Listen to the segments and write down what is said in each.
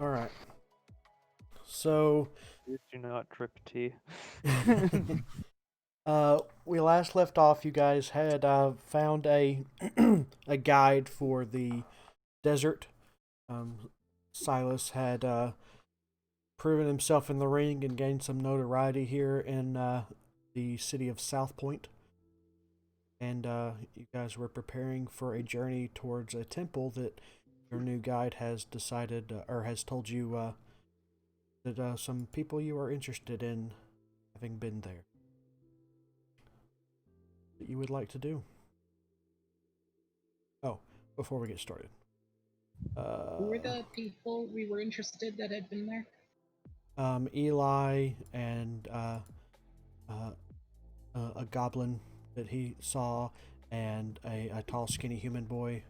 All right. So, Please do not drip tea. we last left off. You guys had found a a guide for the desert. Silas had proven himself in the ring and gained some notoriety here in the city of South Point. And you guys were preparing for a journey towards a temple that your new guide has decided or has told you that some people you are interested in having been there that you would like to do. Oh, before we get started, Who were uh, the people we were interested that had been there? Eli and uh, a goblin that he saw, and a tall, skinny human boy.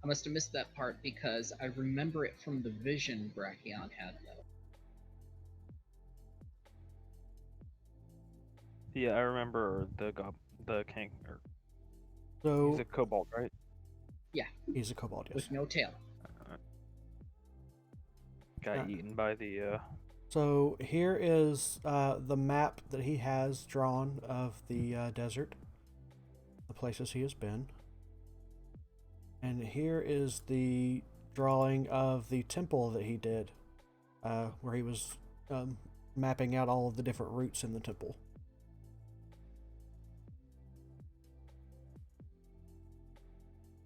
I must have missed that part because I remember it from the vision Brachion had, though. Yeah, I remember the king. Or he's So a kobold, right? Yeah, he's a kobold, yes. with no tail. Uh, got Uh, eaten by the. so here is the map that he has drawn of the desert, the places he has been. And here is the drawing of the temple that he did, where he was mapping out all of the different routes in the temple.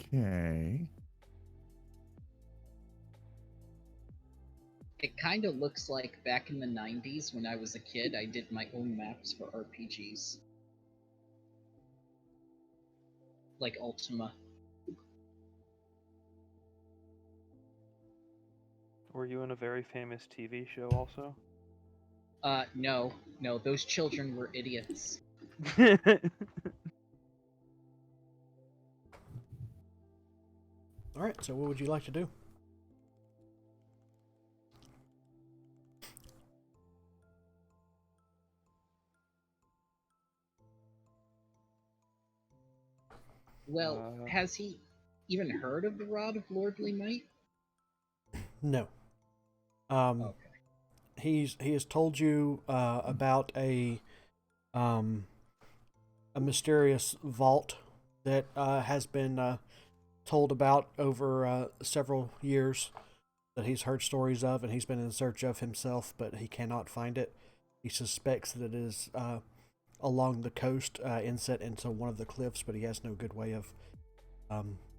Okay. It kind of looks like back in the 90s when I was a kid, I did my own maps for RPGs. Like Ultima. Were you in a very famous TV show also? No, those children were idiots. All right, so what would you like to do? Well, has he even heard of the Rod of Lordly Might? No. Okay. He has told you about a mysterious vault that has been told about over several years that he's heard stories of, and he's been in search of himself, but he cannot find it. He suspects that it is along the coast, inset into one of the cliffs, but he has no good way of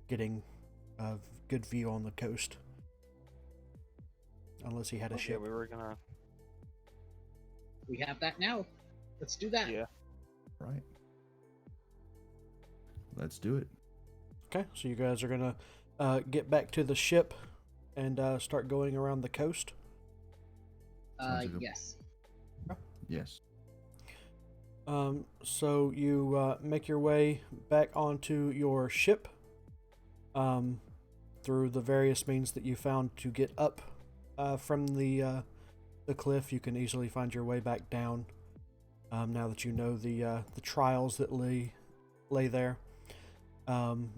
getting a good view on the coast unless he had a Okay, ship. we were gonna. We have that now. Let's do that. Yeah. Right. Let's do it. Okay, so you guys are gonna get back to the ship and start going around the coast. Yes. Yes. So you make your way back onto your ship through the various means that you found to get up from the cliff. You can easily find your way back down now that you know the trials that lay there. And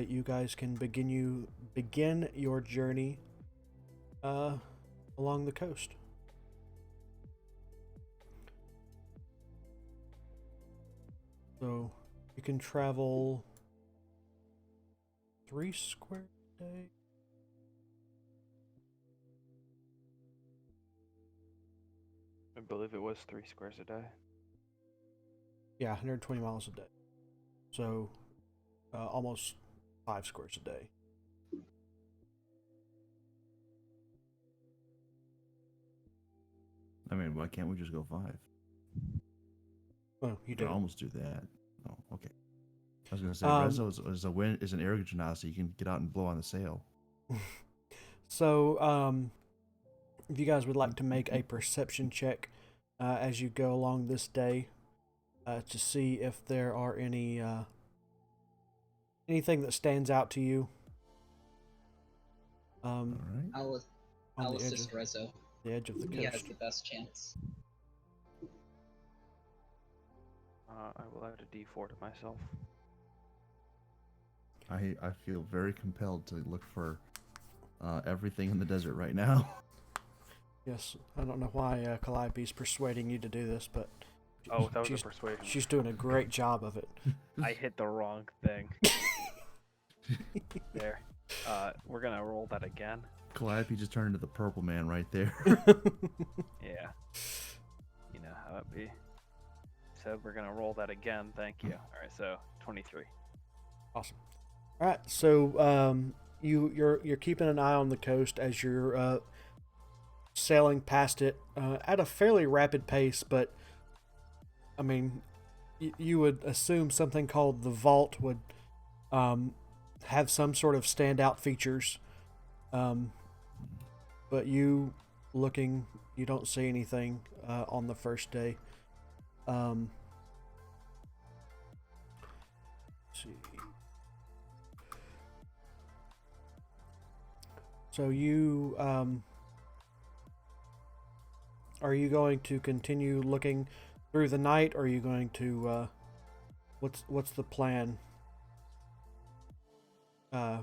you guys can begin your journey along the coast. So you can travel 3 square a day. I believe it was 3 squares a day. Yeah, 120 miles a day. So almost 5 squares a day. I mean, why can't we just go 5? Well, you You can do. almost do that. Oh, okay. I was gonna say, Um, Rezo is an air genasi. You can get out and blow on the sail. So, if you guys would like to make a perception check as you go along this day to see if there are anything that stands out to you. All right. I'll assist Rezo. The edge of the He has coast. the best chance. I will add a D4 to myself. I feel very compelled to look for everything in the desert right now. Yes, I don't know why Calliope's persuading you to do this, but Oh, that was she's a persuasion. she's doing a great job of it. I hit the wrong thing. There. We're gonna roll that again. Calliope just turned into the purple man right there. Yeah. You know how it be. So we're gonna roll that again. Thank you. All right. So 23. Awesome. All right, so you're keeping an eye on the coast as you're sailing past it at a fairly rapid pace, but I mean, you would assume something called the vault would have some sort of standout features, but you don't see anything on the first day. Let's see. So you are you going to continue looking through the night, or are you going to what's the plan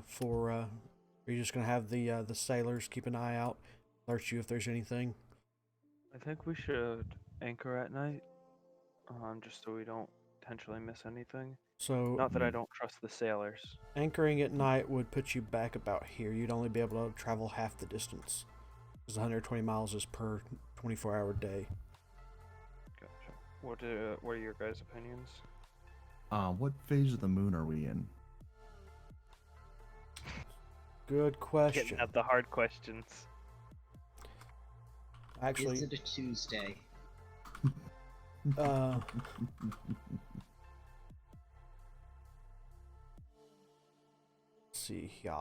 for are you just going to have the sailors keep an eye out, alert you if there's anything? I think we should anchor at night, just so we don't potentially miss anything. So Not that I don't trust the sailors. anchoring at night would put you back about here. You'd only be able to travel half the distance, because 120 miles is per 24-hour day. Gotcha. What are your guys' opinions? What phase of the moon are we in? Good question. Getting at the hard questions. Actually, Is it a Tuesday? uh, let's see here.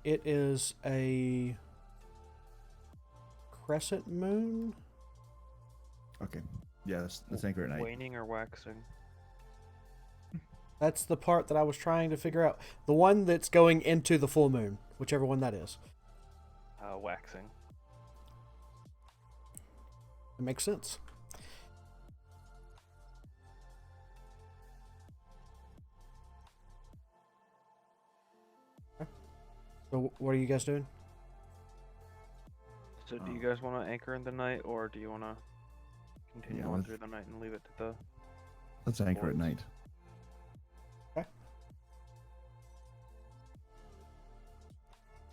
It is a crescent moon. Okay. Yeah, let's anchor at night. Waning or waxing? That's the part that I was trying to figure out. The one that's going into the full moon, whichever one that is. Waxing. It makes sense. Okay. So what are you guys doing? So do you guys want to anchor in the night, or do you want to continue on through the night and leave it to the... Let's anchor at night. Okay.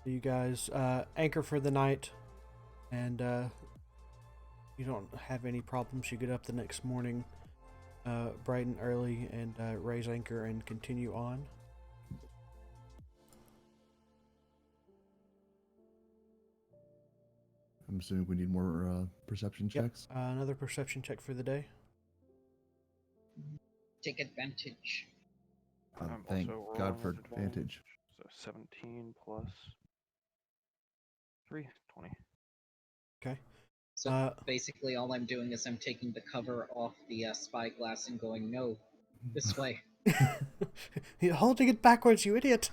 So you guys anchor for the night, and you don't have any problems. You get up the next morning bright and early and raise anchor and continue on. I'm assuming we need more perception checks. Another perception check for the day. Take advantage. I'm Thank also God rolling for with advantage. So 17 plus 3, 20. Okay. So basically, all I'm doing is I'm taking the cover off the spyglass and going, no, this way. You're holding it backwards, you idiot.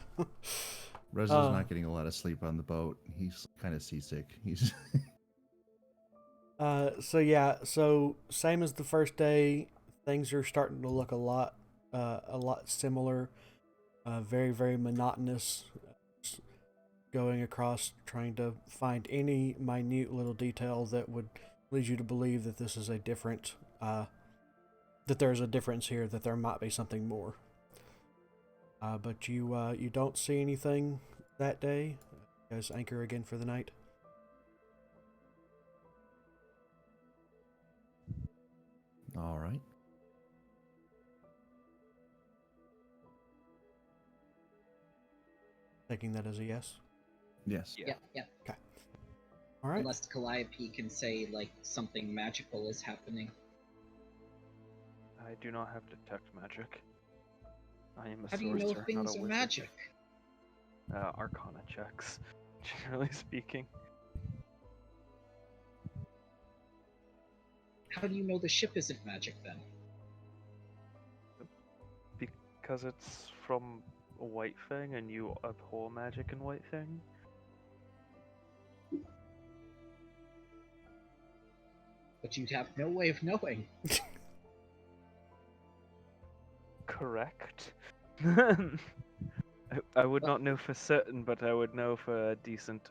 Rezo's not getting a lot of sleep on the boat. He's kind of seasick. He's so same as the first day, things are starting to look a lot similar. Very, very monotonous. Going across, trying to find any minute little detail that would lead you to believe that this is a different, that there's a difference here, that there might be something more. But you don't see anything that day. You guys anchor again for the night. all right. Taking that as a yes. Yes. Yeah. Yeah. All right. Unless Calliope can say, like, something magical is happening. I do not have detect magic. I am a How do you know sorcerer, not things a are wizard. magic? Arcana checks, generally speaking. How do you know the ship isn't magic then? Because it's from a White Thing and you abhor magic in White Thing. But you'd have no way of knowing. Correct. I would not know for certain, but I would know for a decent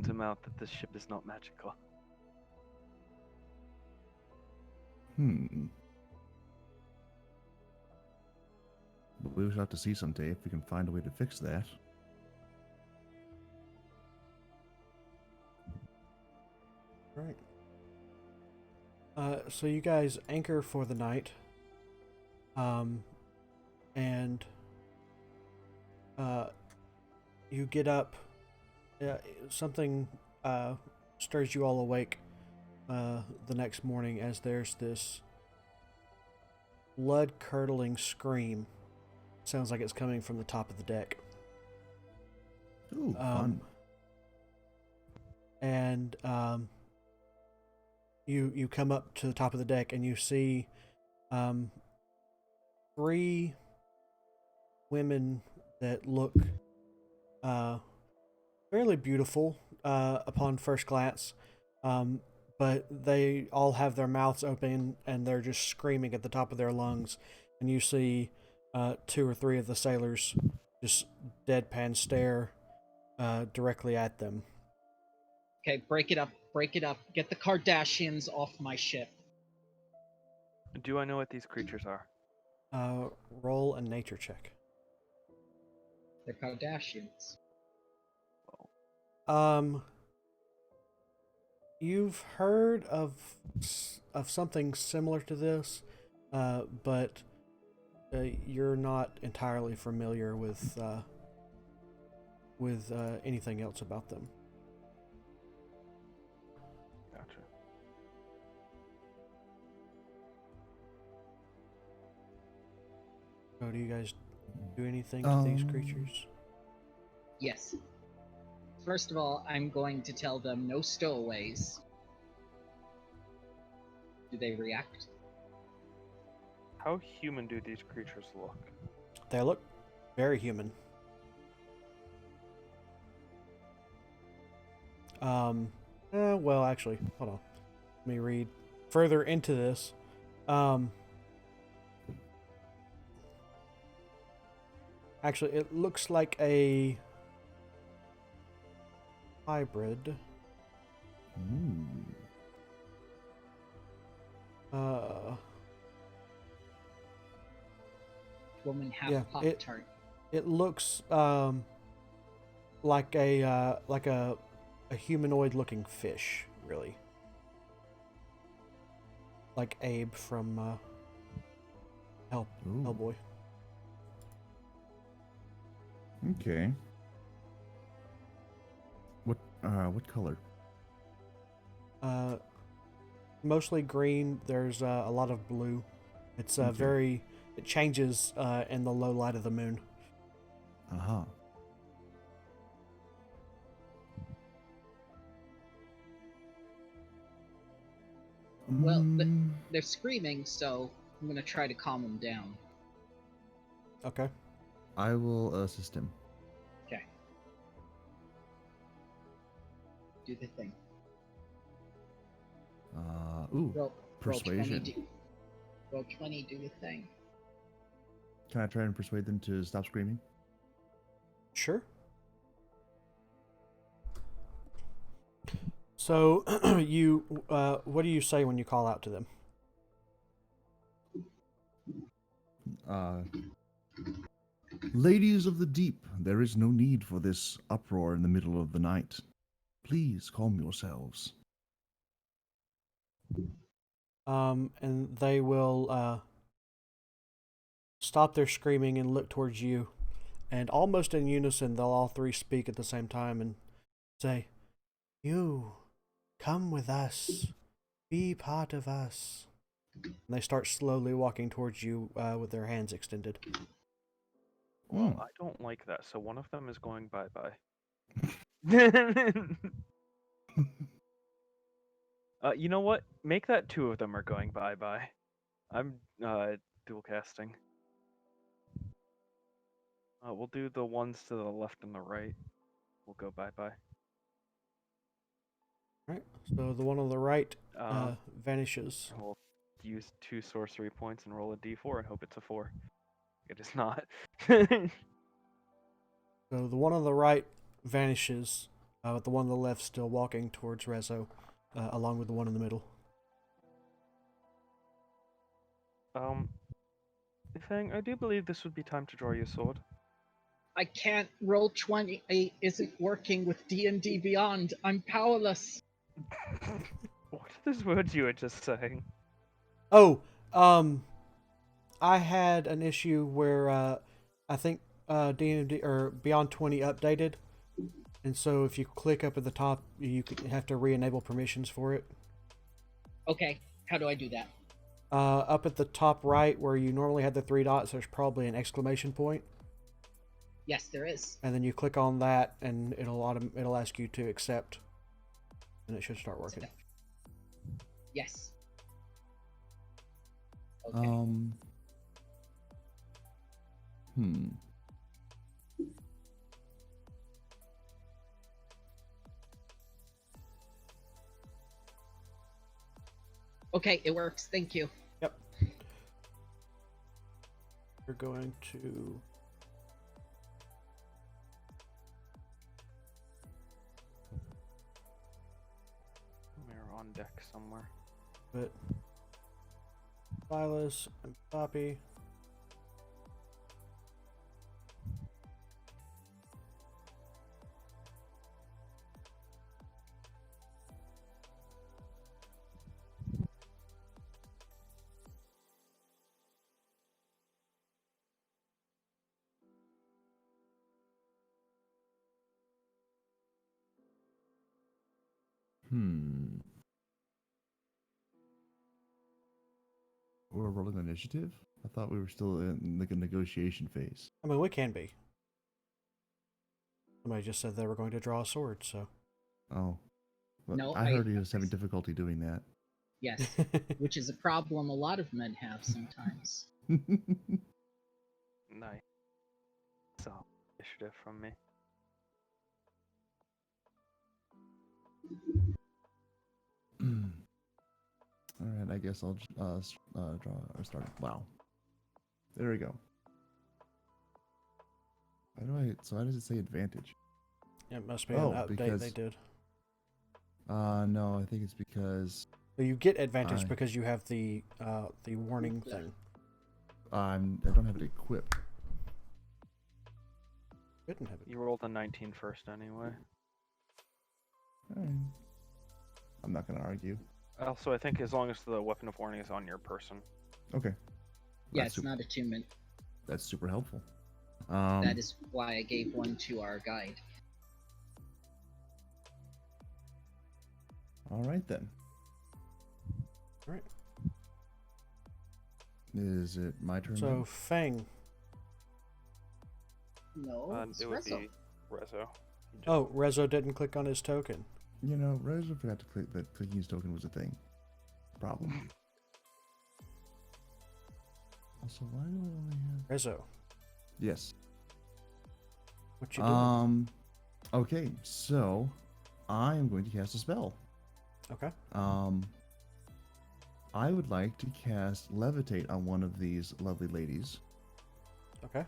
amount that this ship is not magical. Hmm. We will have to see someday if we can find a way to fix that. Right. So you guys anchor for the night. And you get up. Something stirs you all awake the next morning as there's this blood-curdling scream. Sounds like it's coming from the top of the deck. Ooh, fun. And you come up to the top of the deck and you see 3 women that look fairly beautiful upon first glance, but they all have their mouths open and they're just screaming at the top of their lungs. And you see 2 or 3 of the sailors just deadpan stare directly at them. Okay, break it up, break it up. Get the Kardashians off my ship. Do I know what these creatures are? Roll a nature check. They're Kardashians. You've heard of something similar to this, but you're not entirely familiar with anything else about them. Gotcha. So do you guys do anything to these creatures? Yes. First of all, I'm going to tell them no stowaways. Do they react? How human do these creatures look? They look very human. Well, actually, hold on. Let me read further into this. Actually, it looks like a hybrid. Ooh. Woman half Yeah, Pop-Tart. It looks like a humanoid-looking fish, really. Like Abe from Hellboy. Okay. What color? Mostly green. There's a lot of blue. It's Okay. It changes in the low light of the moon. Aha. Well, they're screaming, so I'm gonna try to calm them down. Okay. I will assist him. Okay. Do the thing. Roll Persuasion. 20, roll 20, do the thing. Can I try and persuade them to stop screaming? Sure. So you what do you say when you call out to them? Ladies of the deep, there is no need for this uproar in the middle of the night. Please calm yourselves. And they will stop their screaming and look towards you. And almost in unison, they'll all 3 speak at the same time and say, "You, come with us. Be part of us." And they start slowly walking towards you with their hands extended. Well, I don't like that, so one of them is going bye-bye. You know what? Make that 2 of them are going bye-bye. I'm dual casting. We'll do the ones to the left and the right. We'll go bye-bye. Right. So the one on the right Um, vanishes. we'll use 2 sorcery points and roll a d4 and hope it's a 4. It is not. So the one on the right vanishes, with the one on the left still walking towards Rezo, along with the one in the middle. Fang, I do believe this would be time to draw your sword. I can't. Roll 28 isn't working with D&D Beyond. I'm powerless. What are those words you were just saying? Oh, I had an issue where I think D&D or Beyond 20 updated, and so if you click up at the top, you have to re-enable permissions for it. Okay, how do I do that? Up at the top right, where you normally have the 3 dots, there's probably an exclamation point, Yes, there is. and then you click on that, and it'll ask you to accept, and it should start working. Yes. Okay. Hmm. Okay, it works. Thank you. Yep. We're going to. We're on deck somewhere. Put Silas and Poppy. We're rolling initiative? I thought we were still in the negotiation phase. I mean, we can be. Somebody just said they were going to draw a sword, so. Oh. Well, No, I heard he was having difficulty doing that. Yes, which is a problem a lot of men have sometimes. Nice. So, initiative from me. Alright, I guess I'll draw or start. Wow. There we go. So why does it say advantage? It must be an update they did. No, I think it's because So you get advantage because you have the warning thing. I don't have it equipped. Couldn't have it. You rolled a 19 first anyway. Alright. I'm not gonna argue. Also, I think as long as the weapon of warning is on your person. Okay. Yeah, it's not attunement. That's super helpful. That is why I gave one to our guide. Alright then. Alright. Is it my turn? So, then? Fang. No, It would be Rezo. Oh, Rezo didn't click on his token. You know, Reza forgot to click that clicking his token was a thing. Problem. Also, why do I only have... Rezo, Yes. what you doing? Okay, so I am going to cast a spell. Okay. I would like to cast Levitate on one of these lovely ladies. Okay.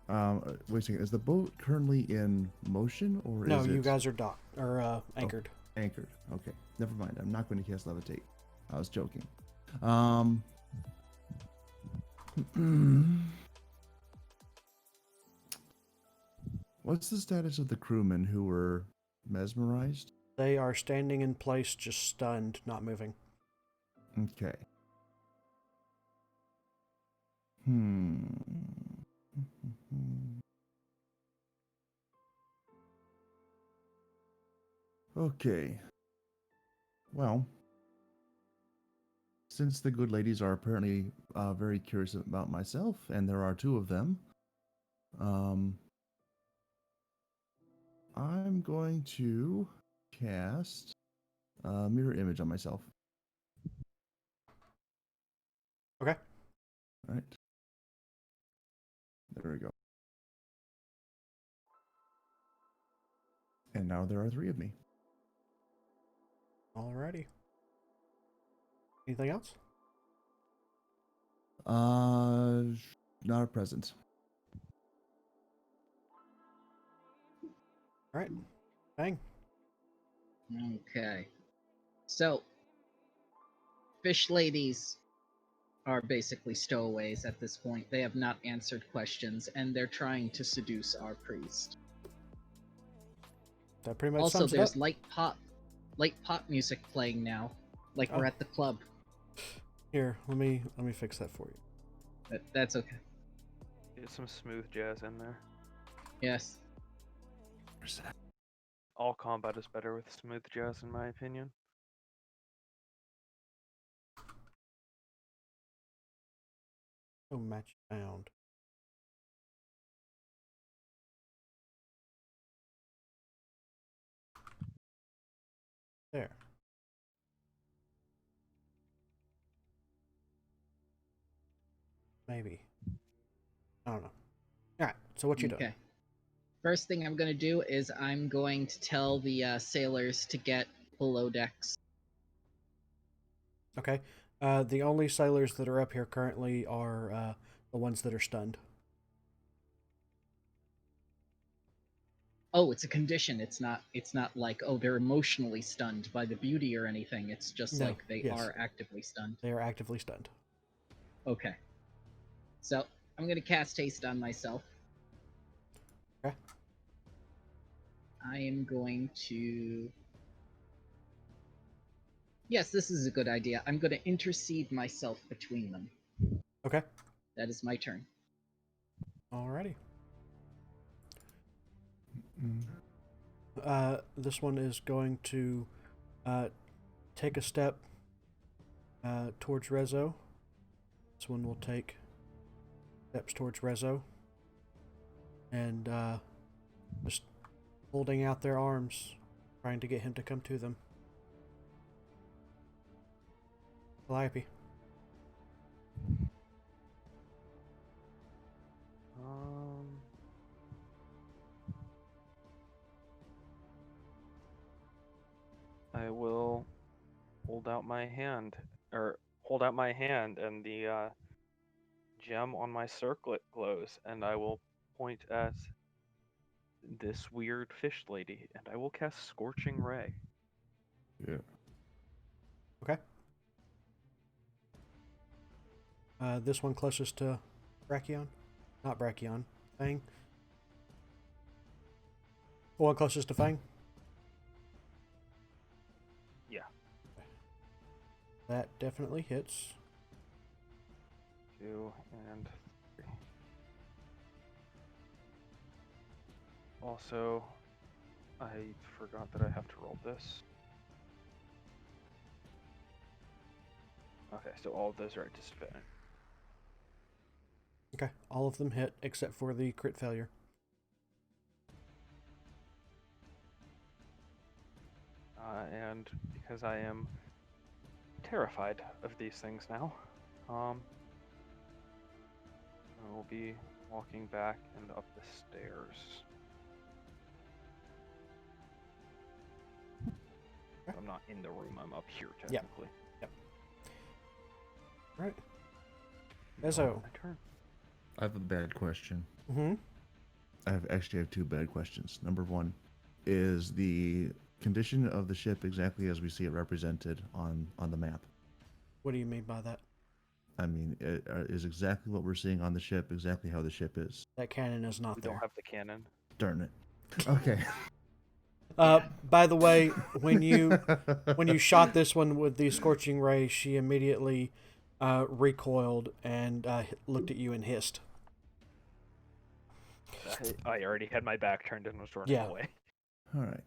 Wait a second. Is the boat currently in motion, or No, is it... you guys are docked or anchored. Oh, anchored. Okay. Never mind. I'm not going to cast Levitate. I was joking. What's the status of the crewmen who were mesmerized? They are standing in place, just stunned, not moving. Okay. Okay. Well, since the good ladies are apparently very curious about myself, and there are two of them, I'm going to cast a mirror image on myself. Okay. All right. There we go. And now there are three of me. Alrighty. Anything else? Not at present. All right. Bang. Okay. So, fish ladies are basically stowaways at this point. They have not answered questions, and they're trying to seduce our priest. That pretty much Also, sums it there's up. light pop music playing now, like we're Oh. at the club. Here, let me fix that for you. That's okay. Get some smooth jazz in there. Yes. All combat is better with smooth jazz, in my opinion. Oh, match found. There. Maybe. I don't know. All right. So what you doing? Okay. First thing I'm going to do is I'm going to tell the sailors to get below decks. Okay. The only sailors that are up here currently are the ones that are stunned. Oh, it's a condition. It's not like, oh, they're emotionally stunned by the beauty or anything. It's just No, like they yes. are actively stunned. They are actively stunned. Okay. So, I'm going to cast haste on myself. Okay. I am going to... Yes, this is a good idea. I'm going to intercede myself between them. Okay. That is my turn. Alrighty. Mm. This one is going to take a step towards Rezo. This one will take steps towards Rezo. And just holding out their arms, trying to get him to come to them. Calliope. I will hold out my hand, and the gem on my circlet glows, and I will point at this weird fish lady, and I will cast Scorching Ray. Yeah. Okay. This one closest to Brachion? Not Brachion. Fang? The one closest to Fang? Yeah. That definitely hits. 2 and 3. Also, I forgot that I have to roll this. Okay, so all of those are at disadvantage. Okay. All of them hit except for the crit failure. And because I am terrified of these things now, I will be walking back and up the stairs. Okay. I'm not in the room, I'm up here technically. Yep. Alright. Rezo. My turn. I have a bad question. Mm-hmm. I have two bad questions. Number one, is the condition of the ship exactly as we see it represented on the map? What do you mean by that? I mean, is exactly what we're seeing on the ship exactly how the ship is? That cannon is not We there. don't have the cannon. Darn it. Okay. By the way, when you shot this one with the scorching ray, she immediately recoiled and looked at you and hissed. I already had my back turned and was running away. All right.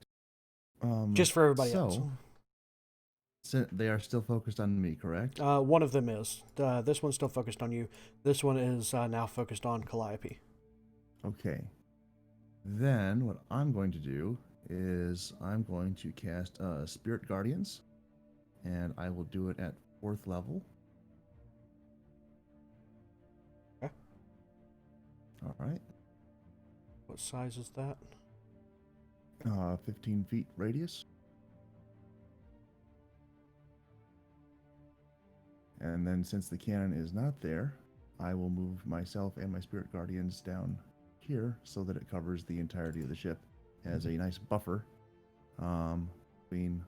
Just for everybody else. So they are still focused on me, correct? One of them is. This one's still focused on you. This one is now focused on Calliope. Okay. Then what I'm going to do is I'm going to cast Spirit Guardians, and I will do it at 4th level. Okay. All right. What size is that? 15 feet radius. And then since the cannon is not there, I will move myself and my spirit guardians down here so that it covers the entirety of the ship as a nice buffer between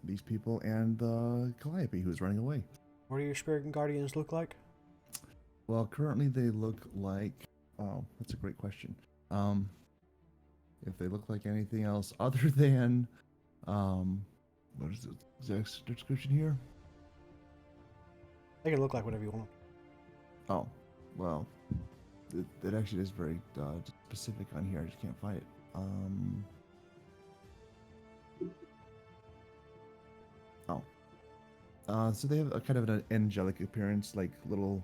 these people and the Calliope who's running away. What do your spirit guardians look like? Well, currently they look like... Oh, that's a great question. If they look like anything else other than... what is the description here? They can look like whatever you want. Oh, well, it actually is very specific on here. I just can't find it. So they have a kind of an angelic appearance, like little,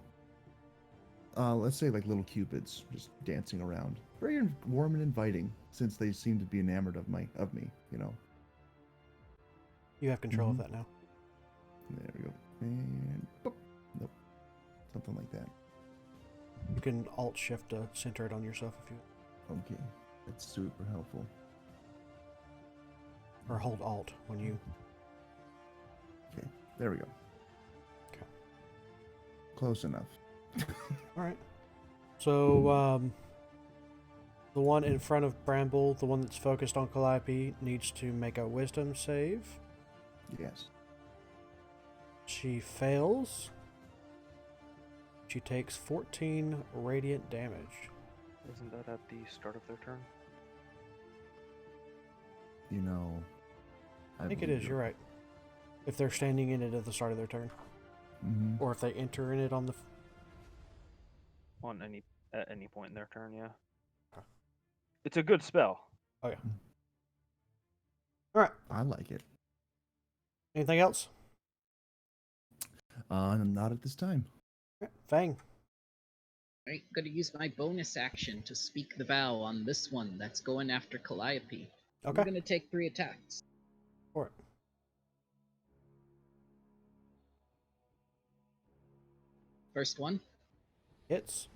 let's say like little cupids just dancing around. Very warm and inviting, since they seem to be enamored of me, you know. You have control of that now. There we go. And boop. Nope. Something like that. You can Alt-Shift to center it on yourself if you... Okay. That's super helpful. Or hold Alt when you... Okay. There we go. Okay. Close enough. Alright. So, the one in front of Bramble, the one that's focused on Calliope, needs to make a wisdom save. Yes. She fails. She takes 14 radiant damage. Isn't that at the start of their turn? You know, I think it is, you're right. If they're standing in it at the start of their turn. Mm-hmm. Or if they enter in it on the... At any point in their turn, yeah. Okay. It's a good spell. Oh, yeah. Alright. I like it. Anything else? Not at this time. Fang. Alright, gonna use my bonus action to speak the vow on this one that's going after Calliope. Okay. I'm gonna take 3 attacks. For it. First one, Hits.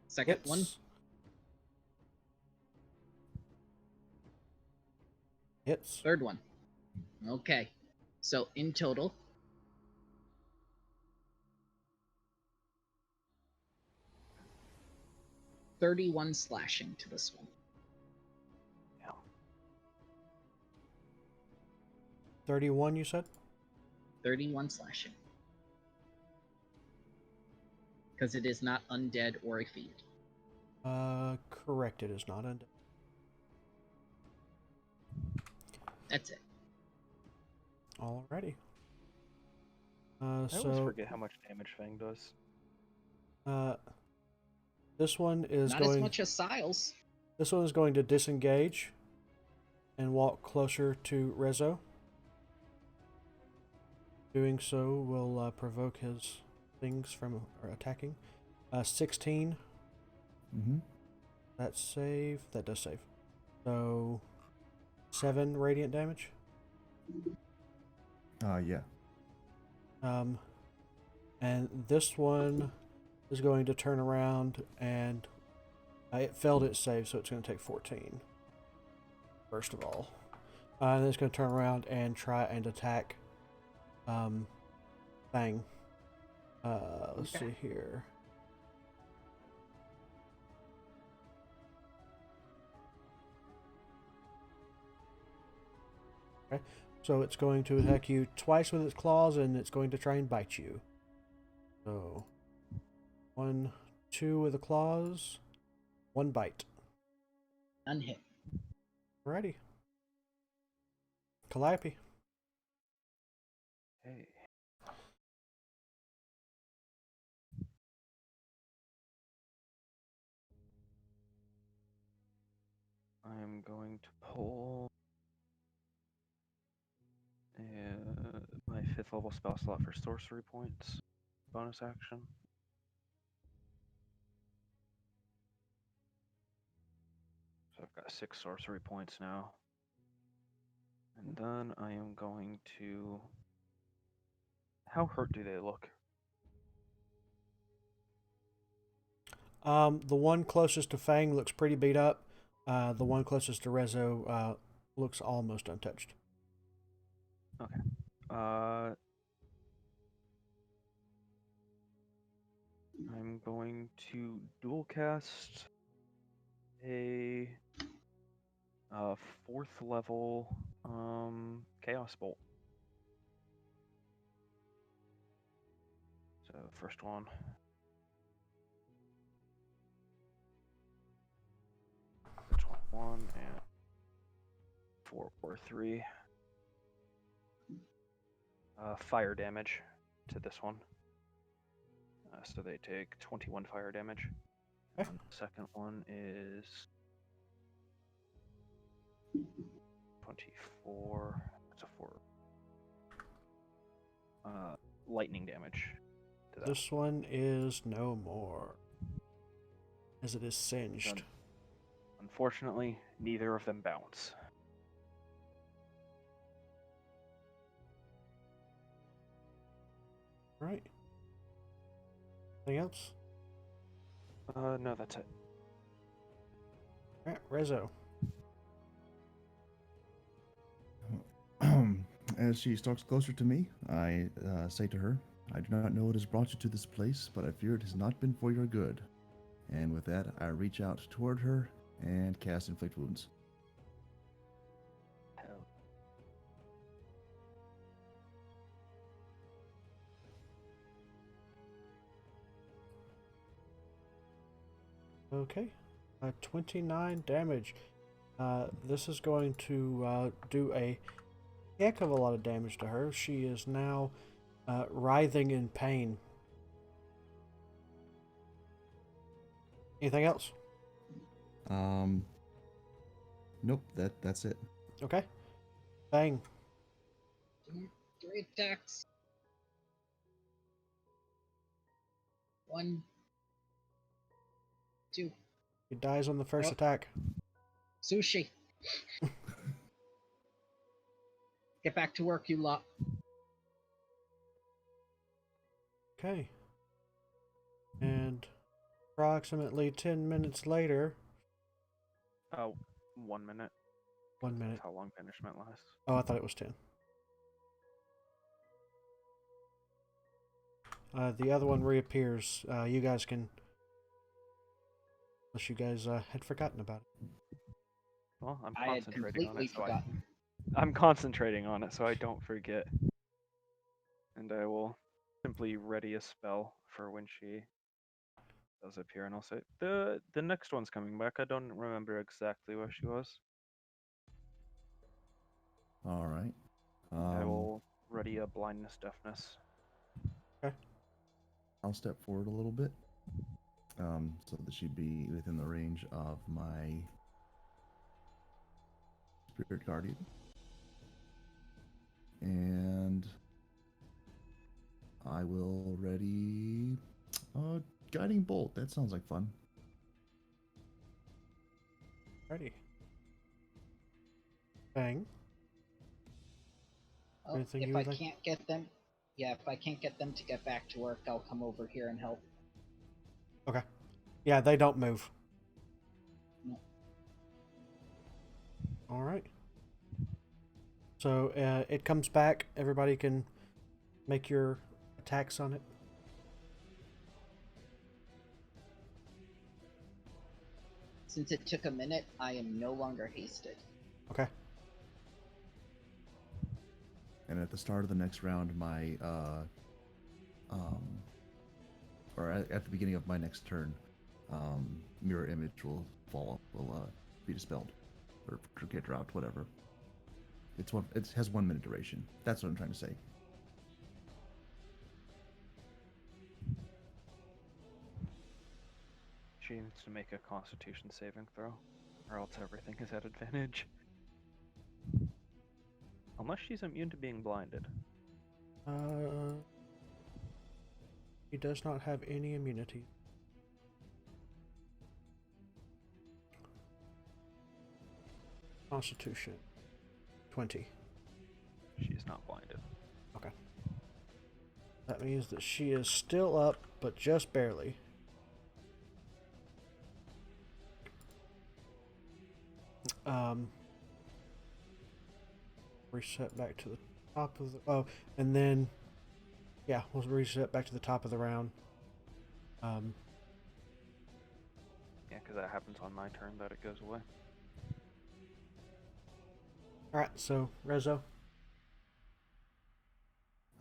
second Hits. one, Hits. third one. Okay, so in total, 31 slashing to this one. Yeah. 31, you said? 31 slashing. Because it is not undead or a fiend. Correct, it is not undead. That's it. Alrighty. I always So forget how much damage Fang does. this one is Not going... as much as Siles. This one is going to disengage and walk closer to Rezo. Doing so will provoke his things from attacking. 16. Mm-hmm. That save. That does save. So 7 radiant damage. Yeah. And this one is going to turn around and it failed its save, so it's going to take 14. First of all, and then it's going to turn around and try and attack Fang. Let's see here. Okay, so it's going to attack you twice with its claws, and it's going to try and bite you. So 1, 2 with the claws, 1 bite. Unhit. Alrighty. Calliope. Hey. I'm going to pull my 5th level spell slot for sorcery points. Bonus action. So I've got 6 sorcery points now. And then I am going to... How hurt do they look? The one closest to Fang looks pretty beat up. The one closest to Rezo looks almost untouched. Okay. I'm going to dual cast a 4th level Chaos Bolt. So first one. That's 1 and 4 or 3. Fire damage to this one. So they take 21 fire damage. Okay. And the second one is 24. That's a 4. Lightning damage to that. This one is no more, as it is singed. Unfortunately, neither of them bounce. Right. Anything else? No, that's it. Alright, Rezo. As she stalks closer to me, I say to her, I do not know what has brought you to this place, but I fear it has not been for your good. And with that, I reach out toward her and cast Inflict Wounds. Hell. Okay. 29 damage. This is going to do a heck of a lot of damage to her. She is now writhing in pain. Anything else? Nope, that's it. Okay. Bang. 3 attacks. 1, 2. He dies on the first Oh. attack. Sushi. Get back to work, you lot. Okay. And approximately 10 minutes later. 1 minute. 1 minute. That's how long banishment lasts. Oh, I thought it was 10. The other one reappears. You guys can... Unless you guys had forgotten about it. Well, I'm I had concentrating on completely it, so forgotten. I'm concentrating on it so I don't forget. And I will simply ready a spell for when she does appear, and I'll say the next one's coming back. I don't remember exactly where she was. All right. I will ready a blindness deafness. Okay. I'll step forward a little bit, so that she'd be within the range of my spirit guardian. And I will ready guiding bolt. That sounds like fun. Ready. Bang. Well, Anything if you I would like? can't get them, if I can't get them to get back to work, I'll come over here and help. Okay. Yeah, they don't move. No. Alright. So it comes back. Everybody can make your attacks on it. Since it took a minute, I am no longer hasted. Okay. And at the start of the next round, my or at the beginning of my next turn, mirror image will be dispelled or get dropped, whatever. It has 1 minute duration. That's what I'm trying to say. She needs to make a Constitution saving throw, or else everything is at advantage. Unless she's immune to being blinded. He does not have any immunity. Constitution. 20. She's not blinded. Okay. That means that she is still up, but just barely. Reset back to the top of the... Oh, and then... Yeah, we'll reset back to the top of the round. Yeah, because that happens on my turn that it goes away. Alright, so, Rezo.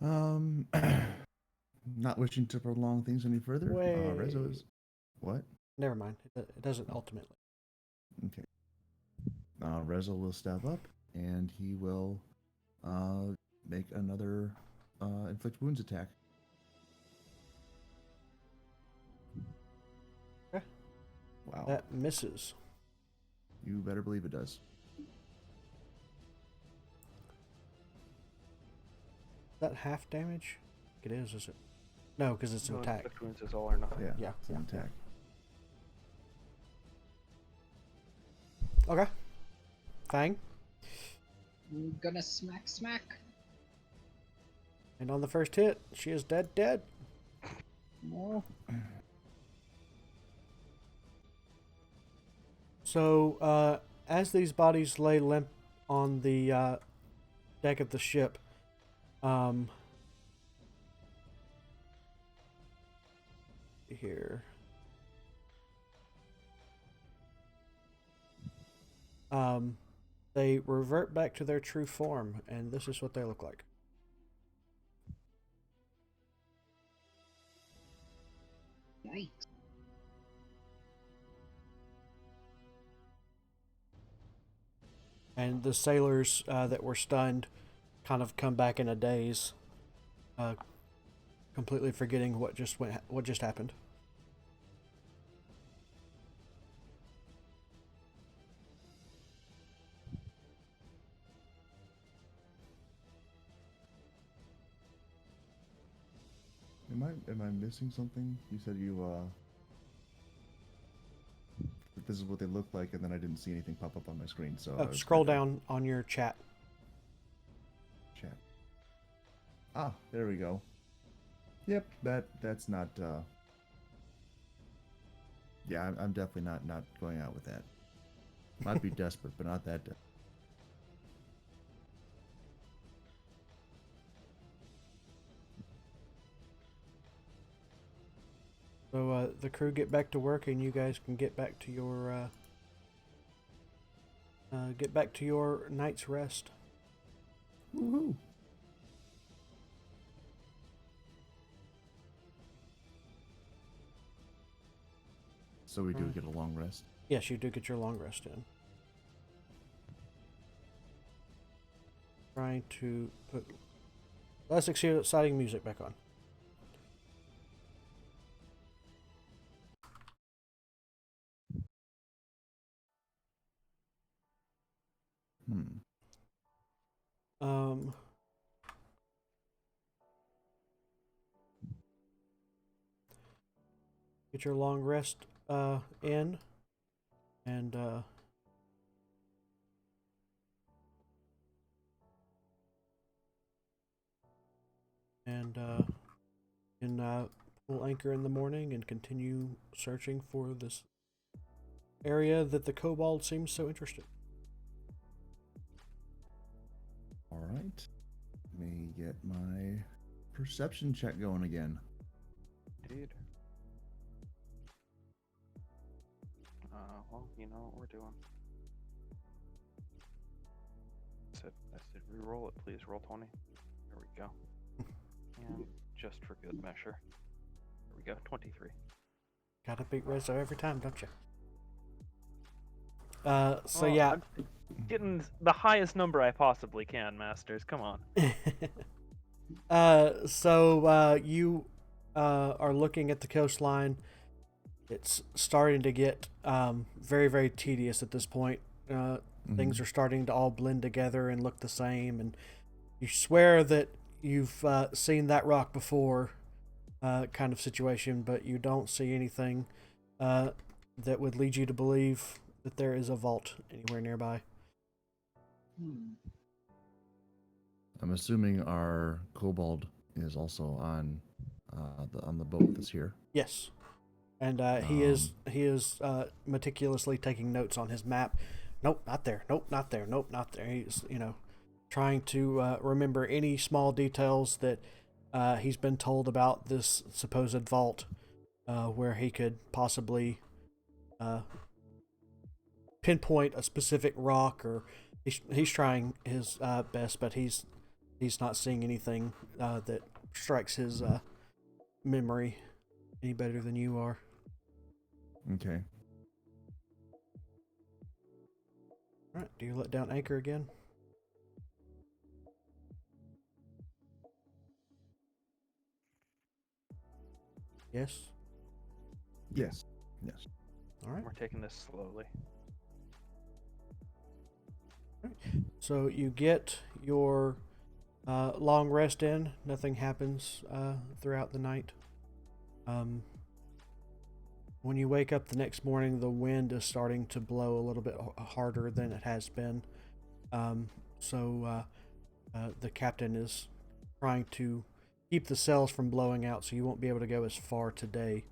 Not wishing to prolong things any further. Rezo is what? Never mind. It doesn't ultimately. Okay. Rezo will step up and he will make another inflict wounds attack. Okay. Wow. That misses. You better believe it does. Is that half damage? It is it? No, because it's an No, attack. inflict wounds is all or nothing. Yeah. Yeah, It's an attack. Okay. Fang. I'm gonna smack. And on the first hit, she is dead. More. So, as these bodies lay limp on the deck of the ship, here. They revert back to their true form, and this is what they look like. Yikes. And the sailors that were stunned kind of come back in a daze, completely forgetting what just happened. Am I missing something? You said that this is what they look like, and then I didn't see anything pop up on my screen. So I was Scroll thinking- down on your chat. Chat. Ah, there we go. Yep, that's not. Yeah, I'm definitely not going out with that. Might be desperate, but not that. So the crew get back to work, and you guys can get back to your night's rest. Woohoo! So we do get a long rest. Yes, you do get your long rest in. Trying to put less exciting music back on. Get your long rest in, and can pull anchor in the morning and continue searching for this area that the kobold seems so interested. All right. Let me get my perception check going again. Indeed. Well, you know what we're doing. I said re-roll it, please. Roll 20. There we go. And just for good measure. There we go. 23. Gotta beat Rezo every time, don't you? So Well, yeah. I'm getting the highest number I possibly can, Masters. Come on. You are looking at the coastline. It's starting to get very, very tedious at this point. Things are starting to all blend together and look the same, and you swear that you've seen that rock before, kind of situation, but you don't see anything that would lead you to believe that there is a vault anywhere nearby. I'm assuming our kobold is also on the boat with us here. Yes, and he is meticulously taking notes on his map. Nope, not there. Nope, not there. Nope, not there. He's trying to remember any small details that he's been told about this supposed vault, where he could possibly pinpoint a specific rock, or he's trying his best, but he's not seeing anything that strikes his memory any better than you are. Okay. All right, do you let down anchor again? Yes. Yes. Yes. All right. We're taking this slowly. So you get your long rest in. Nothing happens throughout the night. When you wake up the next morning, the wind is starting to blow a little bit harder than it has been. So the captain is trying to keep the sails from blowing out, so you won't be able to go as far today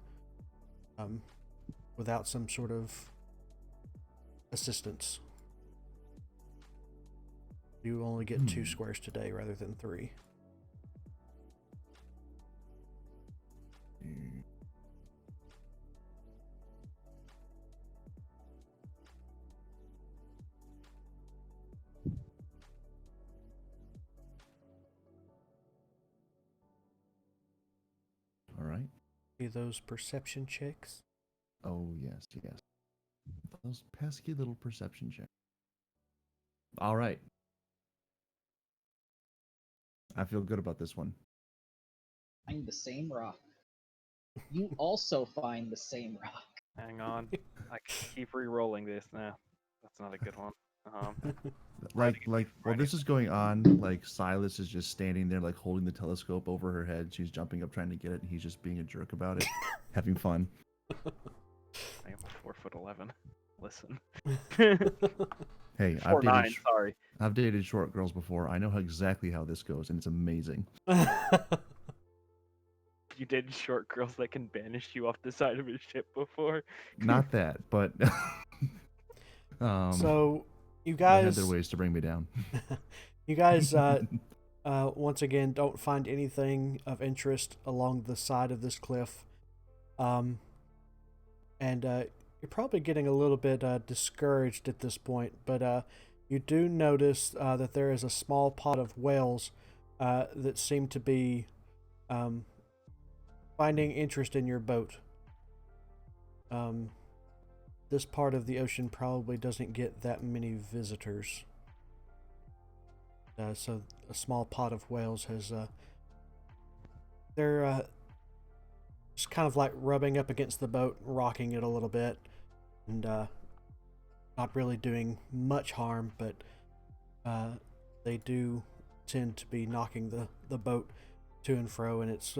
without some sort of assistance. You only get 2 squares today rather than 3. All right. See those perception checks? Oh, yes, yes. Those pesky little perception checks. All right. I feel good about this one. Find the same rock. You also find the same rock. Hang on. I keep re-rolling this now. That's not a good one. While this is going on, like Silas is just standing there, like holding the telescope over her head. She's jumping up trying to get it, and he's just being a jerk about it, having fun. I am 4'11". Listen. Hey, 4'9", sorry. I've dated short girls before. I know exactly how this goes, and it's amazing. You dated short girls that can banish you off the side of a ship before? Not that, but So you they had guys, their ways to bring me down. you guys, once again, don't find anything of interest along the side of this cliff, and you're probably getting a little bit discouraged at this point. But you do notice that there is a small pod of whales that seem to be finding interest in your boat. This part of the ocean probably doesn't get that many visitors. So a small pod of whales has they're just kind of like rubbing up against the boat, rocking it a little bit, and not really doing much harm, but they do tend to be knocking the boat to and fro, and it's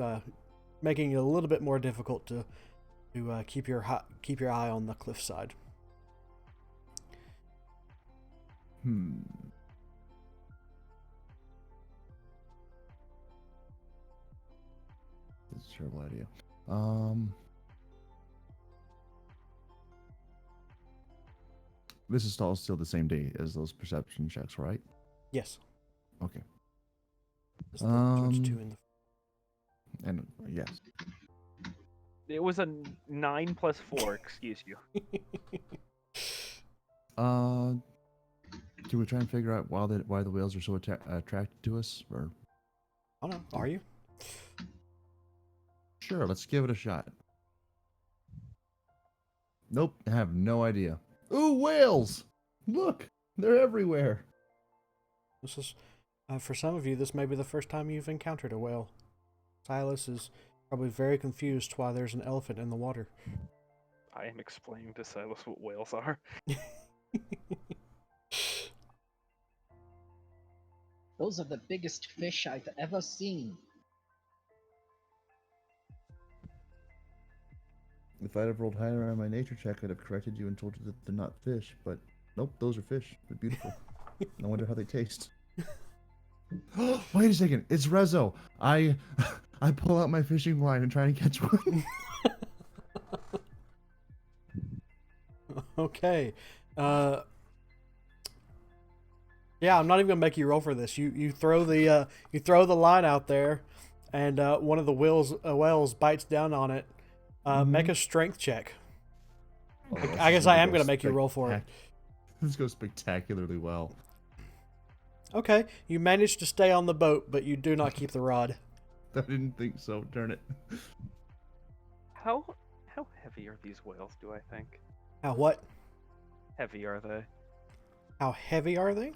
making it a little bit more difficult to keep your eye on the cliffside. That's a terrible idea. This is still the same day as those perception checks, right? Yes. Okay. It's the switch 2 in the. And yes. It was a 9 plus 4, excuse you. Can we try and figure out why the whales are so attracted to us? Or Oh no, are you? sure, let's give it a shot. Nope, I have no idea. Ooh, whales! Look, they're everywhere. This is for some of you. This may be the first time you've encountered a whale. Silas is probably very confused why there's an elephant in the water. I am explaining to Silas what whales are. Those are the biggest fish I've ever seen. If I'd have rolled higher on my nature check, I'd have corrected you and told you that they're not fish. But nope, those are fish. They're beautiful. I wonder how they taste. Wait a second, it's Rezo. I pull out my fishing line and try to catch one. Okay. Yeah, I'm not even gonna make you roll for this. You throw the line out there, and one of the whales bites down on it. Make a strength check. Oh, this I is guess I am go gonna make you roll for it. This goes spectacularly well. Okay, you manage to stay on the boat, but you do not keep the rod. I didn't think so. Darn it. How heavy are these whales? Do I think How what? heavy are they? How heavy are they?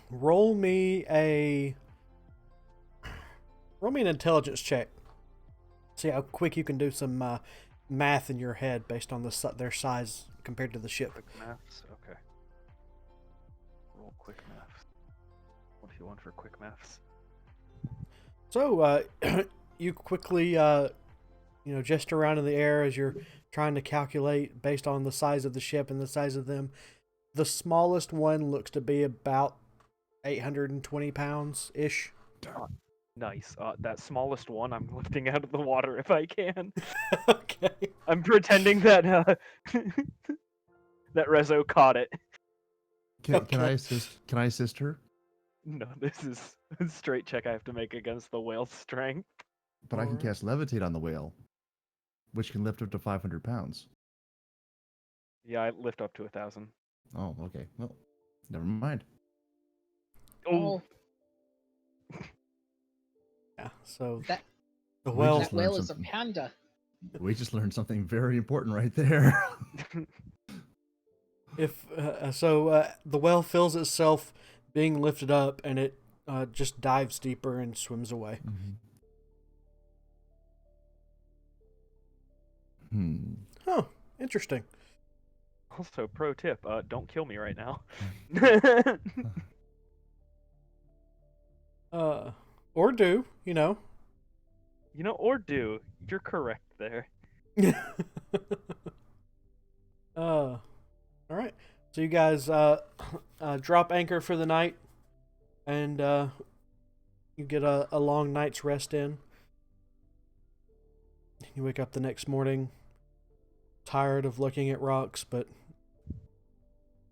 Roll me an intelligence check. See how quick you can do some math in your head based on their size compared to the ship. Quick maths. Okay. Roll quick maths. What do you want for quick maths? So you quickly just around in the air as you're trying to calculate based on the size of the ship and the size of them. The smallest one looks to be about 820 pounds ish. Nice. That smallest one I'm lifting out of the water if I can. Okay. I'm pretending that that Rezo caught it. Can I assist? Can I assist her? No, this is a straight check I have to make against the whale's strength. But I can Alright. cast levitate on the whale, which can lift up to 500 pounds. Yeah, I lift up to 1,000. Oh, okay. Well, never mind. Oh, Yeah. So that the We whale. just that learned whale is a something. panda. We just learned something very important right there. If the whale feels itself being lifted up, and it just dives deeper and swims away. Huh. Interesting. Also, pro tip: don't kill me right now. Or do you know? Or do. You're correct there. All right. So you guys drop anchor for the night, and you get a long night's rest in. You wake up the next morning, tired of looking at rocks, but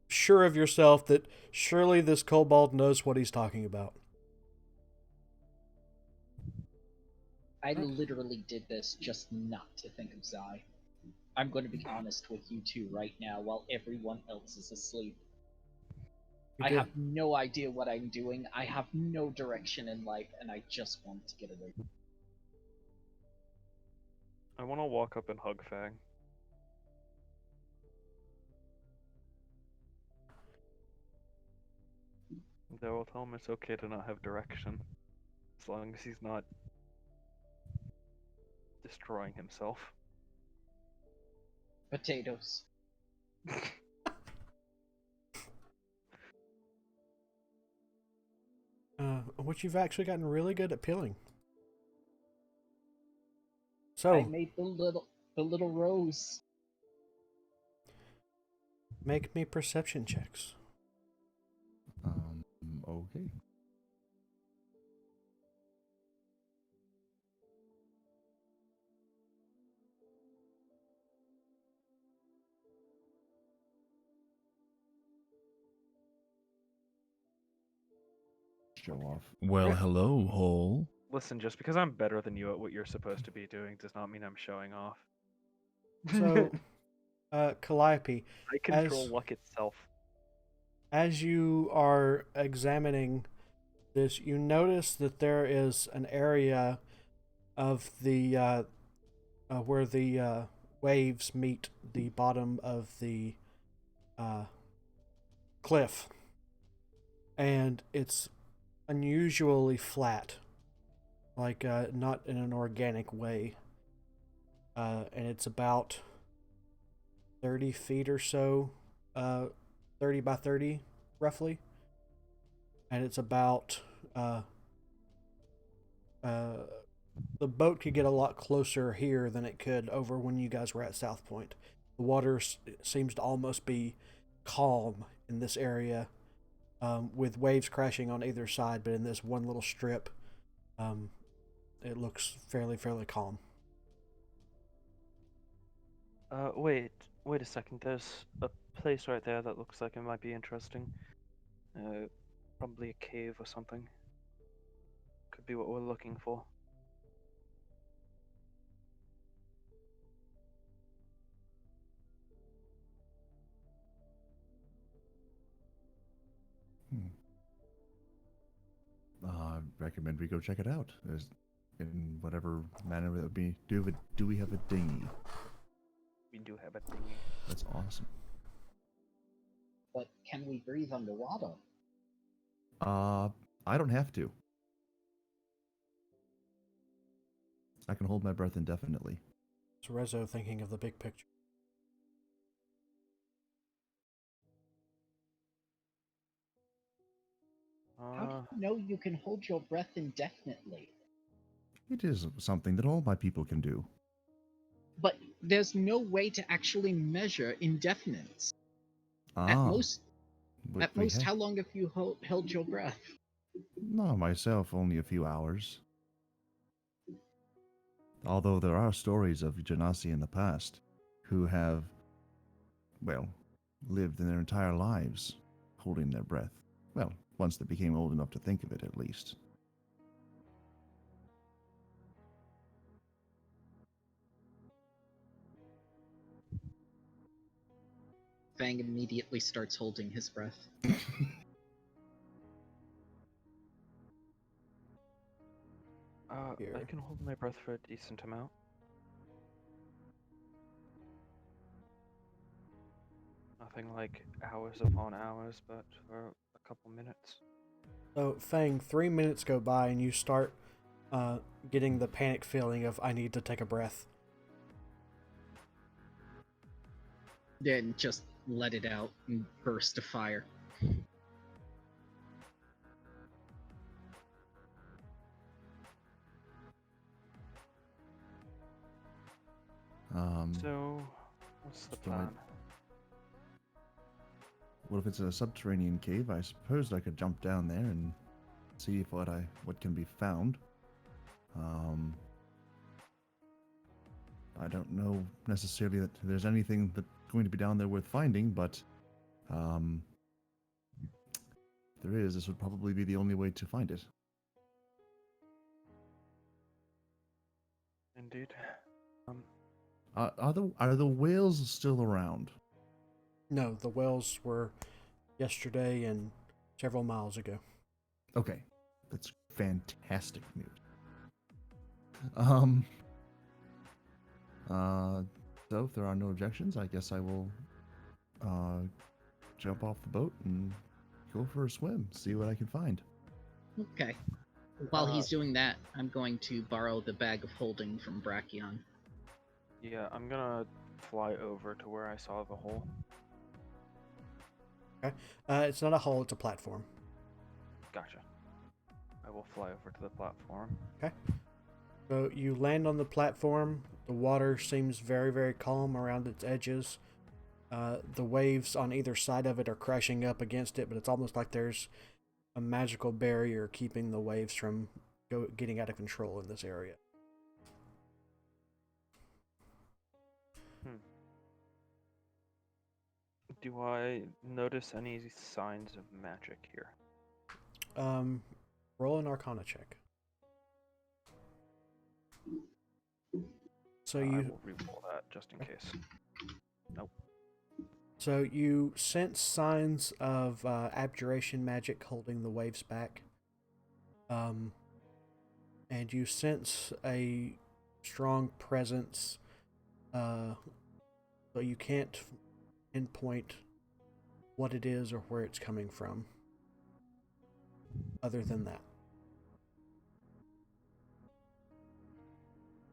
sure of yourself that surely this kobold knows what he's talking about. I literally did this just not to think of Zai. I'm going to be honest with you two right now while everyone else is asleep. You I did. have no idea what I'm doing. I have no direction in life, and I just want to get away. I want to walk up and hug Fang. I will tell him it's okay to not have direction, as long as he's not destroying himself. Potatoes. Which you've actually gotten really good at peeling. I So made the little rose. make me perception checks. Okay. Show off. Well, hello, Hole. Listen, just because I'm better than you at what you're supposed to be doing does not mean I'm showing off. So, Calliope, I control luck itself. as you are examining this, you notice that there is an area of the where the waves meet the bottom of the cliff, and it's unusually flat, like not in an organic way. And it's about 30 feet or so, 30 by 30, roughly. And it's about, the boat could get a lot closer here than it could over when you guys were at South Point. The water seems to almost be calm in this area, with waves crashing on either side, but in this one little strip, it looks fairly calm. Wait a second. There's a place right there that looks like it might be interesting. Probably a cave or something. Could be what we're looking for. I recommend we go check it out. In whatever manner that would be. Do we have a dinghy? We do have a thingy. That's awesome. But can we breathe underwater? I don't have to. I can hold my breath indefinitely. It's Rezo thinking of the big picture. How do you know you can hold your breath indefinitely? It is something that all my people can do. But there's no way to actually measure indefinite. At Ah, most, but at we most, have. how long have you held your breath? No, myself, only a few hours. Although there are stories of Genasi in the past who have, well, lived their entire lives holding their breath. Well, once they became old enough to think of it, at least. Fang immediately starts holding his breath. I Here. can hold my breath for a decent amount. Nothing like hours upon hours, but for a couple minutes. So, Fang, 3 minutes go by and you start getting the panic feeling of, I need to take a breath. Then just let it out and burst of fire. So, what's the so I- plan? Well, if it's a subterranean cave, I suppose I could jump down there and see if what can be found. I don't know necessarily that there's anything that's going to be down there worth finding, but if there is, this would probably be the only way to find it. Indeed. Are the whales still around? No, the wells were yesterday and several miles ago. Okay, that's fantastic news. So if there are no objections, I guess I will jump off the boat and go for a swim, see what I can find. Okay. While he's doing that, I'm going to borrow the bag of holding from Brachion. Yeah, I'm gonna fly over to where I saw the hole. Okay. It's not a hole, it's a platform. Gotcha. I will fly over to the platform. Okay. So you land on the platform. The water seems very, very calm around its edges. The waves on either side of it are crashing up against it, but it's almost like there's a magical barrier keeping the waves from getting out of control in this area. Do I notice any signs of magic here? Roll an Arcana check. So I you will re-roll that just in case. Nope. So you sense signs of abjuration magic holding the waves back. And you sense a strong presence, but you can't pinpoint what it is or where it's coming from. Other than that.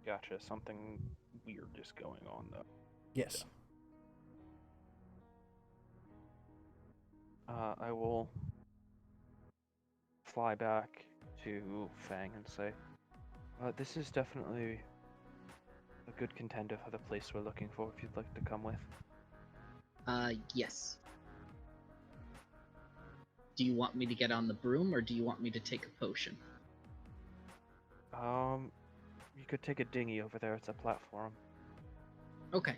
Gotcha. Something weird is going on though. Yes. I will fly back to Fang and say, this is definitely a good contender for the place we're looking for if you'd like to come with. Yes. Do you want me to get on the broom, or do you want me to take a potion? You could take a dinghy over there, it's a platform. Okay.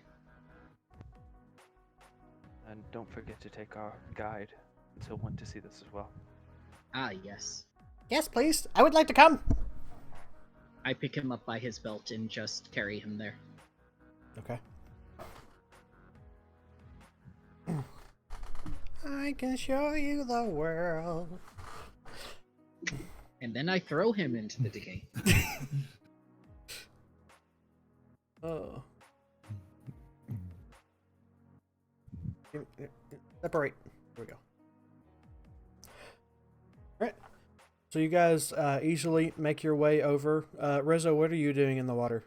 And don't forget to take our guide, since he'll want to see this as well. Ah, yes. Yes, please. I would like to come. I pick him up by his belt and just carry him there. Okay. I can show you the world. And then I throw him into the decay. Oh. Separate. There we go. Alright. So you guys easily make your way over. Rizzo, what are you doing in the water?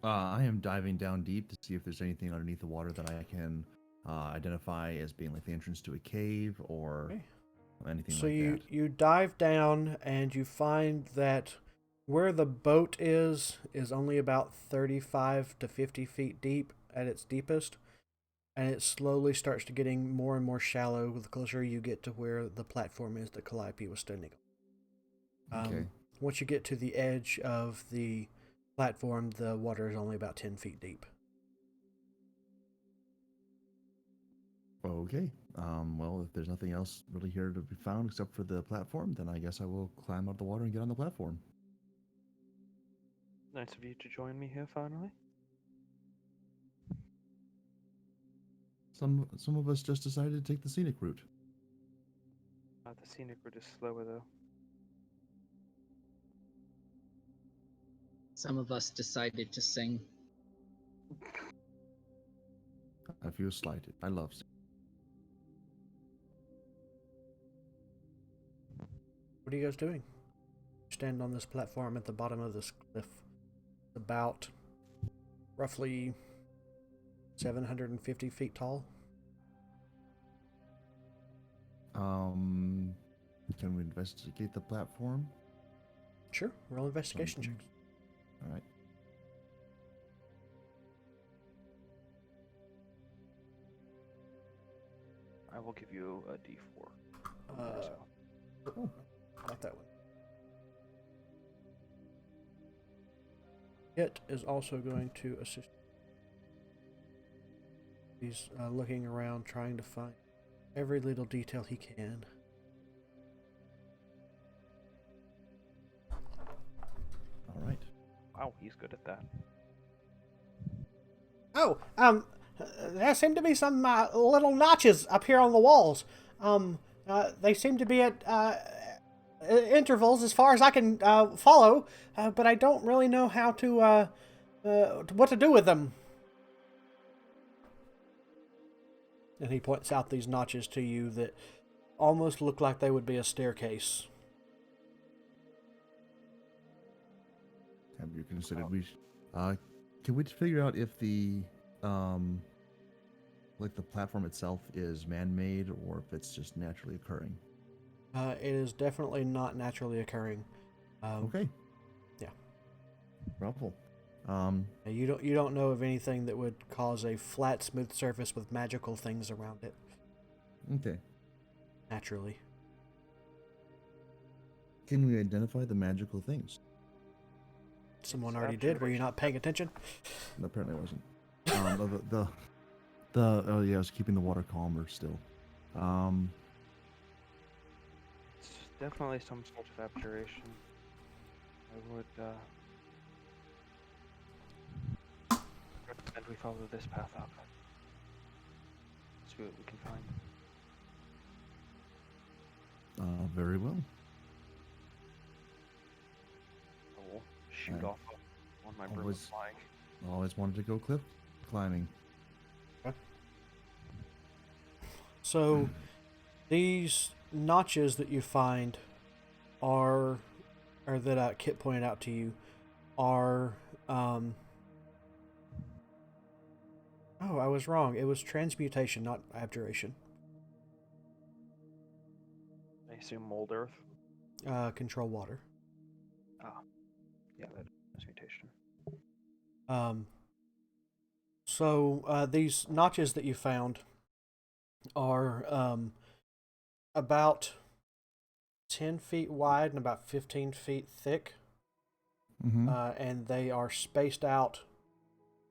I am diving down deep to see if there's anything underneath the water that I can identify as being like the entrance to a cave or anything So like that. you dive down and you find that where the boat is only about 35 to 50 feet deep at its deepest, and it slowly starts to getting more and more shallow the closer you get to where the platform is that Calliope was standing on. Okay. Once you get to the edge of the platform, the water is only about 10 feet deep. Okay. Well, if there's nothing else really here to be found except for the platform, then I guess I will climb out of the water and get on the platform. Nice of you to join me here finally. Some of us just decided to take the scenic route. The scenic route is slower though. Some of us decided to sing. I feel slighted. I love singing. What are you guys doing? Stand on this platform at the bottom of this cliff. About roughly 750 feet tall. Can we investigate the platform? Sure, roll investigation Something. checks. All right. I will give you a D4. Not that one. It is also going to assist. He's looking around, trying to find every little detail he can. All right. Wow, he's good at that. Oh, there seem to be some little notches up here on the walls. They seem to be at intervals as far as I can follow, but I don't really know how to what to do with them. And he points out these notches to you that almost look like they would be a staircase. Have you considered can we figure out if the like the platform itself is man-made or if it's just naturally occurring? It is definitely not naturally occurring. Okay. Yeah. Bravo. You don't know of anything that would cause a flat, smooth surface with magical things around it. Okay. Naturally. Can we identify the magical things? Someone already did. Were you not paying attention? No, apparently I wasn't. Oh yeah, I was keeping the water calmer still. It's definitely some sort of abjuration. I would recommend we follow this path up. See what we can find. Very well. I will shoot off on my broom always- flying. Always wanted to go cliff climbing. So, these notches that you find or that Kit pointed out to you, are, oh, I was wrong. It was transmutation, not abjuration. I assume mold earth. Control water. Yeah, that is transmutation. So these notches that you found are about 10 feet wide and about 15 feet thick. Mm-hmm. And they are spaced out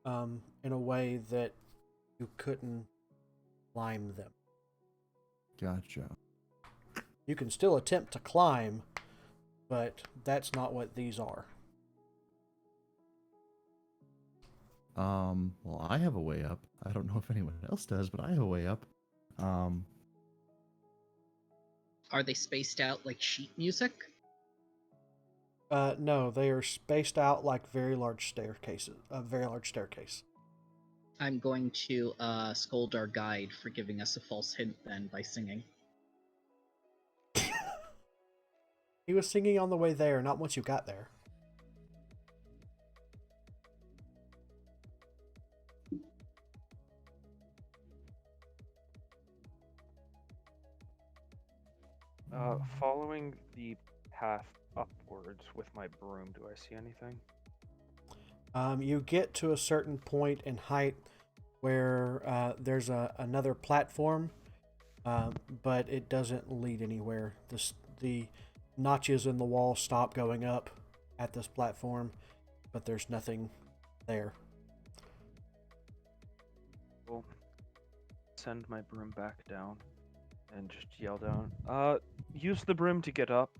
in a way that you couldn't climb them. Gotcha. You can still attempt to climb, but that's not what these are. Well, I have a way up. I don't know if anyone else does, but I have a way up. Are they spaced out like sheet music? No, they are spaced out like very large staircases. A very large staircase. I'm going to scold our guide for giving us a false hint then by singing. He was singing on the way there, not once you got there. Following the path upwards with my broom, do I see anything? You get to a certain point in height where there's another platform, but it doesn't lead anywhere. The notches in the wall stop going up at this platform, but there's nothing there. We'll send my broom back down and just yell down. Use the broom to get up.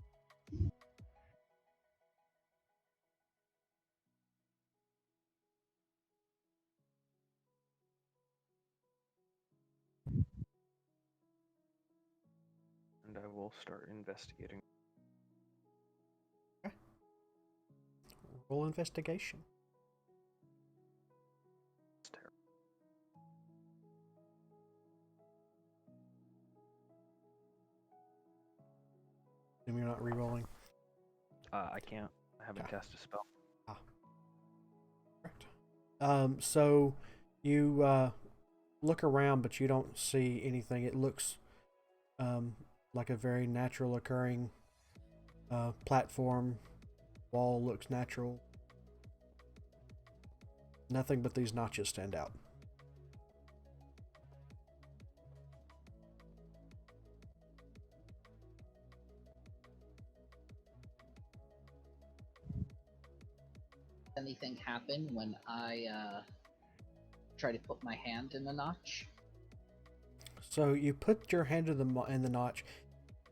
And I will start investigating. Roll investigation. It's terrible. Assume you're not re-rolling. I can't. I haven't Okay. cast a spell. Correct. So you look around, but you don't see anything. It looks like a very natural occurring platform. Wall looks natural. Nothing but these notches stand out. Anything happen when I try to put my hand in the notch? So you put your hand in the notch,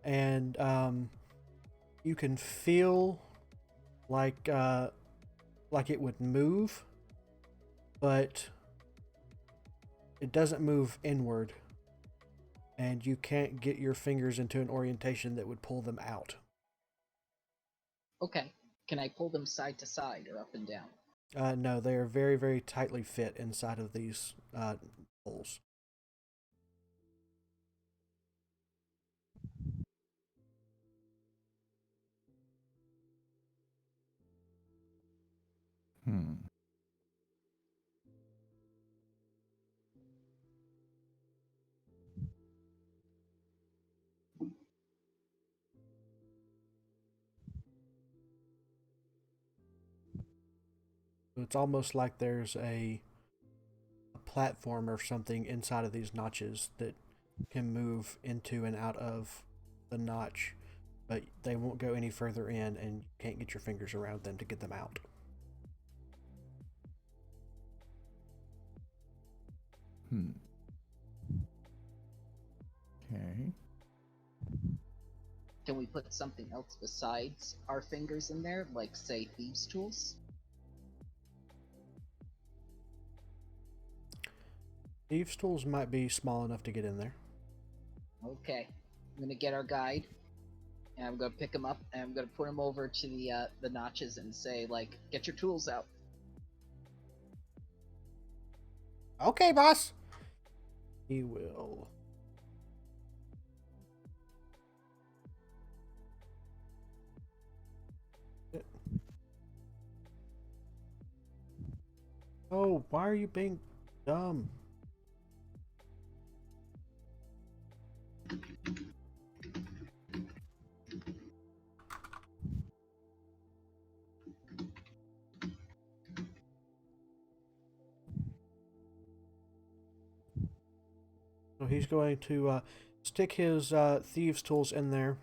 and you can feel like it would move, but it doesn't move inward, and you can't get your fingers into an orientation that would pull them out. Okay. Can I pull them side to side or up and down? No, they are very, very tightly fit inside of these holes. Hmm. It's almost like there's a platform or something inside of these notches that can move into and out of the notch, but they won't go any further in, and you can't get your fingers around them to get them out. Hmm. Okay. Can we put something else besides our fingers in there, like, say, thieves' tools? Thieves' tools might be small enough to get in there. Okay. I'm gonna get our guide, and I'm gonna pick him up, and I'm gonna put him over to the notches and say, like, get your tools out. Okay, boss. He will. Oh, why are you being dumb? So he's going to stick his thieves' tools in there,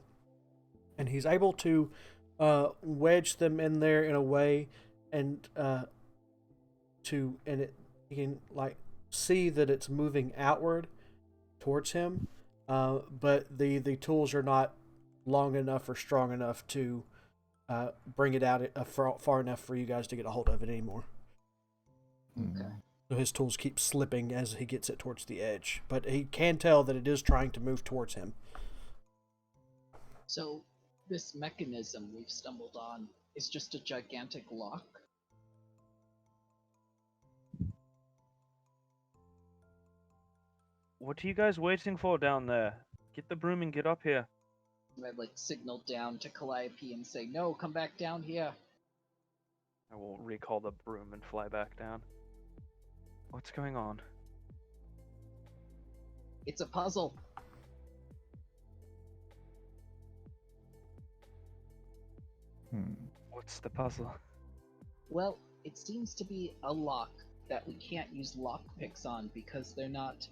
and he's able to wedge them in there in a way, and you can like see that it's moving outward, towards him, but the tools are not long enough or strong enough to bring it out far enough for you guys to get a hold of it anymore. Okay. So his tools keep slipping as he gets it towards the edge, but he can tell that it is trying to move towards him. So this mechanism we've stumbled on is just a gigantic lock. What are you guys waiting for down there? Get the broom and get up here. I signal down to Calliope and say, "No, come back down here." I will recall the broom and fly back down. What's going on? It's a puzzle. What's the puzzle? Well, it seems to be a lock that we can't use lockpicks on because they're not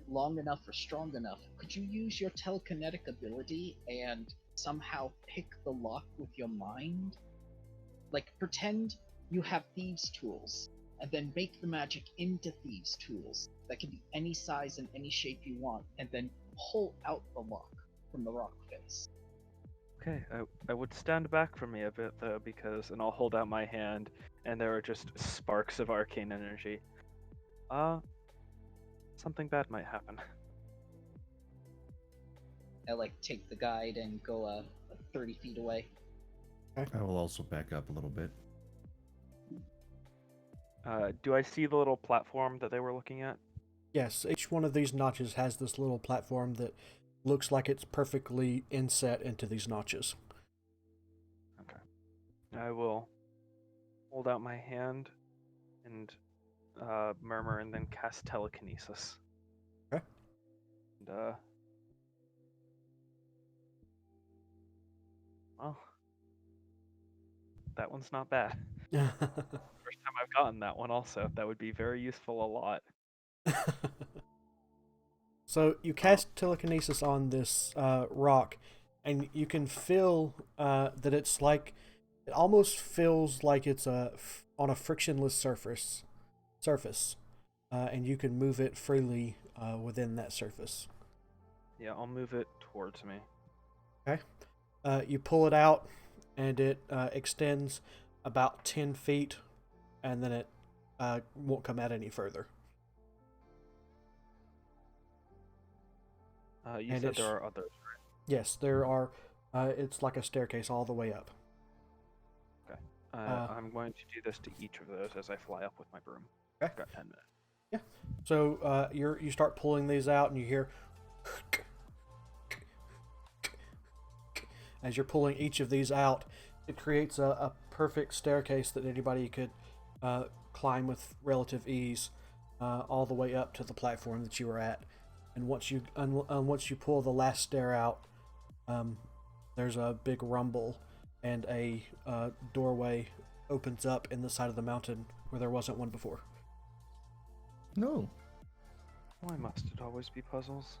long enough or strong enough. Could you use your telekinetic ability and somehow pick the lock with your mind? Pretend you have thieves' tools, and then make the magic into thieves' tools that can be any size and any shape you want, and then pull out the lock from the rock face. Okay, I would stand back from me a bit though, and I'll hold out my hand, and there are just sparks of arcane energy. Something bad might happen. I take the guide and go 30 feet away. I will also back up a little bit. Do I see the little platform that they were looking at? Yes, each one of these notches has this little platform that looks like it's perfectly inset into these notches. Okay. I will hold out my hand and murmur and then cast telekinesis. Okay. And, well, that one's not bad. First time I've gotten that one also. That would be very useful a lot. So you cast telekinesis on this rock, and you can feel that it's it almost feels like it's on a frictionless surface, and you can move it freely within that surface. Yeah, I'll move it towards me. Okay. You pull it out, and it extends about 10 feet, and then it won't come out any further. You And said there are others, right? Yes, there are. It's like a staircase all the way up. Okay. I'm going to do this to each of those as I fly up with my broom. Okay. I've got 10 minutes. Yeah. So you start pulling these out, and you hear as you're pulling each of these out, it creates a perfect staircase that anybody could climb with relative ease, all the way up to the platform that you were at. And once you pull the last stair out, there's a big rumble, and a doorway opens up in the side of the mountain where there wasn't one before. No. Why must it always be puzzles?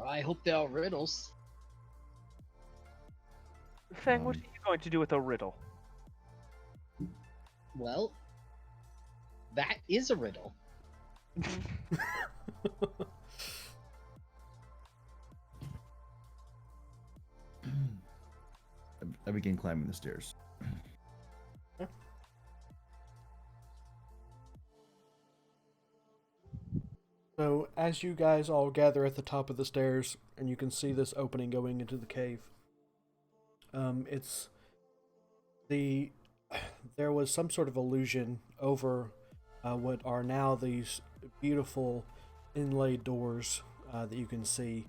I hope they are riddles. Fang, what are you going to do with a riddle? Well, that is a riddle. I begin climbing the stairs. So as you guys all gather at the top of the stairs, and you can see this opening going into the cave, there was some sort of illusion over what are now these beautiful inlaid doors that you can see,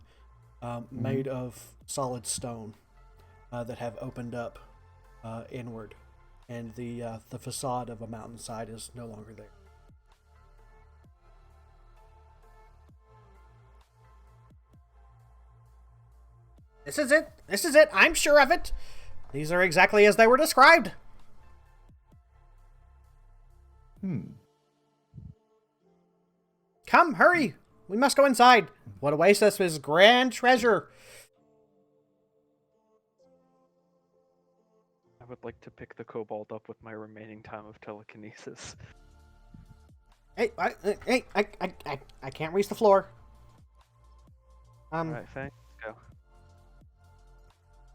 made of solid stone, that have opened up inward, and the facade of a mountainside is no longer there. This is it. This is it. I'm sure of it. These are exactly as they were described. Come, hurry. We must go inside. What awaits us is grand treasure. I would like to pick the kobold up with my remaining time of telekinesis. Hey, I can't reach the floor. Alright, thanks. Go.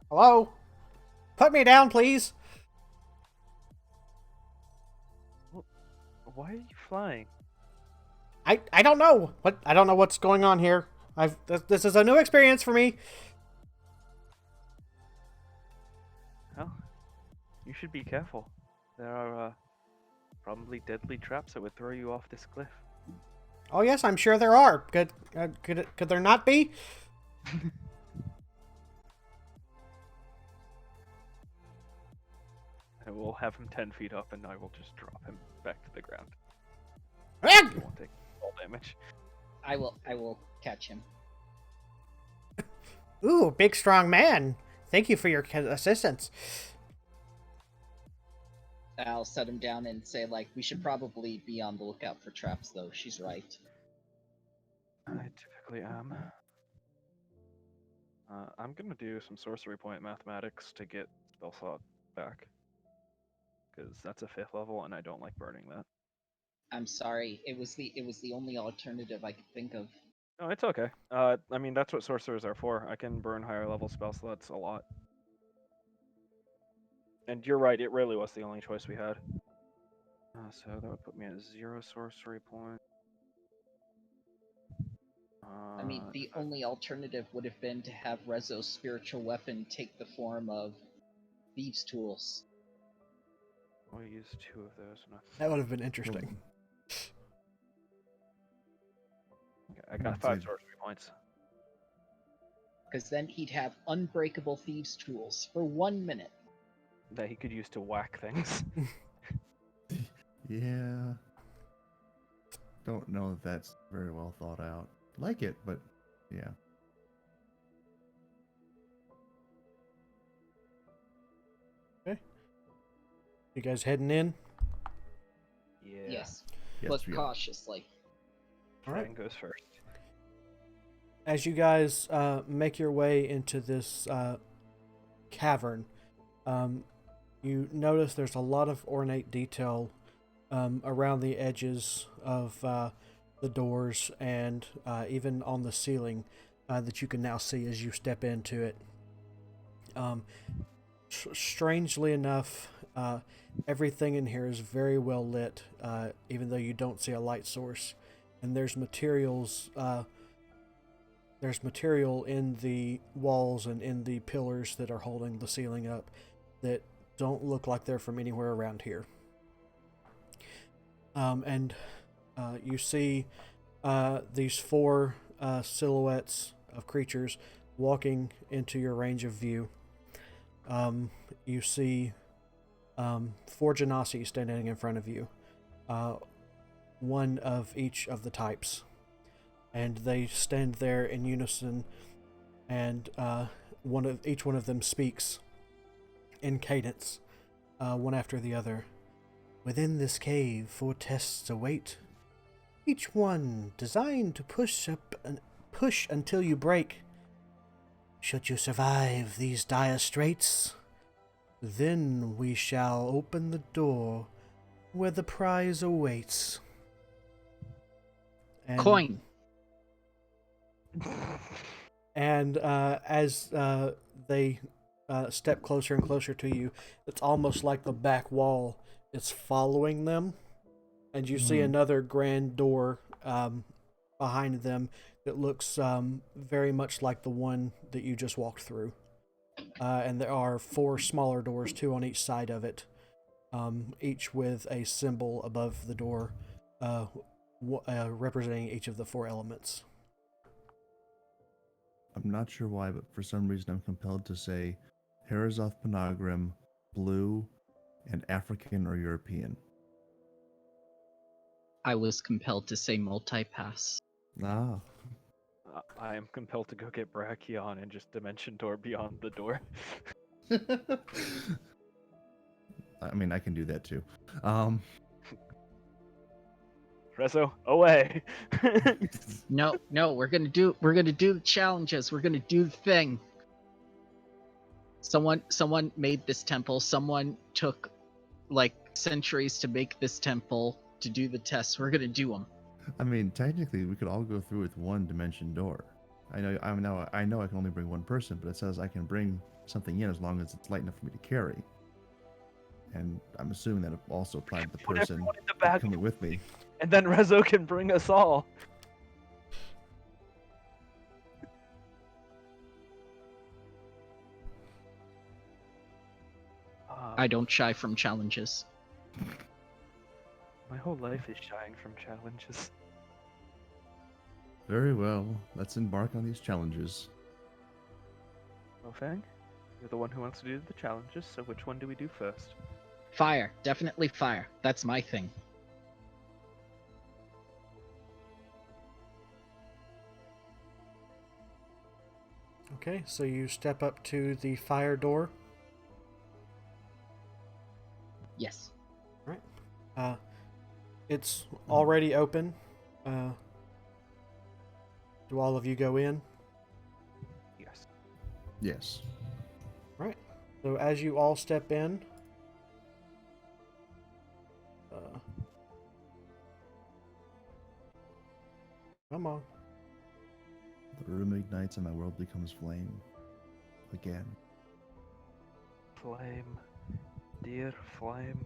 Hello? Put me down, please. Why are you flying? I don't know. I don't know what's going on here. This is a new experience for me. Well, you should be careful. There are probably deadly traps that would throw you off this cliff. Oh yes, I'm sure there are. Could there not be? I will have him 10 feet up, and I will just drop him back to the ground. Ah! He won't take fall damage. I will catch him. Ooh, big strong man. Thank you for your assistance. I'll set him down and say, like, we should probably be on the lookout for traps, though. She's right. I typically am. I'm gonna do some sorcery point mathematics to get spell slot back, because that's a 5th level, and I don't like burning that. I'm sorry. It was the only alternative I could think of. No, it's okay. I mean, that's what sorcerers are for. I can burn higher level spell slots a lot. And you're right, it really was the only choice we had. So that would put me at 0 sorcery point. I mean, the only alternative would have been to have Rezo's spiritual weapon take the form of thieves' tools. We'll use 2 of those. That would have been interesting. Okay, I got 5 sorcery points. Because then he'd have unbreakable thieves' tools for 1 minute. That he could use to whack things. Yeah. Don't know if that's very well thought out. Like it, but yeah. Okay. You guys heading in? Yeah. Yes. Yes, But we are. cautiously. Fran goes first. As you guys make your way into this cavern, you notice there's a lot of ornate detail around the edges of the doors and even on the ceiling that you can now see as you step into it. Strangely enough, everything in here is very well lit, even though you don't see a light source. And there's materials. There's material in the walls and in the pillars that are holding the ceiling up that don't look like they're from anywhere around here. And you see these 4 silhouettes of creatures walking into your range of view. You see 4 genasi standing in front of you, 1 of each of the types. And they stand there in unison, and each one of them speaks in cadence, one after the other. Within this cave, 4 tests await, each one designed to push until you break. Should you survive these dire straits, then we shall open the door where the prize awaits. And Coin! And as they step closer and closer to you, it's almost like the back wall is following them. And you see another grand door behind them that looks very much like the one that you just walked through. And there are 4 smaller doors, 2 on each side of it, each with a symbol above the door representing each of the 4 elements. I'm not sure why, but for some reason I'm compelled to say Herazoth Panagrim, blue, and African or European. I was compelled to say multi-pass. Ah. I am compelled to go get Brachion and just dimension door beyond the door. I mean, I can do that too. Rezo, away! No, we're gonna do the challenges. We're gonna do the thing. Someone made this temple. Someone took like centuries to make this temple. to do the tests. We're gonna do them. I mean, technically, we could all go through with one dimension door. I know I can only bring one person, but it says I can bring something in as long as it's light enough for me to carry. And I'm assuming that it also applied to the Put person everyone in the back, coming with me. and then Rezo can bring us all. I don't shy from challenges. My whole life is shying from challenges. Very well. Let's embark on these challenges. Mofang, you're the one who wants to do the challenges, so which one do we do first? Fire, definitely fire. That's my thing. Okay, so you step up to the fire door. Yes. It's already open. Do all of you go in? Yes. Yes. Right. So as you all step in, come on. The room ignites and my world becomes flame. Again. Flame. Dear flame.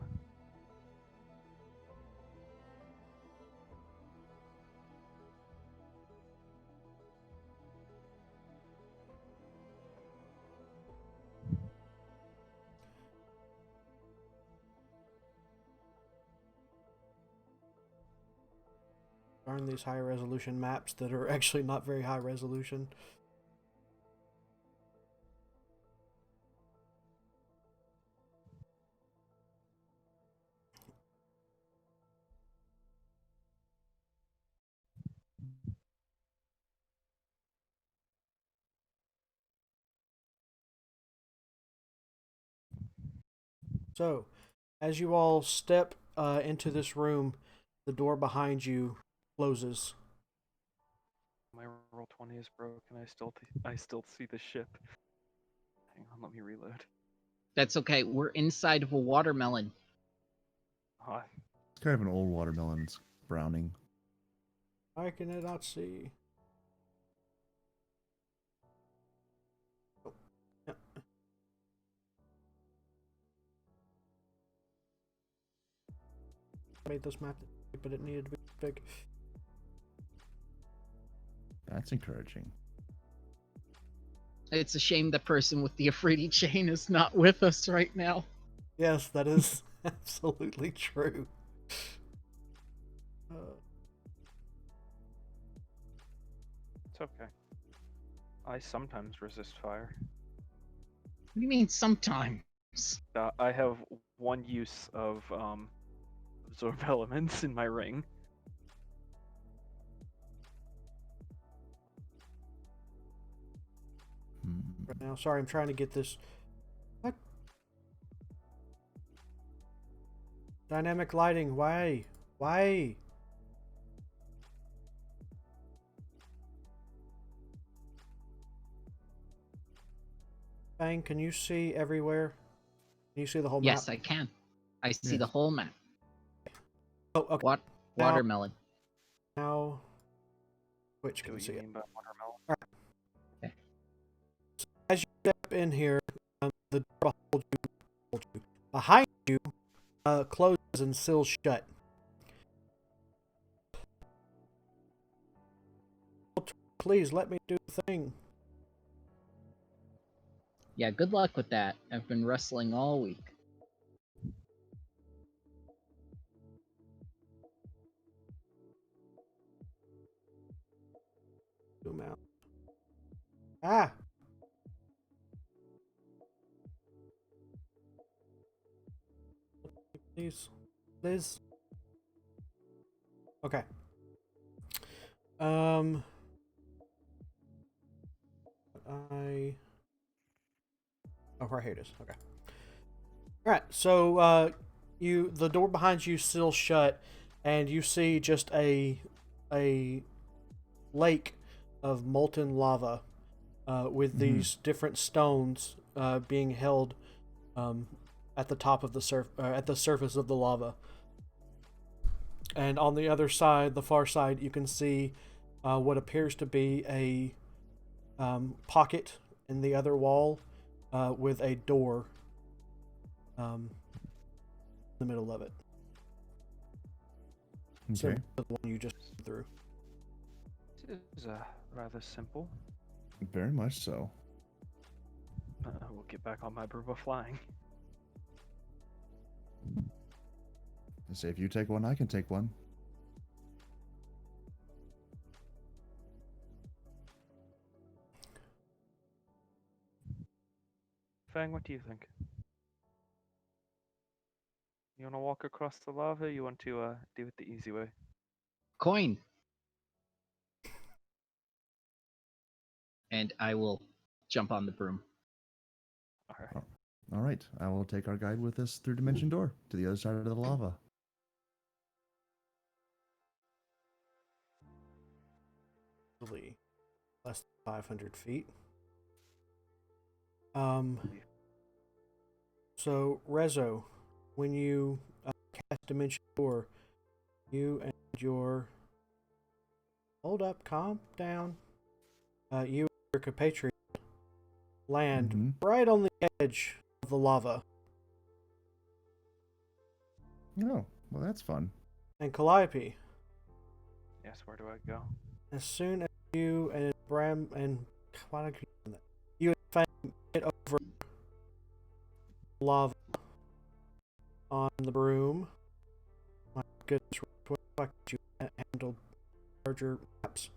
Darn these high resolution maps that are actually not very high resolution. So, as you all step into this room, the door behind you closes. My roll 20 is broken. I still see the ship. Hang on, let me reload. That's okay. We're inside of a watermelon. It's kind of an old watermelon. It's browning. I cannot see. Oh, yeah. Made this map, but it needed to be big. That's encouraging. It's a shame the person with the Afridi chain is not with us right now. Yes, that is absolutely true. It's okay. I sometimes resist fire. What do you mean sometimes? I have one use of absorb elements in my ring. Right now, sorry, I'm trying to get this. What? Dynamic lighting. Why? Why? Bang, can you see everywhere? Can you see the whole map? Yes, I can. I see the whole map. Oh, okay. What? Watermelon. Now, which What can do see you it? mean by watermelon? Okay. So as you step in here, the door behind you closes and seals shut. Please let me do the thing. Yeah, good luck with that. I've been wrestling all week. Zoom out. Ah! Please. Liz. Okay. Oh, right here it is. Okay. Alright, so the door behind you still shut, and you see just a lake of molten lava with these different stones being held at the top of the at the surface of the lava. And on the other side, the far side, you can see what appears to be a pocket in the other wall with a door in the middle of it. Okay. Similar to the one you just went through. This is rather simple. Very much so. We'll get back on my broom of flying. I say if you take one, I can take one. Fang, what do you think? You want to walk across the lava? Or you want to do it the easy way? Coin. And I will jump on the broom. All right. All right, I will take our guide with us through Dimension Door to the other side of the lava. Less than 500 feet. So, Rezo, when you cast Dimension Door, you and your... Hold up, calm down. You and your compatriot land right on the edge of the lava. Oh, well, that's fun. And Calliope, Yes, where do I go? as soon as you and Bram and... Why did I keep doing that? You and Fang get over lava on the broom. My goodness, what the fuck did you handle larger maps?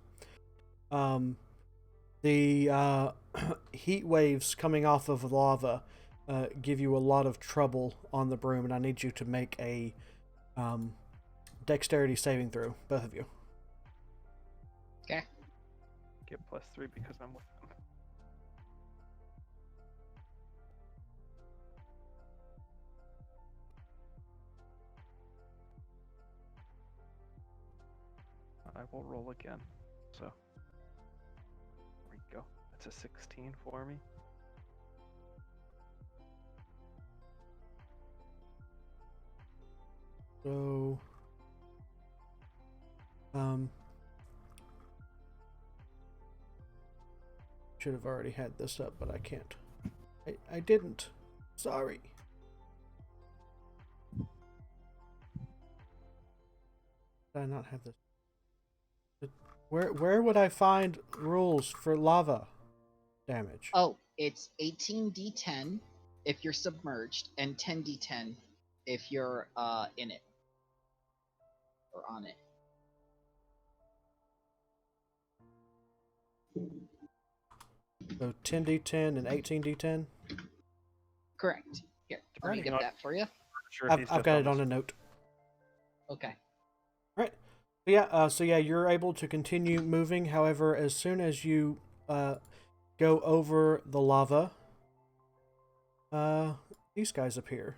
The heat waves coming off of lava give you a lot of trouble on the broom, and I need you to make a dexterity saving throw, both of you. Okay. Get +3 because I'm with them. I will roll again. So, there we go. That's a 16 for me. So, should have already had this up, but I can't. I didn't. Sorry. Did I not have this? Where would I find rules for lava damage? Oh, it's 18d10 if you're submerged, and 10d10 if you're in it or on it. So 10d10 and 18d10. Correct. Here, let me Alrighty. get that for you. Sure, if he's I've just got it the on a note. Okay. Right. So yeah, you're able to continue moving. However, as soon as you go over the lava, these guys appear.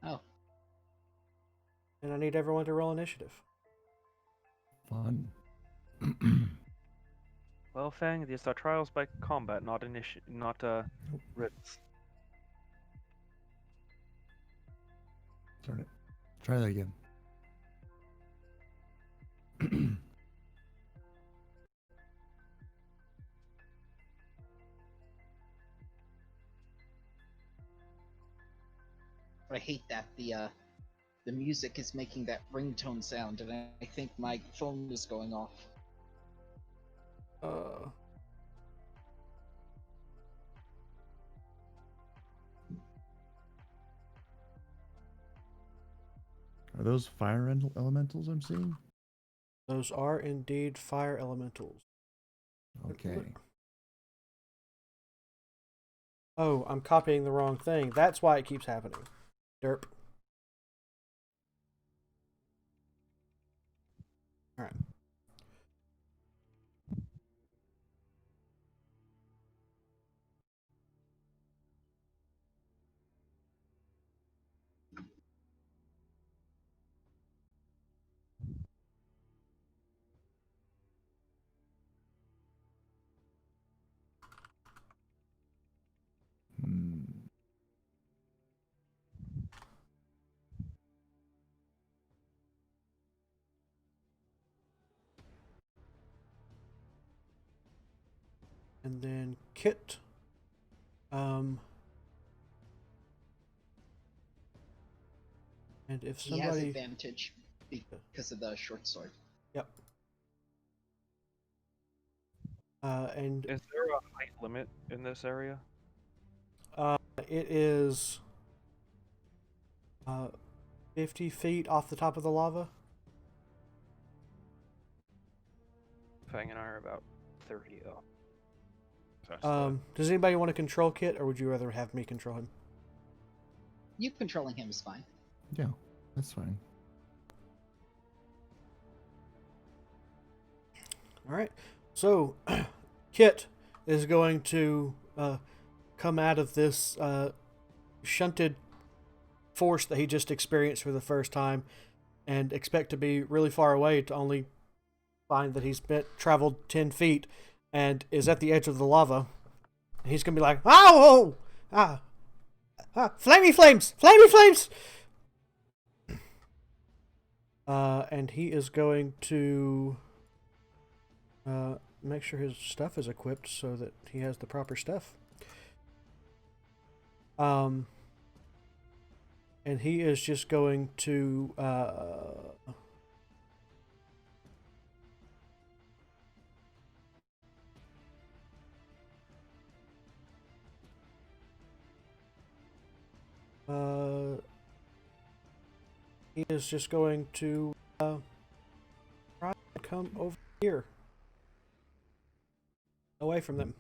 Oh. And I need everyone to roll initiative. Fun. Well, Fang, these are trials by combat, not writs. Darn it. Try that again. I hate that the music is making that ringtone sound, and I think my phone is going off. Are those fire elementals I'm seeing? Those are indeed fire elementals. Okay. Oh, I'm copying the wrong thing. That's why it keeps happening. Derp. Alright. And then Kit. And if He has somebody... advantage because of the short sword. Yep. And Is there a height limit in this area? it is 50 feet off the top of the lava. Fang and I are about 30 up. So that's Does anybody want to control Kit, or would you rather have me control him? You controlling him is fine. Yeah, that's fine. All right. So, Kit is going to come out of this shunted force that he just experienced for the first time, and expect to be really far away to only find that he's traveled 10 feet and is at the edge of the lava. He's going to be like, "Oh! Flamey flames! Flamey flames!" And he is going to make sure his stuff is equipped so that he has the proper stuff. And he is just going to he is just going to try and come over here, away from them,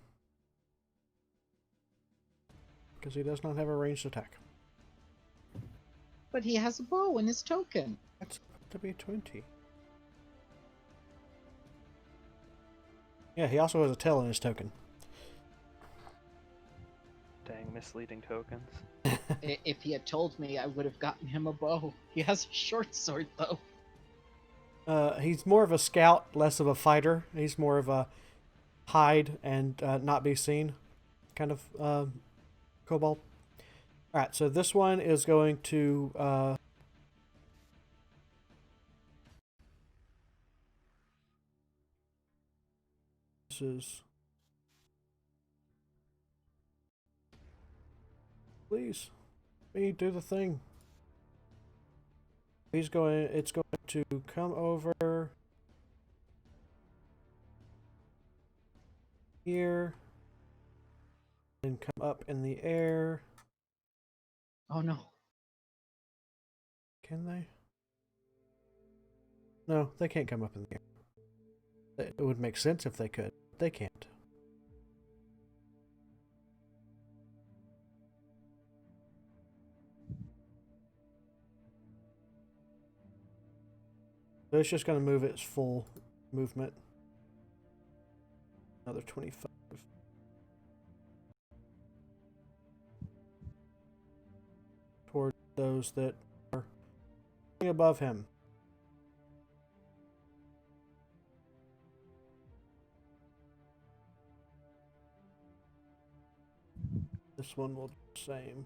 because he does not have a ranged attack. But he has a bow in his token. That's to be 20. Yeah, he also has a tail in his token. dang misleading tokens. If he had told me, I would have gotten him a bow. He has a short sword, though. He's more of a scout, less of a fighter. He's more of a hide and not be seen kind of kobold. Alright, so this one is going to this is... Please, me do the thing. It's going to come over here and come up in the air. Oh no. Can they? No, they can't come up in the air. It would make sense if they could. They can't. So it's just going to move its full movement. Another 25. Toward those that are above him. This one will do the same.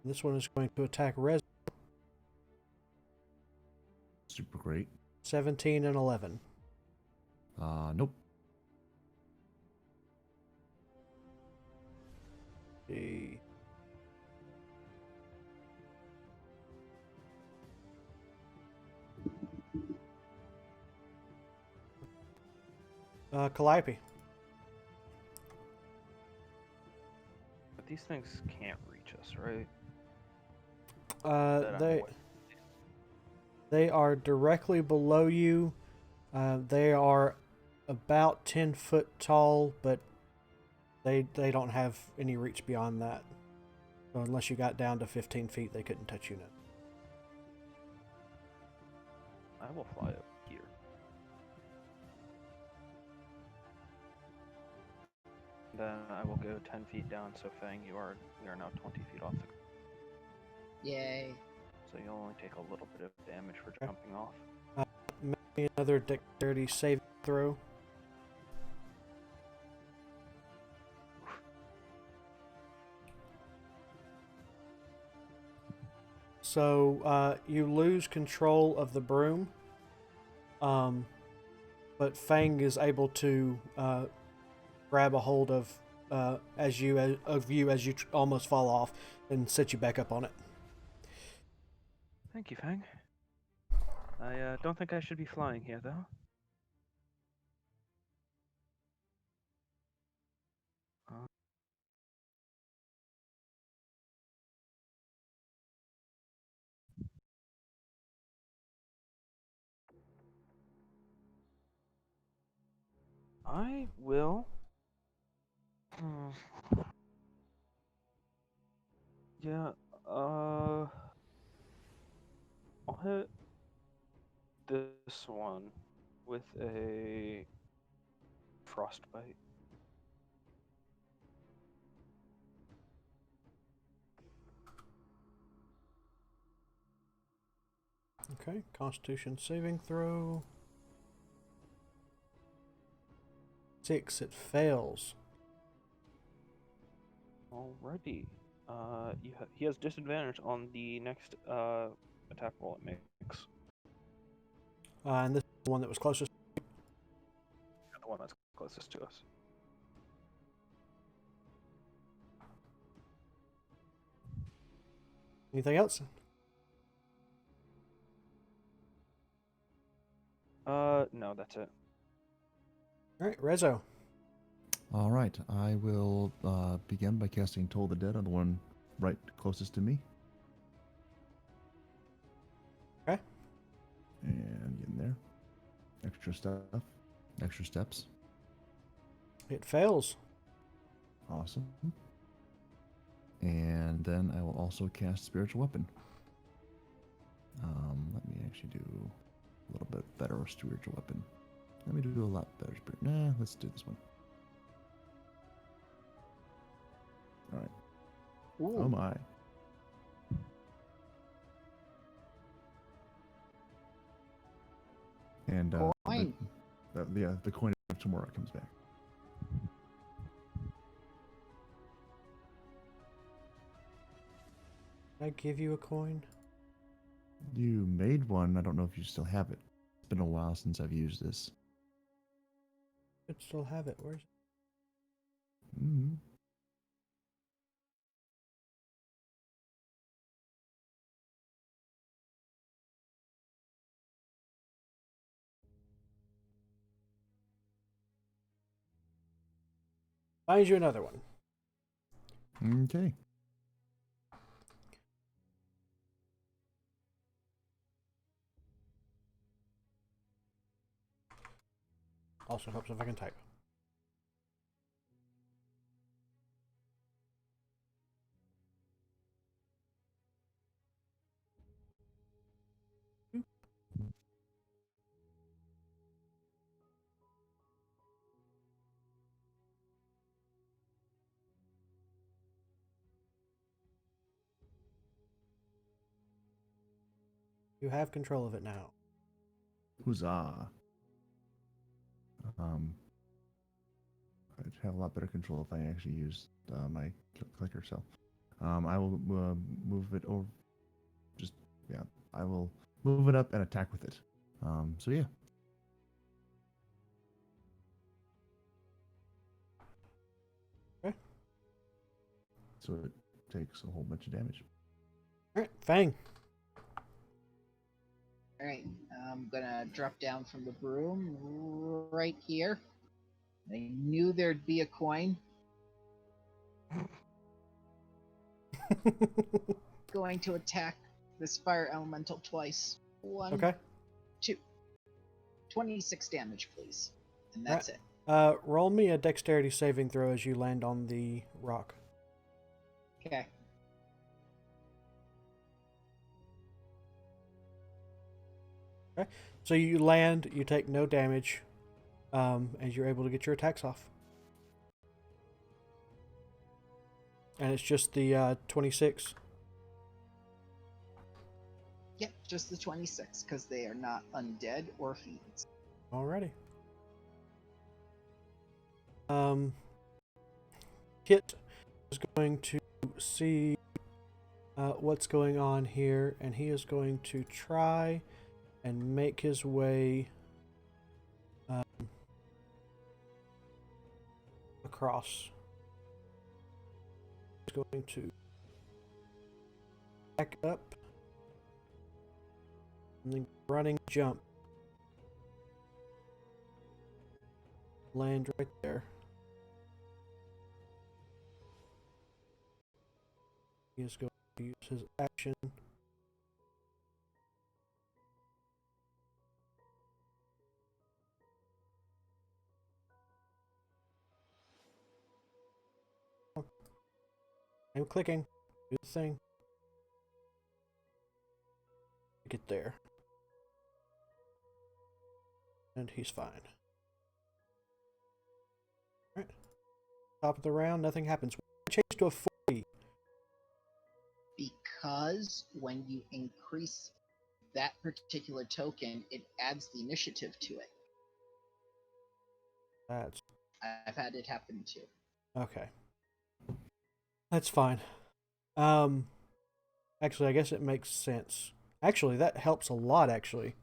This one is going to attack Res. Super great. 17 and 11. Nope. The Calliope. But these things can't reach us, right? That I'm aware. They are directly below you. They are about 10 foot tall, but they don't have any reach beyond that. So unless you got down to 15 feet, they couldn't touch you now. I will fly up here. Then I will go 10 feet down, so Fang, we are now 20 feet off the... Yay. So you'll only take a little bit of damage for jumping off. Make me another dexterity saving throw. So you lose control of the broom, but Fang is able to grab a hold of you as you almost fall off and set you back up on it. Thank you, Fang. I don't think I should be flying here, though. I will. Hmm. Yeah. I'll hit this one with a frostbite. Okay, Constitution saving throw. 6, it fails. Alrighty. He has disadvantage on the next attack roll it makes. And this is the one that was closest. The one that's closest to us. Anything else? No, that's it. All right, Rezo. All right, I will begin by casting Toll the Dead on the one right closest to me. Okay. And get in there. Extra stuff. Extra steps. It fails. Awesome. And then I will also cast Spiritual Weapon. Let me actually do a little bit better Spiritual Weapon. Let me do a lot better Spirit. Nah, let's do this one. All right. Ooh. Oh my. And Coin. the coin of tomorrow comes back. Did I give you a coin? You made one. I don't know if you still have it. It's been a while since I've used this. I could still have it. Where's it? Mm-hmm. Find you another one. Okay. Also helps if I can type. You have control of it now. Huzzah. I'd have a lot better control if I actually used my clicker. So I will move it over. I will move it up and attack with it. So yeah. Okay. So it takes a whole bunch of damage. All right, Fang. Alright, I'm gonna drop down from the broom right here. I knew there'd be a coin. Going to attack this fire elemental twice. 1, Okay. 2. 26 damage, please. And that's it. Roll me a dexterity saving throw as you land on the rock. Okay. Okay. So you land, you take no damage, and you're able to get your attacks off. And it's just the 26. Yep, just the 26, because they are not undead or fiends. Alrighty. Kit is going to see what's going on here, and he is going to try and make his way across. He's going to back up and then running jump. Land right there. He is going to use his action. I'm clicking. Do the thing. Get there. And he's fine. Alright. Top of the round, nothing happens. Change to a 40. Because when you increase that particular token, it adds the initiative to it. That's I've had it happen too. okay. That's fine. Actually, I guess it makes sense. Actually, that helps a lot, actually.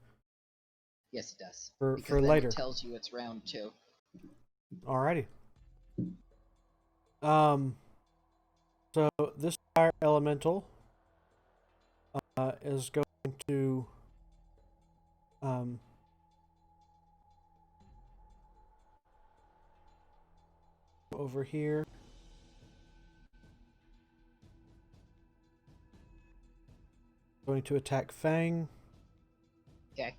Yes, it does. For then later. It tells you it's round 2. Alrighty. So this fire elemental is going to over here. Going to attack Fang. Okay.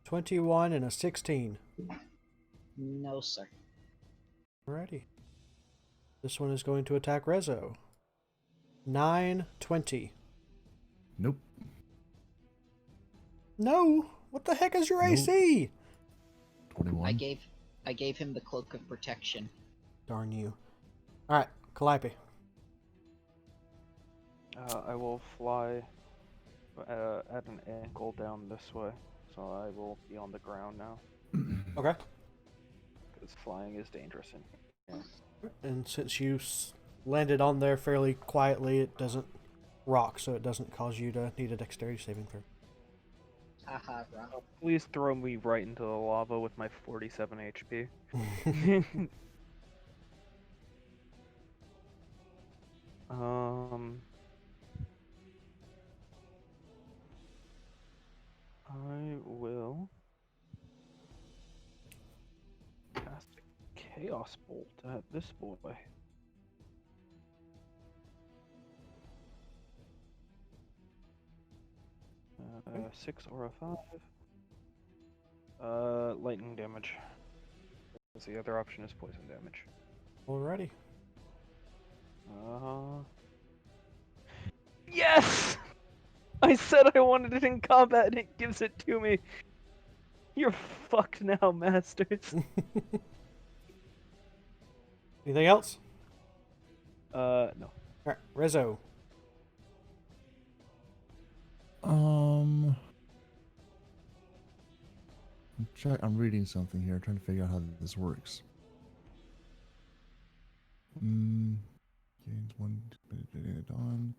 21 and a 16. No, sir. Alrighty. This one is going to attack Rezo. 9, 20. Nope. No! What the heck is your AC? 21. I gave him the cloak of protection. Darn you. Alright, Calliope. I will fly at an angle down this way, so I will be on the ground now. Okay. Because flying is dangerous. And since you landed on there fairly quietly, it doesn't rock, so it doesn't cause you to need a dexterity saving throw. Haha, bro. Please throw me right into the lava with my 47 HP. I will cast a Chaos Bolt at this boy. Okay. 6 or a 5. Lightning damage. Because the other option is poison damage. Alrighty. Yes! I said I wanted it in combat and it gives it to me. You're fucked now, masters. Anything else? No. Alright, Rezo. I'm reading something here, trying to figure out how this works. Gains 1 minute on.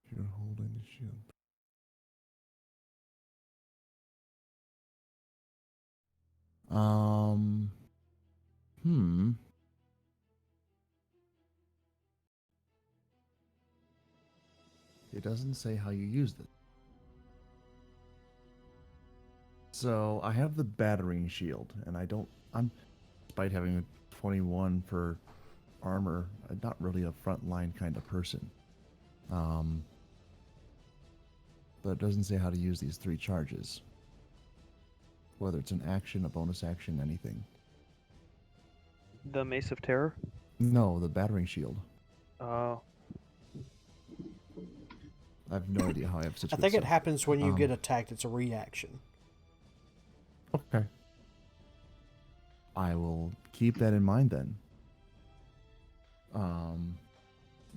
If you're holding the shield. It doesn't say how you use it. So I have the battering shield, and despite having a 21 for armor, I'm not really a frontline kind of person. But it doesn't say how to use these 3 charges. Whether it's an action, a bonus action, anything. The Mace of Terror? No, the battering shield. Oh. I have no idea how I have such I good think it stuff. happens when you get attacked. It's a reaction. Okay. I will keep that in mind then.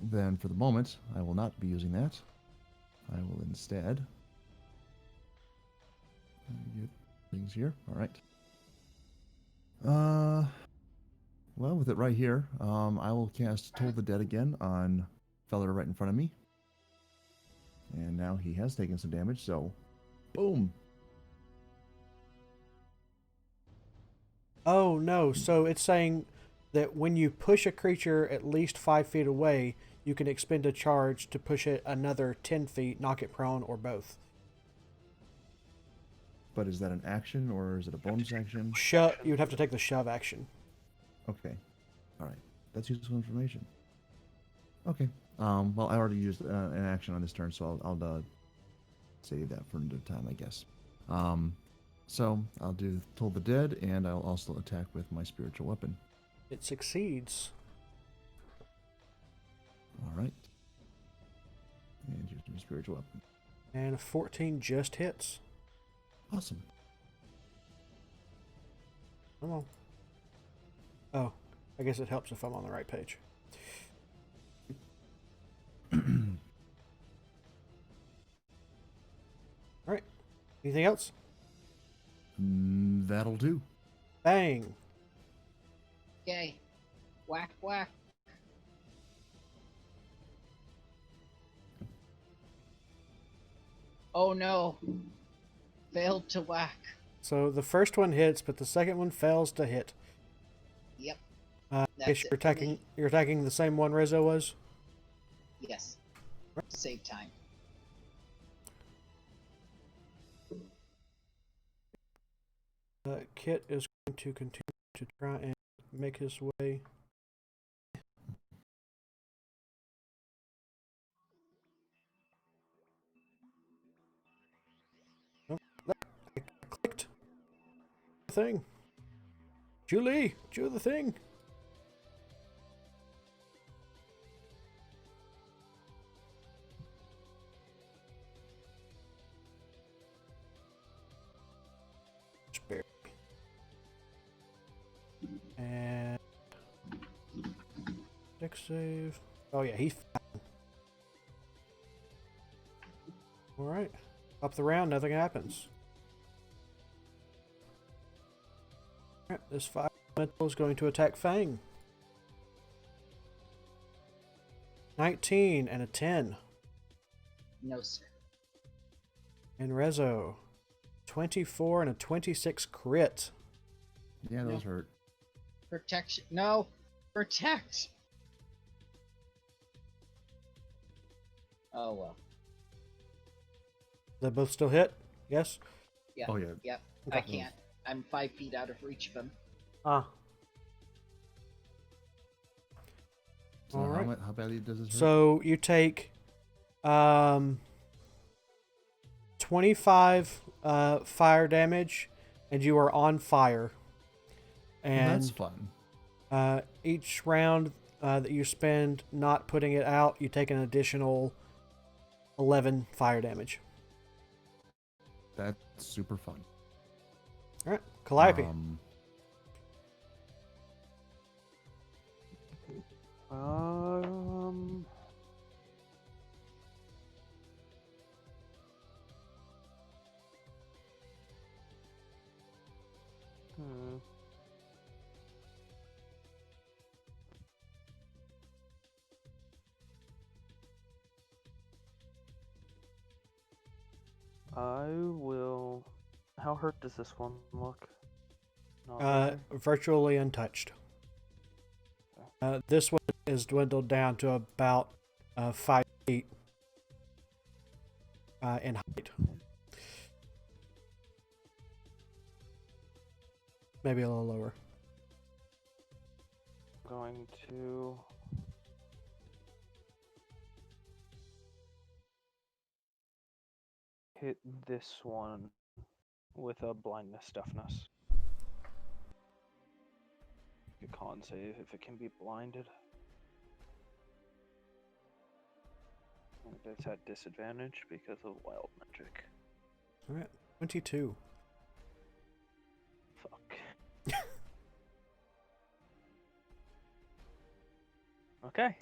Then for the moment, I will not be using that. I will instead get things here. All right. Well, with it right here, I will cast Toll the Dead again on feller right in front of me. And now he has taken some damage, so boom. Oh no, so it's saying that when you push a creature at least 5 feet away, you can expend a charge to push it another 10 feet, knock it prone, or both. But is that an action or is it a bonus action? You would have to take the shove action. Okay. All right. That's useful information. Okay. Well, I already used an action on this turn, so I'll save that for another time, I guess. So I'll do Toll the Dead, and I'll also attack with my spiritual weapon. It succeeds. All right. And here's my spiritual weapon. And a 14 just hits. Awesome. Come on. Oh, I guess it helps if I'm on the right page. All right. Anything else? That'll do. Bang. Yay. Whack, whack. Oh no. Failed to whack. So the first one hits, but the second one fails to hit. Yep. I guess you're attacking. You're attacking the same one Rizzo was. Yes. Save time. Kit is going to continue to try and make his way. Oh, I clicked the thing. Julie, do the thing. Spare. And dex save. Oh yeah, he's fine. All right, up the round, nothing happens. All right, this fire elemental is going to attack Fang. 19 and a 10. No, sir. And Rezo, 24 and a 26 crit. Yeah, those hurt. Protection. No. Protect. Oh well. They both still hit? Yes? Yeah. Oh, yeah. Yep. Okay. I can't. I'm 5 feet out of reach of him. Ah. So All right. how badly does this hurt? So you take 25 fire damage, and you are on fire. And that's fun. each round that you spend not putting it out, you take an additional 11 fire damage. That's super fun. All right, Calliope. I will. How hurt does this one look? Not very? Virtually untouched. This one is dwindled down to about 5 feet in height. Maybe a little lower. I'm going to. Hit this one with a blindness deafness. A con save if it can be blinded. And it's at disadvantage because of wild magic. All right, 22. Fuck. Okay.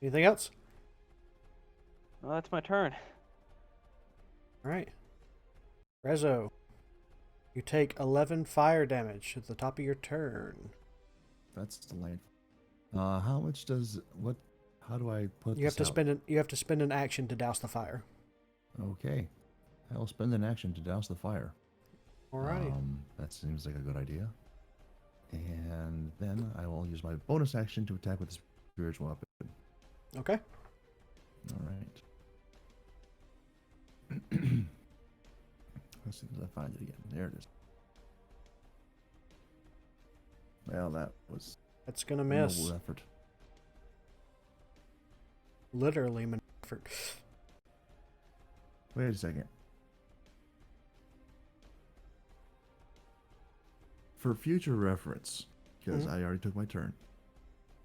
Anything else? Well, that's my turn. All right. Rezo, you take 11 fire damage at the top of your turn. That's delightful. How much does what? How do I put You have this to out? you have to spend an action to douse the fire. Okay, I will spend an action to douse the fire. Alrighty. That seems like a good idea. And then I will use my bonus action to attack with the spiritual weapon. Okay. All right. Let's see if I find it again. There it is. Well, that was That's gonna a miss. noble effort. Literally, effort. Wait a second. For future reference, because I already took my turn,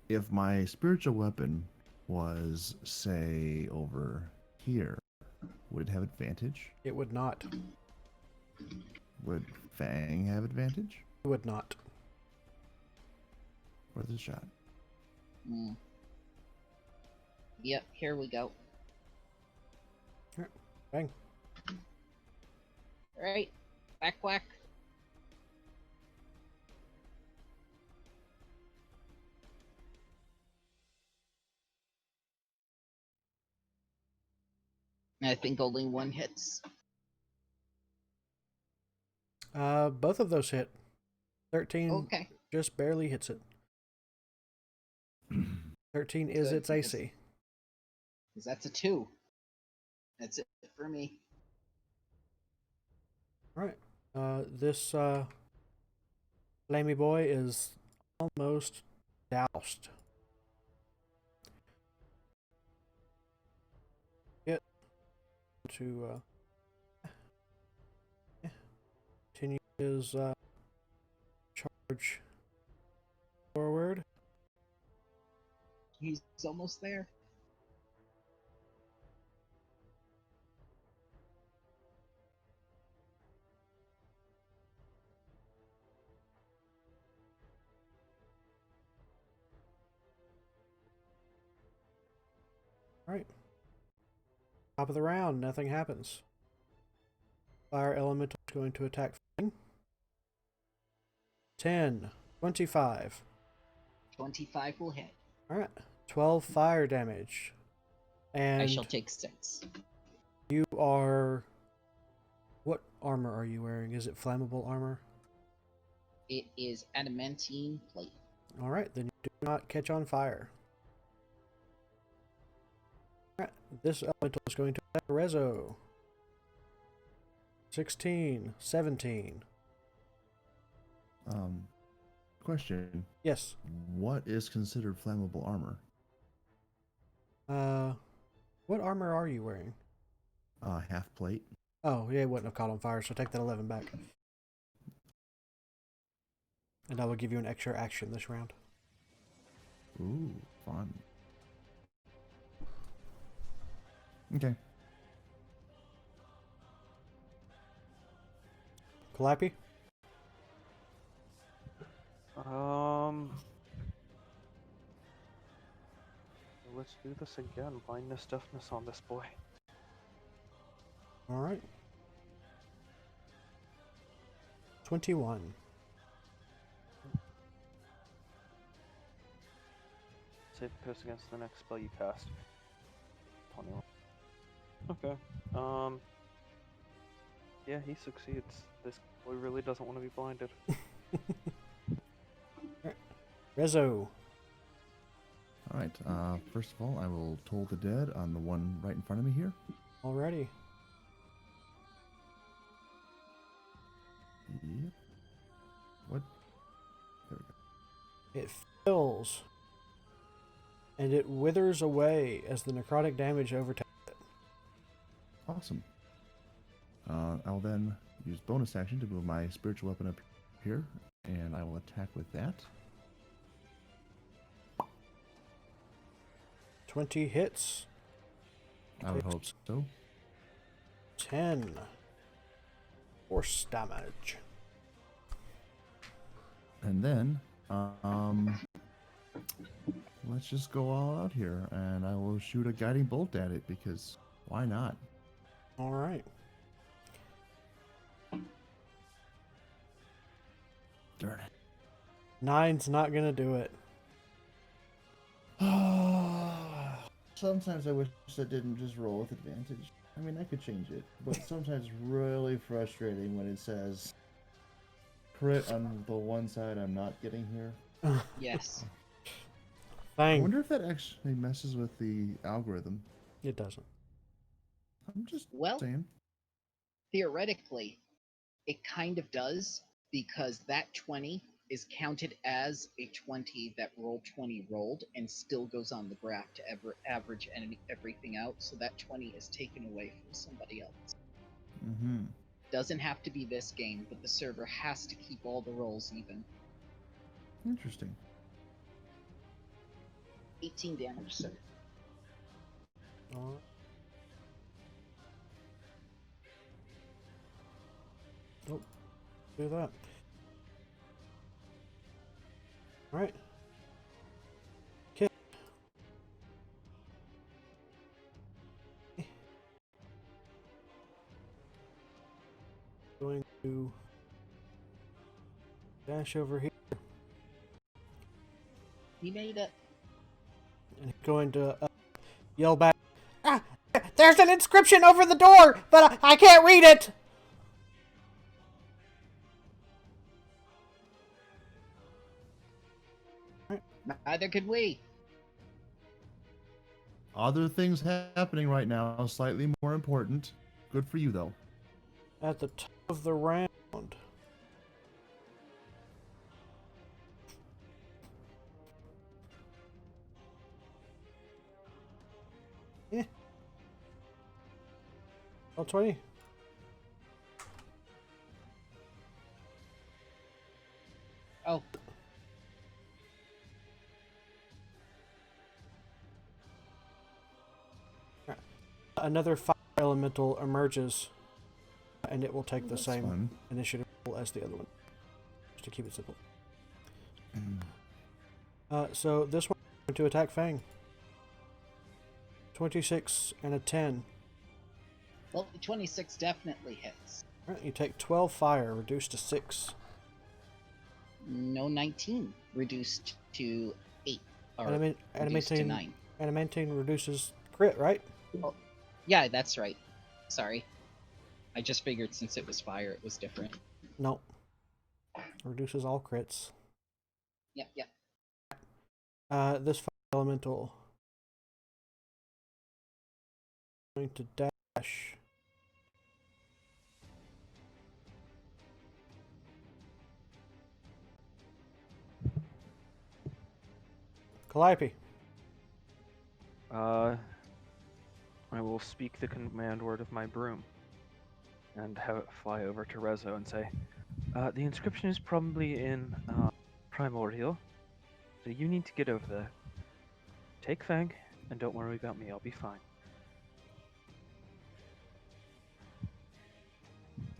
if my spiritual weapon was, say, over here, would it have advantage? It would not. Would Fang have advantage? It would not. Worth a shot. Yep, here we go. Bang. Alright, back whack. I think only one hits. Both of those hit. 13 Okay. just barely hits it. 13 is Good, its AC. Because that's a 2. That's it for me. Alright. This Flamey boy is almost doused. Get to continue his charge forward. He's almost there. Alright. Top of the round, nothing happens. Fire elemental is going to attack. 10, 25. 25 will hit. Alright. 12 fire damage. And I shall take 6. you are... What armor are you wearing? Is it flammable armor? It is adamantine plate. Alright, then you do not catch on fire. Alright, this elemental is going to attack Rezo. 16, 17. Question. Yes. What is considered flammable armor? What armor are you wearing? Half plate. Oh, yeah, it wouldn't have caught on fire, so take that 11 back. And I will give you an extra action this round. Ooh, fun. Okay. Calliope? Let's do this again. Blindness, deafness on this boy. Alright. 21. Save curse against the next spell you cast. 21. Okay. Yeah, he succeeds. This boy really doesn't want to be blinded. Rezo. Alright, first of all, I will toll the dead on the one right in front of me here. Alrighty. Yep. What? There we go. It fills. And it withers away as the necrotic damage overtakes it. Awesome. I'll then use bonus action to move my spiritual weapon up here, and I will attack with that. 20 hits. I would hope so. 10 force damage. And then, let's just go all out here, and I will shoot a guiding bolt at it, because why not? Alright. Darn it. 9's not gonna do it. Sometimes I wish I didn't just roll with advantage. I mean, I could change it, but sometimes it's really frustrating when it says crit on the one side I'm not getting here. Yes. I Fang. wonder if that actually messes with the algorithm. It doesn't. I'm just Well, saying. theoretically, it kind of does because that 20 is counted as a 20 that Roll20 rolled and still goes on the graph to average everything out. So that 20 is taken away from somebody else. Mm-hmm. Doesn't have to be this game, but the server has to keep all the rolls even. Interesting. 18 damage, sir. Alright. Nope. Do that. Alright. Okay. Going to dash over here He made it. and going to yell back. Ah! There's an inscription over the door, but I can't read it! Neither could we. Other things happening right now, slightly more important. Good for you, though. At the top of the round. Eh. All 20. Oh, Another fire elemental emerges, and it will take the That's same fun. initiative roll as the other one, just to keep it simple. Mm. So this one is going to attack Fang. 26 and a 10. well, the 26 definitely hits. Alright, you take 12 fire, reduced to 6. No 19. Reduced to 8. Or Animate, reduced to animating, 9. animating reduces crit, right? Yeah, that's right. Sorry. I just figured since it was fire, it was different. No. Reduces all crits. Yep, yep. This fire elemental going to dash. Calliope. I will speak the command word of my broom and have it fly over to Rezo and say, the inscription is probably in Primordial, so you need to get over there. Take Fang, and don't worry about me, I'll be fine.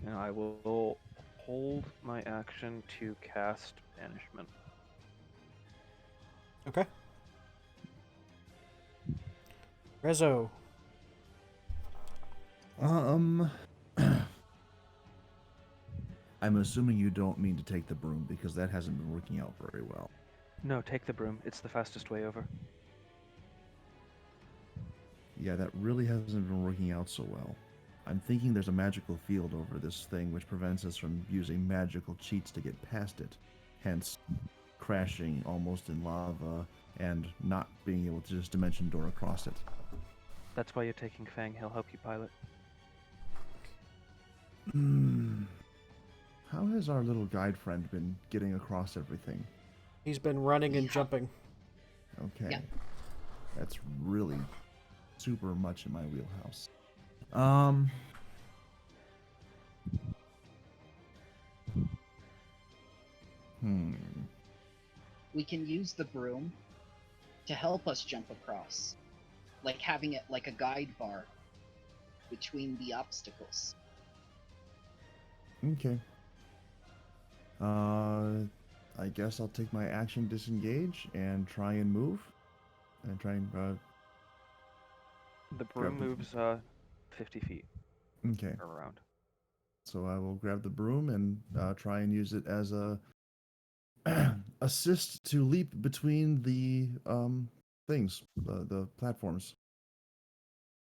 And I will hold my action to cast Banishment. Okay. Rezo. I'm assuming you don't mean to take the broom because that hasn't been working out very well. No, take the broom. It's the fastest way over. Yeah, that really hasn't been working out so well. I'm thinking there's a magical field over this thing which prevents us from using magical cheats to get past it. Hence, crashing almost in lava and not being able to just dimension door across it. That's why you're taking Fang. He'll help you pilot. How has our little guide friend been getting across everything? He's been running and Yeah. jumping. Okay. Yeah. That's really super much in my wheelhouse. We can use the broom to help us jump across. Like having it like a guide bar between the obstacles. Okay. I guess I'll take my action disengage and try and move. And try and, The broom grab the- moves 50 feet okay. around. So I will grab the broom and try and use it as a assist to leap between the things, the platforms.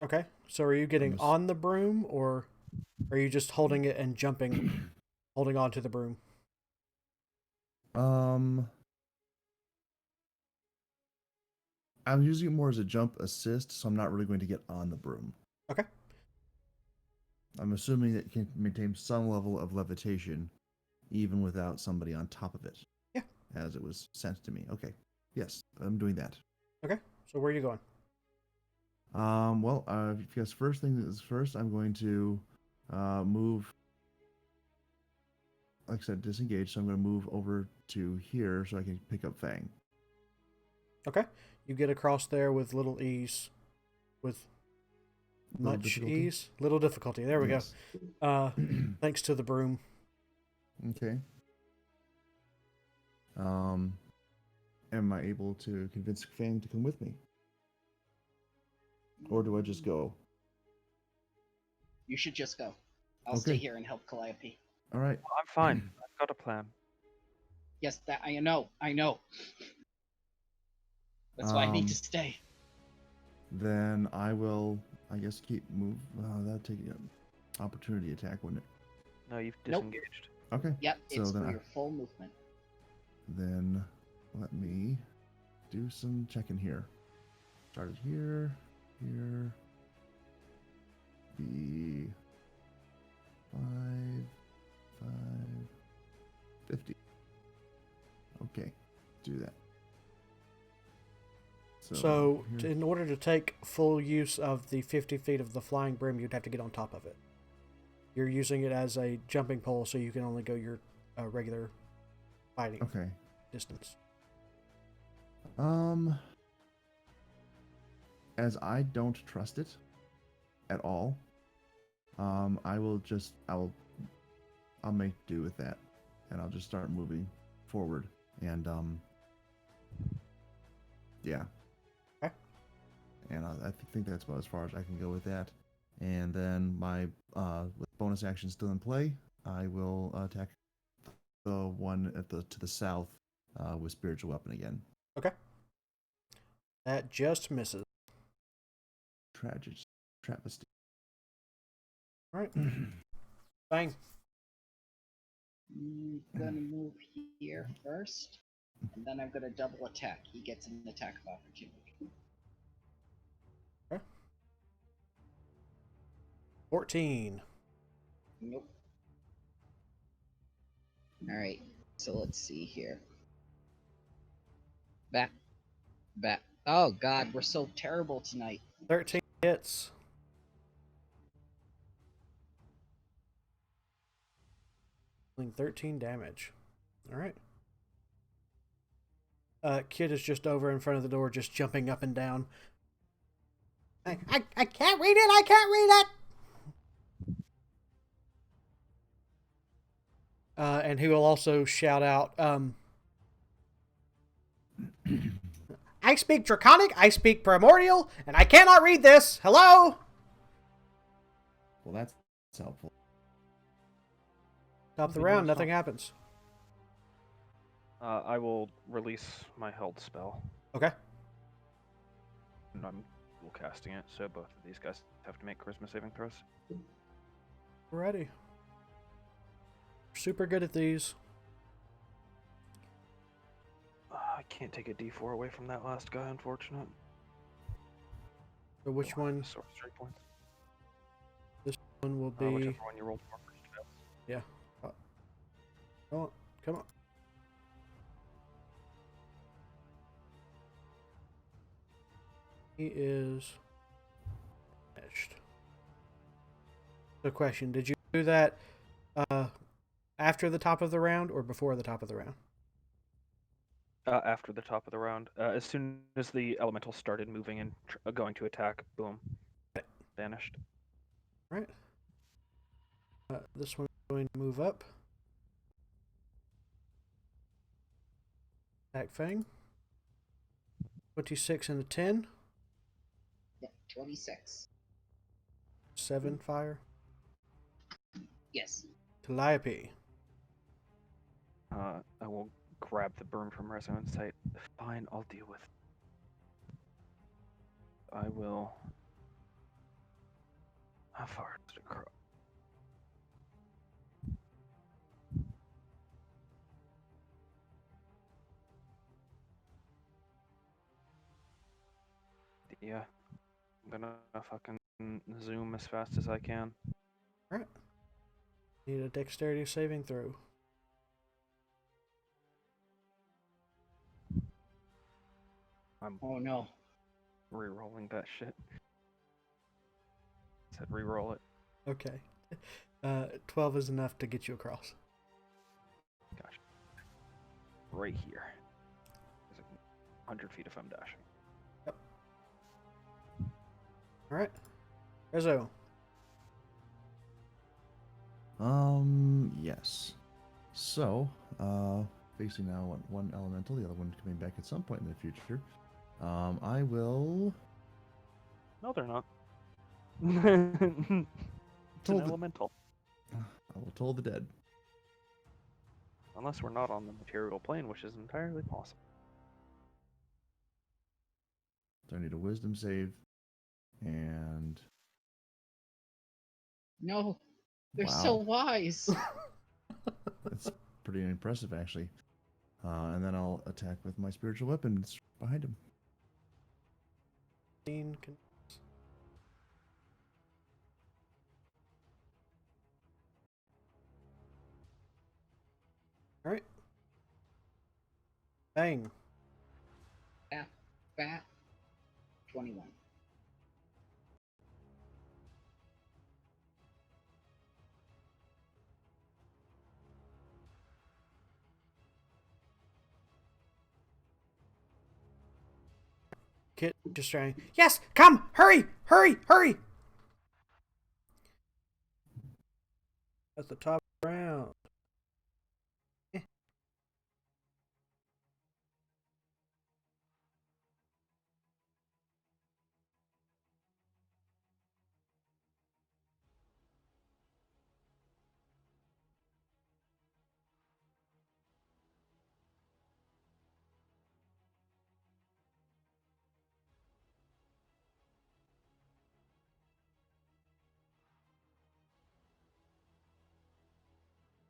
Okay. So are you getting ass- on the broom, or are you just holding it and jumping, holding on to the broom? Um, I'm using it more as a jump assist, so I'm not really going to get on the broom. Okay. I'm assuming it can maintain some level of levitation, even without somebody on top of it. Yeah. As it was sent to me. Okay. Yes, I'm doing that. Okay. So where are you going? Well, because first thing is first, I'm going to move. Like I said, disengage. So I'm going to move over to here so I can pick up Fang. Okay. You get across there with little ease, with Little much difficulty? ease, little difficulty. There we Yes. go. Thanks to the broom. Okay. Um, am I able to convince Fang to come with me, or do I just go? You should just go. I'll stay Okay. here and help Calliope. All right. I'm fine. I've got a plan. Yes, that I know. I know. That's why I need to stay. Then I will, I guess, keep move. That'd take an opportunity attack, wouldn't it? No, you've Nope. disengaged. Okay. Yep, So it's then for I- your full movement. Then let me do some checking here. Started here, here. Be 5, 5, 50. Okay, do that. So here- in order to take full use of the 50 feet of the flying broom, you'd have to get on top of it. You're using it as a jumping pole, so you can only go your regular fighting okay. distance. As I don't trust it at all, I'll make do with that, and I'll just start moving forward, and yeah. Okay. And I think that's about as far as I can go with that. And then my with bonus action still in play, I will attack the one to the south with spiritual weapon again. Okay. That just misses. Travesty. All right. Bang. I'm gonna move here first, and then I'm gonna double attack. He gets an attack of opportunity. 14. Nope. Alright, so let's see here. Bat. Oh god, we're so terrible tonight. 13 hits. Dealing 13 damage. All right. Kid is just over in front of the door, just jumping up and down. I can't read it. I can't read it. And he will also shout out, I speak Draconic, I speak Primordial, and I cannot read this. Hello? Well, that's helpful. Top the round, nothing happens. I will release my held spell. Okay. And I'm dual casting it, so both of these guys have to make charisma saving throws. Ready. Super good at these. I can't take a d4 away from that last guy, unfortunate. So which one? Sorcery points. One will be. Whichever one you rolled for first fails. Yeah. Come on. Come on. He is finished. The question: did you do that after the top of the round or before the top of the round? After the top of the round. As soon as the elemental started moving and going to attack, boom. Vanished. Right. This one's going to move up. Attack Fang. 26 and a 10. Yeah, 26. 7 fire. Yes. Calliope. I will grab the broom from resonance sight. Fine, I'll deal with it. I will How far is it across? Yeah, I'm gonna fucking zoom as fast as I can. Alright. Need a dexterity saving throw. I'm Oh no. re-rolling that shit. Said re-roll it. Okay. 12 is enough to get you across. Gosh. Right here. It's like 100 feet if I'm dashing. Yep. Alright. Rezo. Yes. So, facing now one elemental, the other one coming back at some point in the future. I will. No, they're not. It's an Toll the- elemental. I will toll the dead. Unless we're not on the material plane, which is entirely possible. So I need a wisdom save, and No. They're wow, so wise. that's pretty impressive actually. And then I'll attack with my spiritual weapons behind him. Alright. Bang. Bat. 21. Kit just trying. Yes! Come! Hurry! Hurry! Hurry! At the top of the round.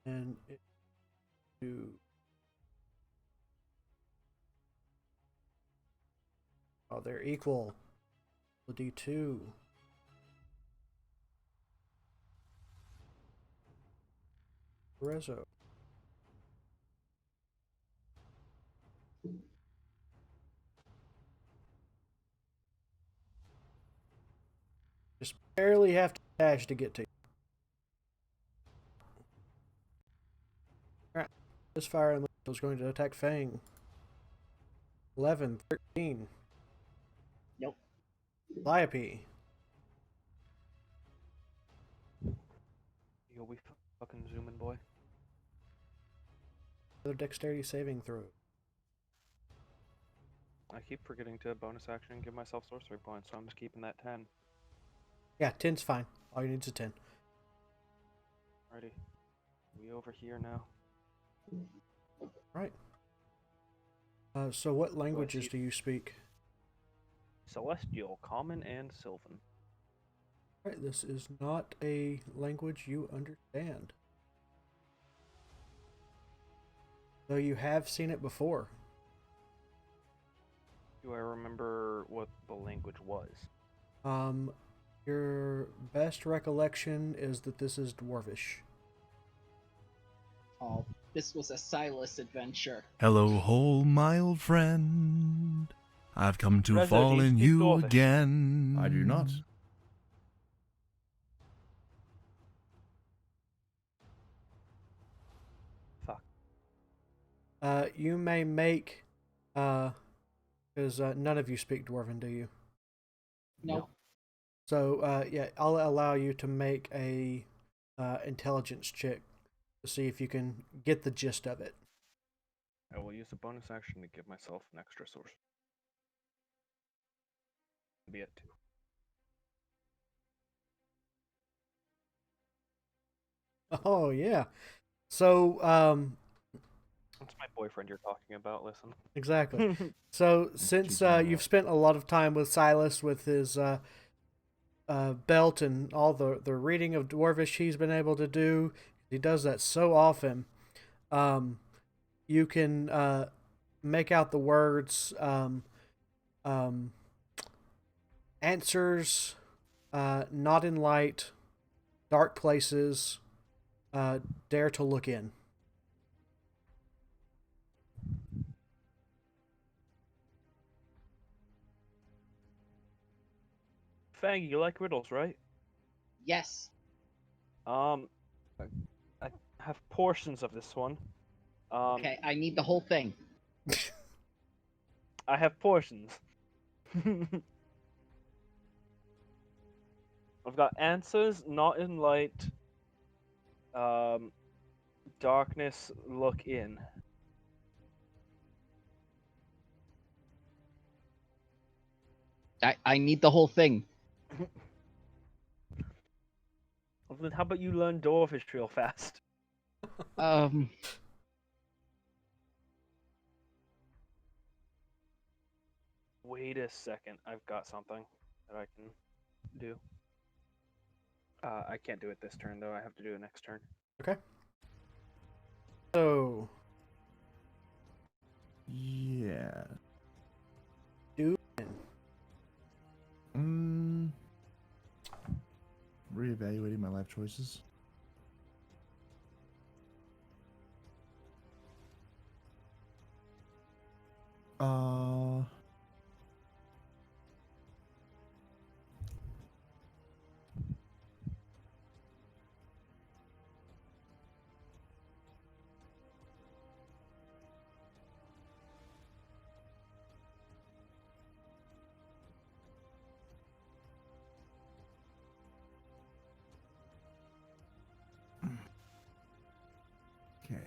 And it do. Oh, they're equal. The D2. Rezo. Just barely have to dash to get to you. Alright. This fire and is going to attack Fang. 11, 13. Nope. Liope. You'll be fucking zooming, boy. Another dexterity saving throw. I keep forgetting to bonus action and give myself sorcery points, so I'm just keeping that 10. Yeah, 10's fine. All you need is a 10. Alrighty. We over here now. Right. So what languages do you speak? Celestial, Common, and Sylvan. Right, this is not a language you understand. Though you have seen it before. Do I remember what the language was? Your best recollection is that this is Dwarvish. Oh, this was a Silas adventure. Hello, whole my old friend. I've come to Rezo, fall do you in speak you Dwarvish? again. I do not. Fuck. You may make, because none of you speak Dwarven, do you? Nope. So, yeah, I'll allow you to make a intelligence check to see if you can get the gist of it. I will use a bonus action to give myself an extra source. Be at 2. Oh, yeah. So, That's my boyfriend you're talking about, listen. exactly. So, since Cheating on you've that. spent a lot of time with Silas, with his belt and all the reading of Dwarvish he's been able to do. He does that so often. You can make out the words answers, not in light, dark places, dare to look in. Fang, you like riddles, right? Yes. I I have portions of this one. Okay, I need the whole thing. I have portions. I've got answers, not in light. Darkness, look in. I need the whole thing. Well, then how about you learn Dwarvish real fast? Um, Wait a second, I've got something that I can do. I can't do it this turn though. I have to do it next turn. Okay. So, Yeah. do Reevaluating my life choices. Okay.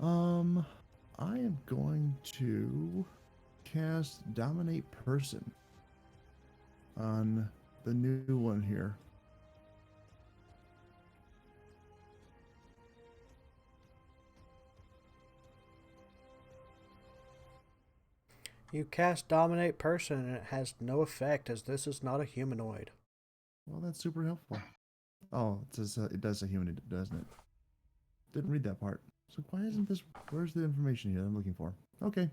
I am going to cast Dominate Person on the new one here. You cast Dominate Person and it has no effect as this is not a humanoid. Well, that's super helpful. Oh, it says it does say human, doesn't it? Didn't read that part. So why isn't this? Where's the information here that I'm looking for? Okay,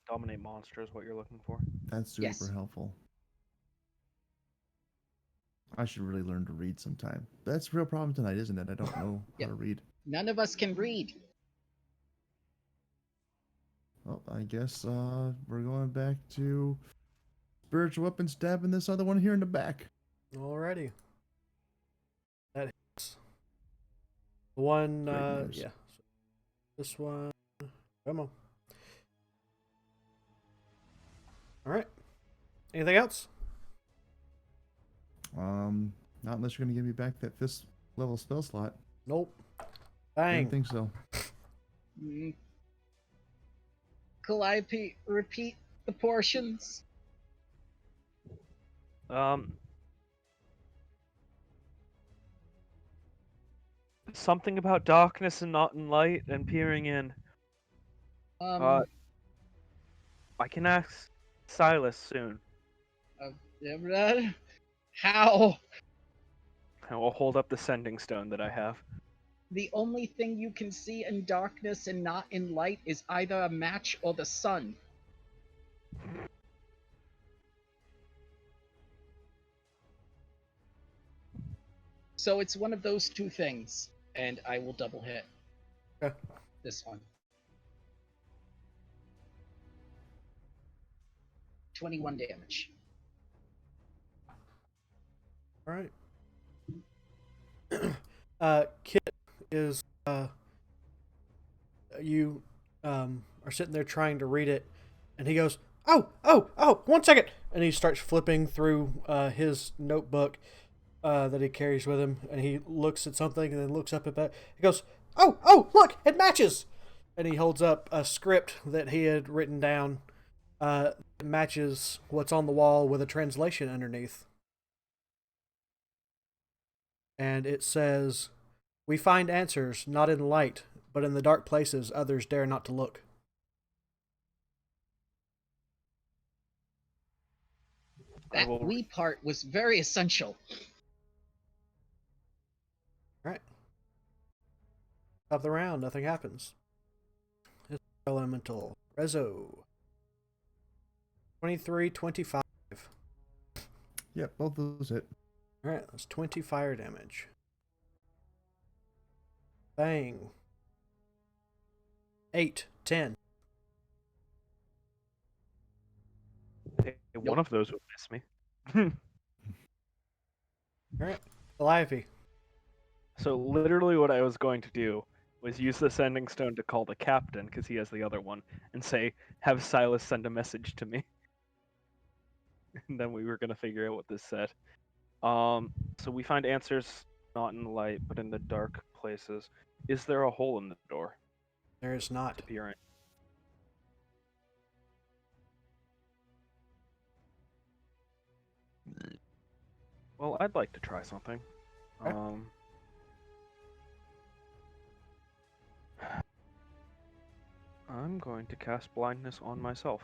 Dominate monster is what you're looking for. that's super Yes. helpful. I should really learn to read sometime. That's a real problem tonight, isn't it? I don't know Yep. how to read. none of us can read. Well, I guess we're going back to spiritual weapon stabbing this other one here in the back. Alrighty. That hits. The one, Great news. yeah. This one, come on. Alright. Anything else? Not unless you're gonna give me back that fifth level spell slot. Nope. Didn't Bang. think so. Mm. Calliope, repeat the portions. Something about darkness and not in light and peering in. I can ask Silas soon. How? I will hold up the sending stone that I have. The only thing you can see in darkness and not in light is either a match or the sun. So it's one of those two things, and I will double hit Okay. this one. 21 damage. Alright. Kit is, you, are sitting there trying to read it, and he goes, oh, 1 second! And he starts flipping through, his notebook, that he carries with him, and he looks at something and then looks up at that. He goes, oh, look, it matches! And he holds up a script that he had written down, that matches what's on the wall with a translation underneath. And it says, "We find answers not in light, but in the dark places others dare not to look." I That will. we part was very essential. Alright. Top of the round, nothing happens. This elemental. Rezo. 23, 25. Yep, both of those hit. Alright, that's 20 fire damage. Bang. 8, 10. Hey, one of those would miss me. Alright, Calliope. So literally what I was going to do was use the sending stone to call the captain, because he has the other one, and say, have Silas send a message to me. And then we were going to figure out what this said. So we find answers not in the light, but in the dark places. Is there a hole in the door There is not. to peer in? Well, I'd like to try something. Okay. I'm going to cast blindness on myself.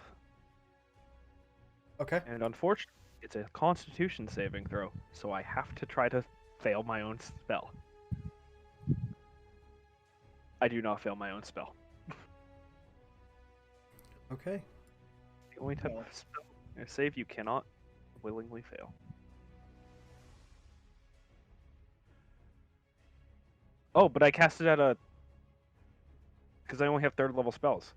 Okay. And unfortunately, it's a constitution saving throw, so I have to try to fail my own spell. I do not fail my own spell. Okay. The only type of spell or save you cannot willingly fail. Oh, but I cast it at a... Because I only have 3rd level spells.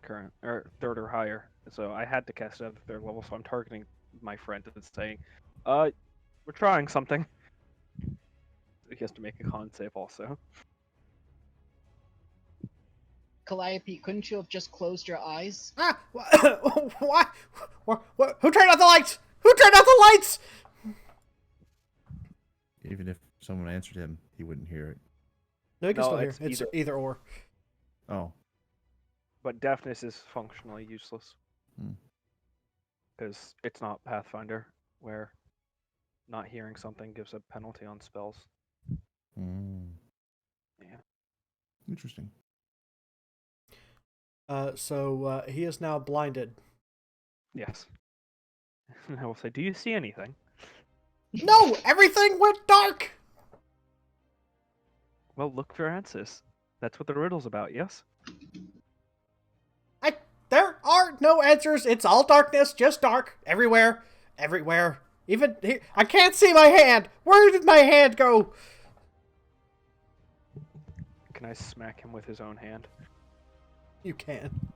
Current, or 3rd or higher. So I had to cast it at the 3rd level, so I'm targeting my friend and saying, we're trying something. He has to make a con save also. Calliope, couldn't you have just closed your eyes? Ah! What? What? Who turned out the lights? Who turned out the lights? Even if someone answered him, he wouldn't hear it. No, you can No, still hear. it's It's either. either or. Oh. But deafness is functionally useless. Hmm. Because it's not Pathfinder, where not hearing something gives a penalty on spells. Mm. Yeah. Interesting. So he is now blinded. Yes. I will say, do you see anything? No! Everything went dark! Well, look for answers. That's what the riddle's about, yes? There are no answers. It's all darkness, just dark. Everywhere. Everywhere. Even here. I can't see my hand. Where did my hand go? Can I smack him with his own hand? You can.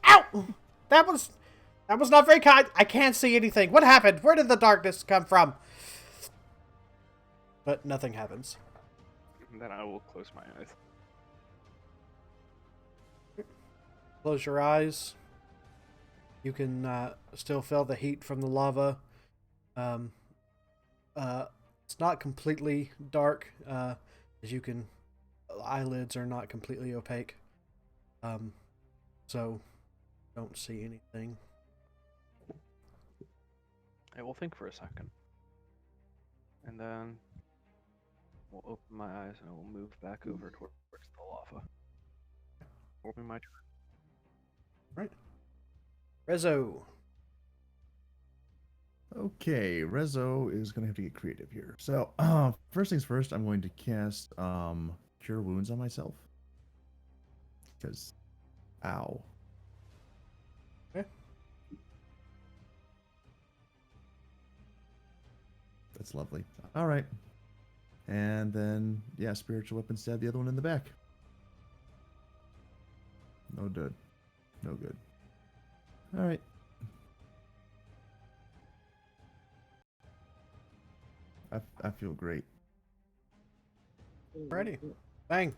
Ow! That was not very kind. I can't see anything. What happened? Where did the darkness come from? But nothing happens. And then I will close my eyes. Close your eyes. You can still feel the heat from the lava. It's not completely dark, as you can. Eyelids are not completely opaque, so don't see anything. I will think for a second. And then we'll open my eyes and I will move back over towards the lava. Will be my turn. Right. Rezo. Okay, Rezo is going to have to get creative here. So, first things first, I'm going to cast Cure Wounds on myself. Because, ow. Okay. That's lovely. All right. And then, yeah, Spiritual Weapon stab the other one in the back. No good. No good. All right. I feel great. Ready. Bang.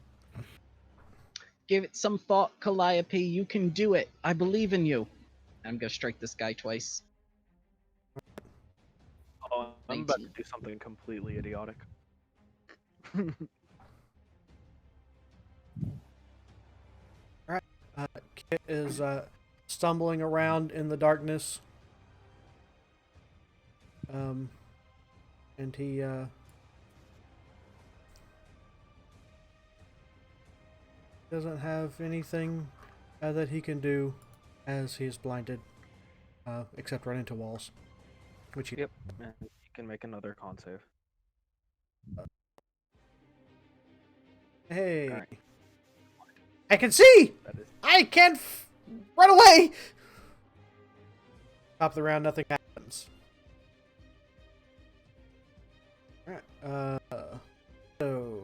Give it some thought, Calliope. You can do it. I believe in you. I'm gonna strike this guy twice. Oh, I'm about to 19. do something completely idiotic. Kit is stumbling around in the darkness. And he doesn't have anything that he can do as he is blinded. except run into walls. Which you Yep. And you can make another con save. Hey, Alright. I can see. That is I can run away. Top of the round, nothing happens. All right. So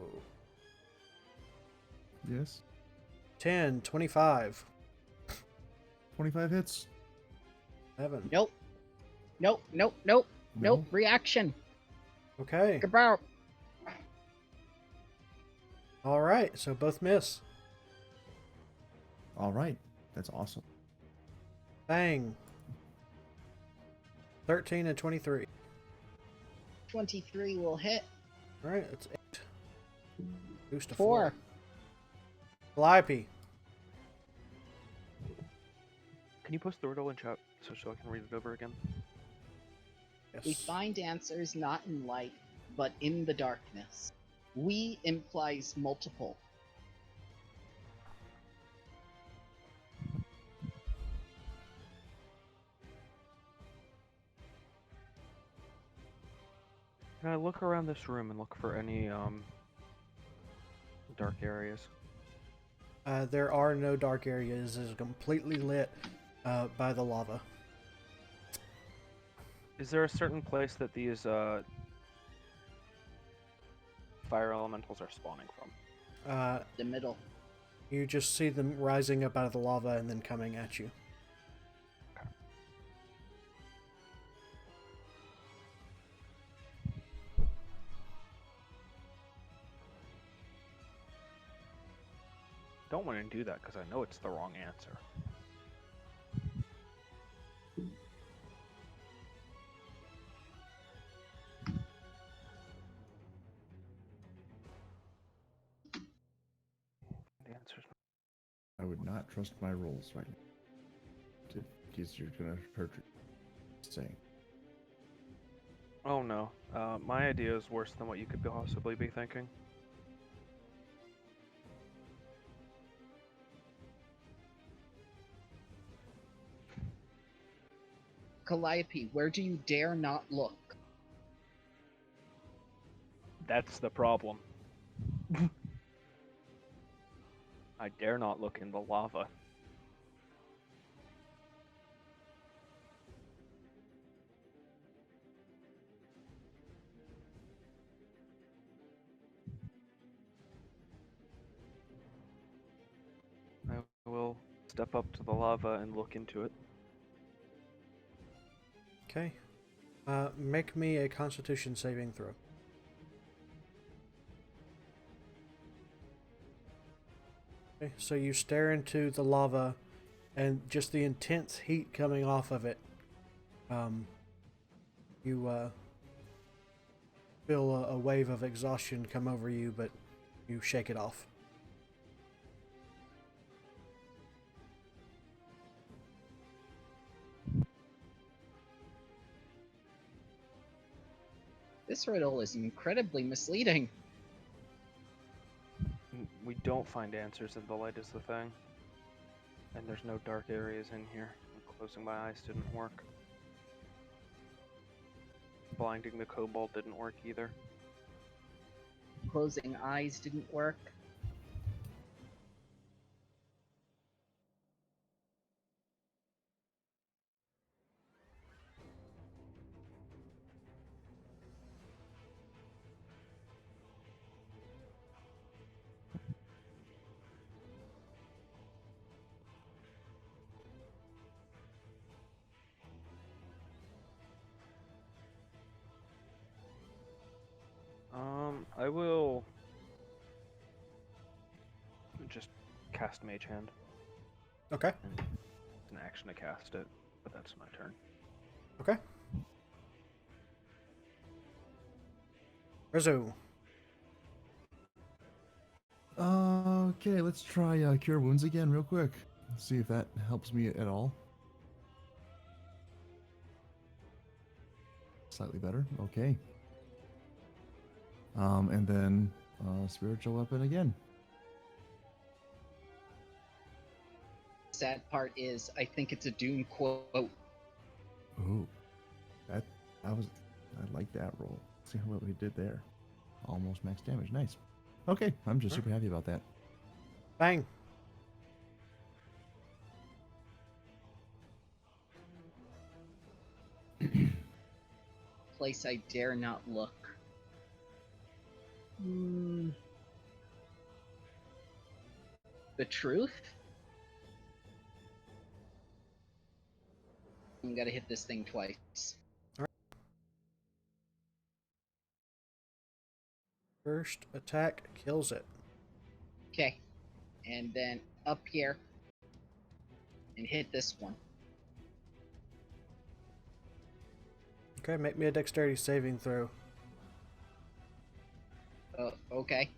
Yes. 10, 25, 25 hits. 7. Nope. Nope. No. Nope. Reaction. Okay. Goodbye. All right. So both miss. All right. That's awesome. Bang. 13 and 23. 23 will hit. All right. That's 8. Boost to 4. 4. Calliope. Can you post the riddle in chat so I can read it over again? Yes. We find answers not in light, but in the darkness. We implies multiple. Can I look around this room and look for any dark areas? There are no dark areas. It is completely lit by the lava. Is there a certain place that these fire elementals are spawning from? The middle. You just see them rising up out of the lava and then coming at you. Don't want to do that because I know it's the wrong answer. The answer's I would not trust my rolls right now. Because you're gonna hurt your saying. Oh no, my idea is worse than what you could possibly be thinking. Calliope, where do you dare not look? That's the problem. I dare not look in the lava. I will step up to the lava and look into it. Okay. Make me a Constitution saving throw. Okay, so you stare into the lava, and just the intense heat coming off of it. You feel a wave of exhaustion come over you, but you shake it off. This riddle is incredibly misleading. We don't find answers in the light is the thing. And there's no dark areas in here. And closing my eyes didn't work. Blinding the kobold didn't work either. Closing eyes didn't work. I will just cast Mage Hand. Okay. And it's an action to cast it, but that's my turn. Okay. Rizzo. Okay, let's try Cure Wounds again real quick. See if that helps me at all. Slightly better. Okay. And then Spiritual Weapon again. Sad part is, I think it's a Doom quote. Ooh, that was. I like that roll. See what we did there. Almost max damage. Nice. Okay, I'm just super happy about that. Bang. Place I dare not look. The truth? I'm gonna hit this thing twice. First attack kills it. Okay. And then up here. And hit this one. Okay, make me a dexterity saving throw. Okay.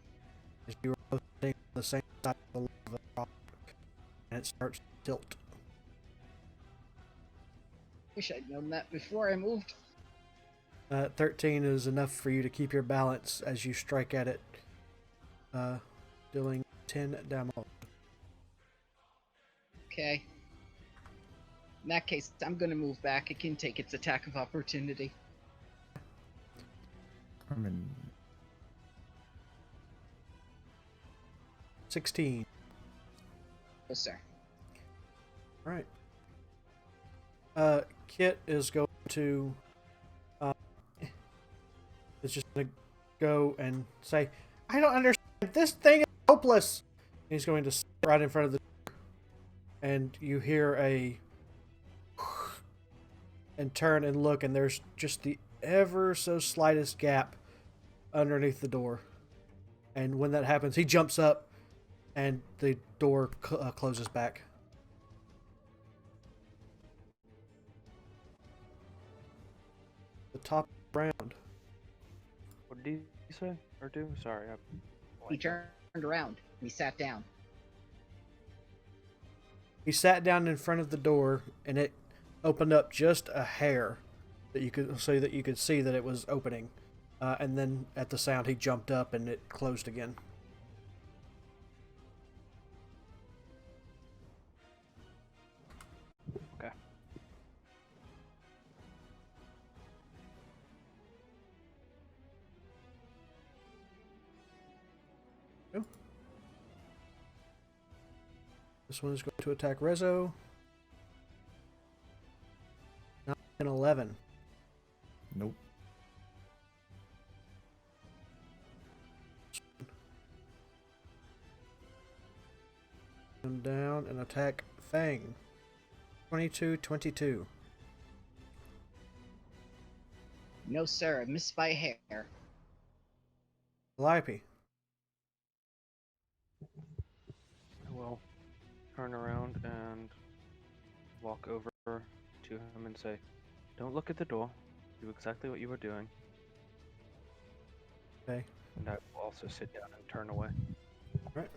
As you are both sitting on the same side of the lava rock, and it starts to tilt. Wish I'd known that before I moved. 13 is enough for you to keep your balance as you strike at it, dealing 10 damage. Okay. In that case, I'm gonna move back. It can take its attack of opportunity. I'm in. 16. Oh, sir. Right. Kit is going to is just gonna go and say, "I don't understand. This thing is hopeless." He's going to sit right in front of the door, and you hear a and turn and look, and there's just the ever so slightest gap underneath the door. And when that happens, he jumps up, and the door closes back. The top round. What did he say or do? Sorry, He turned around and he sat down. He sat down in front of the door, and it opened up just a hair that you could so that you could see that it was opening. And then at the sound, he jumped up and it closed again. Okay. This one is going to attack Rezo. 9 and 11. Nope. And down and attack Fang. 22-22. No, sir. I missed by a hair. Calliope. I will turn around and walk over to him and say, "Don't look at the door. Do exactly what you were doing." Okay. And I will also sit down and turn away. Right.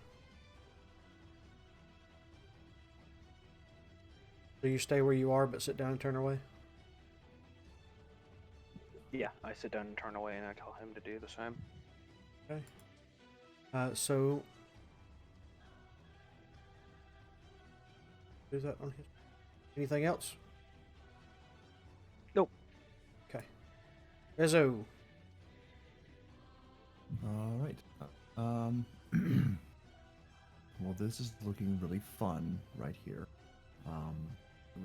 So you stay where you are, but sit down and turn away? Yeah, I sit down and turn away, and I tell him to do the same. Okay. So... Is that on his... Anything else? Nope. Okay. Rezo. All right. Well, this is looking really fun right here.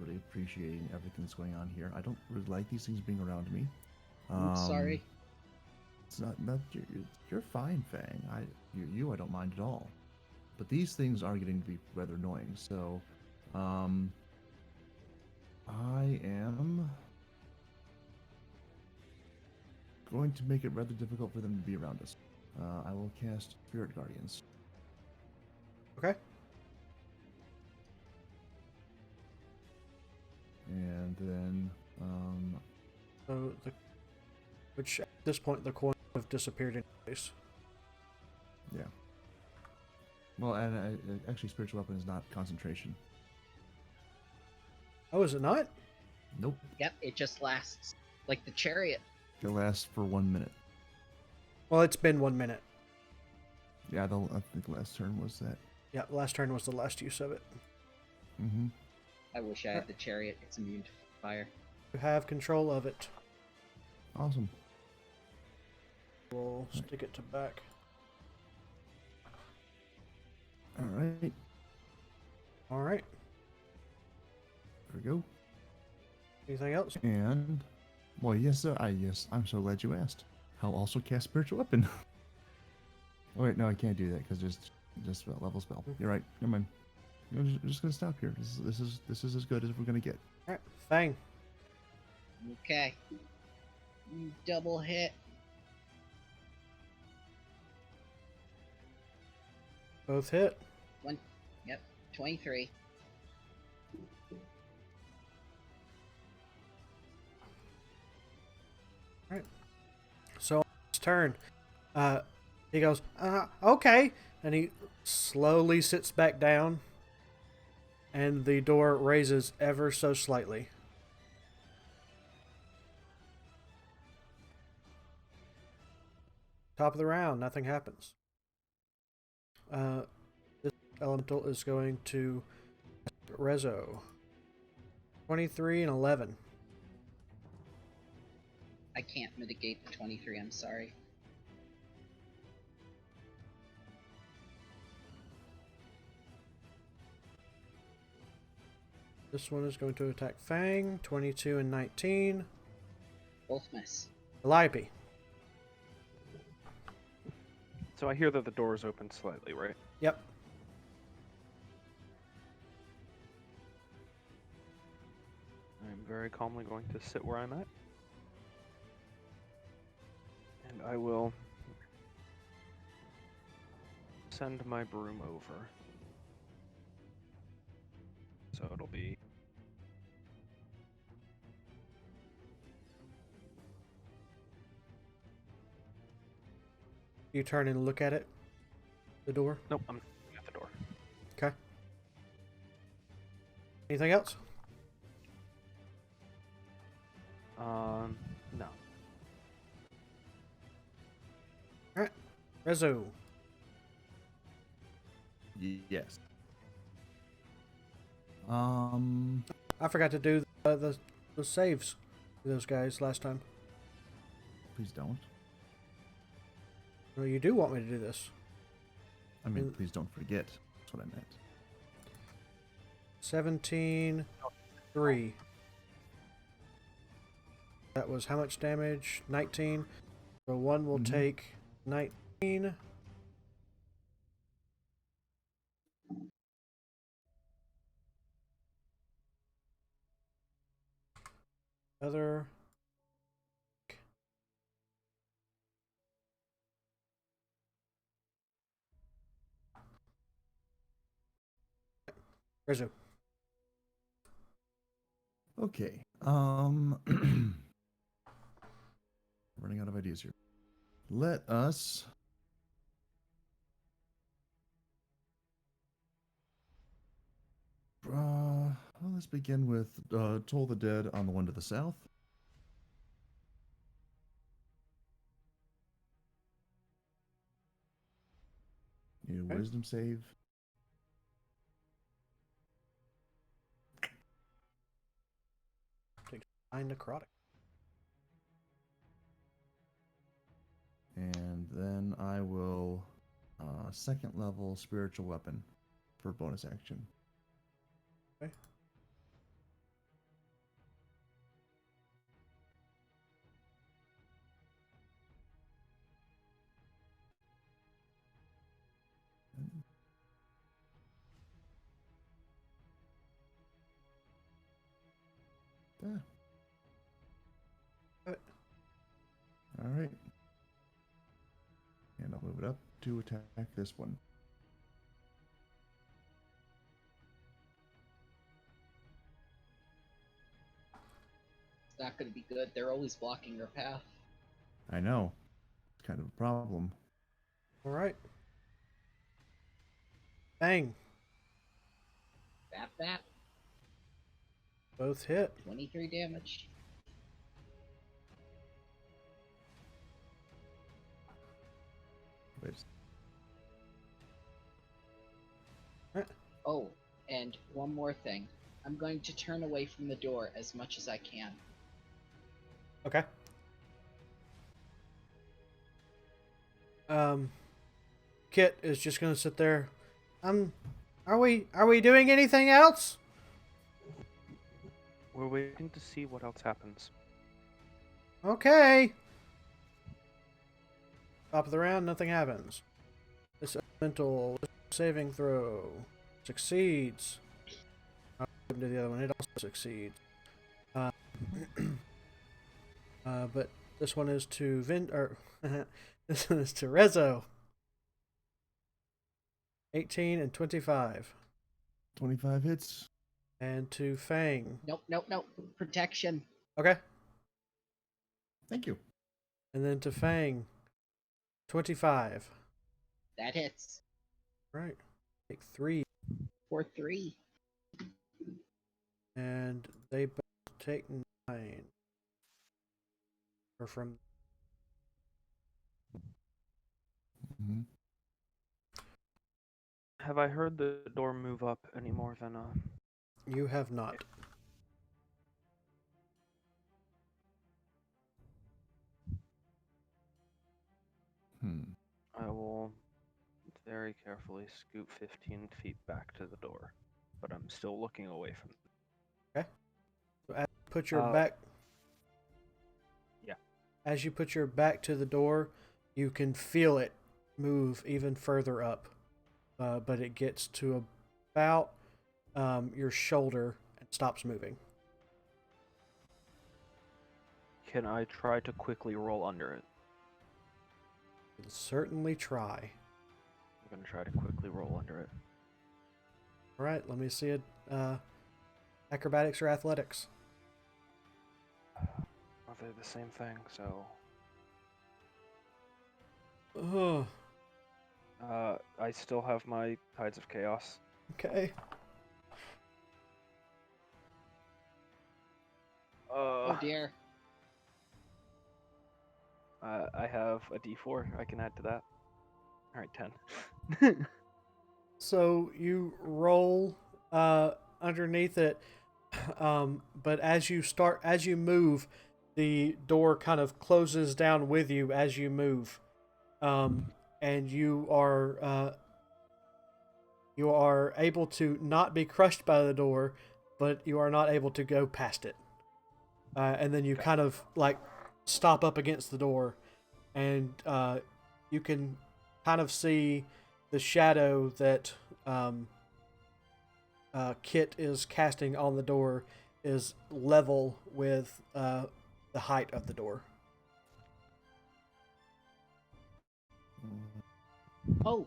Really appreciating everything that's going on here. I don't really like these things being around me. I'm sorry. It's not you're fine, Fang. I don't mind at all. But these things are getting to be rather annoying. So, I am going to make it rather difficult for them to be around us. I will cast Spirit Guardians. Okay. And then, So which at this point the coin have disappeared in place. yeah. Well, and actually, Spiritual Weapon is not concentration. Oh, is it not? Nope. Yep, it just lasts. Like the chariot. It lasts for 1 minute. Well, it's been 1 minute. Yeah, I think the last turn was that. Yeah, last turn was the last use of it. Mm-hmm. I wish I had the chariot. It's immune to fire. You have control of it. Awesome. We'll stick it to back. All right. All right. There we go. Anything else? And, well, yes, sir. Yes, I'm so glad you asked. I'll also cast Spiritual Weapon. Oh, wait, no, I can't do that because just about level spell. You're right. Never mind. I'm just gonna stop here. This is as good as we're gonna get. All right. Fang. Okay. You double hit. Both hit. Yep. 23. So on his turn, he goes, okay, and he slowly sits back down, and the door raises ever so slightly. Top of the round, nothing happens. This elemental is going to Rezo. 23 and 11. I can't mitigate the 23, I'm sorry. This one is going to attack Fang. 22 and 19. Both miss. Calliope. So I hear that the door is open slightly, right? Yep. I'm very calmly going to sit where I'm at. And I will send my broom over. So it'll be... You turn and look at it. The door. Nope, I'm at the door. Okay. Anything else? No. Alright. Rezo. Yes. I forgot to do the saves for those guys last time. Please don't. Well, you do want me to do this. I mean, please don't forget. That's what I meant. 17, 3. That was how much damage? 19. So one will take 19. Other. Rezo. Okay. Running out of ideas here. Let us. Well, let's begin with Toll the Dead on the one to the south. Need a Okay. wisdom save. Take 9 necrotic. And then I will second level spiritual weapon for bonus action. Okay. Yeah. Alright. All right. And I'll move it up to attack this one. It's not going to be good. They're always blocking your path. I know. It's kind of a problem. Alright. Bang. Bap. Both hit. 23 damage. Wait. Oh, and one more thing. I'm going to turn away from the door as much as I can. Okay. Kit is just gonna sit there. Are we doing anything else? We're waiting to see what else happens. Okay. Top of the round, nothing happens. This elemental saving throw succeeds. I'll give to the other one. It also succeeds. Uh, but this one is to this one is to Rezo. 18 and 25. 25 hits. And to Fang. Nope. Protection. Okay. Thank you. And then to Fang. 25. That hits. Right. Take 3. For 3. And they both take 9. Or from. Mm-hmm. Have I heard the door move up any more than You have not. I will very carefully scoot 15 feet back to the door, but I'm still looking away from it. Okay. So as you put your back. Yeah. As you put your back to the door, you can feel it move even further up. But it gets to about your shoulder and stops moving. Can I try to quickly roll under it? You can certainly try. I'm going to try to quickly roll under it. All right, let me see it. Acrobatics or athletics? Well, they're the same thing, so... Oh, I still have my Tides of Chaos. okay. Oh dear. I have a D4 I can add to that. Alright, 10. So you roll underneath it, but as you move, the door kind of closes down with you as you move, and you are able to not be crushed by the door, but you are not able to go past it. And then you kind of like stop up against the door, and you can kind of see the shadow that Kit is casting on the door is level with the height of the door. Oh,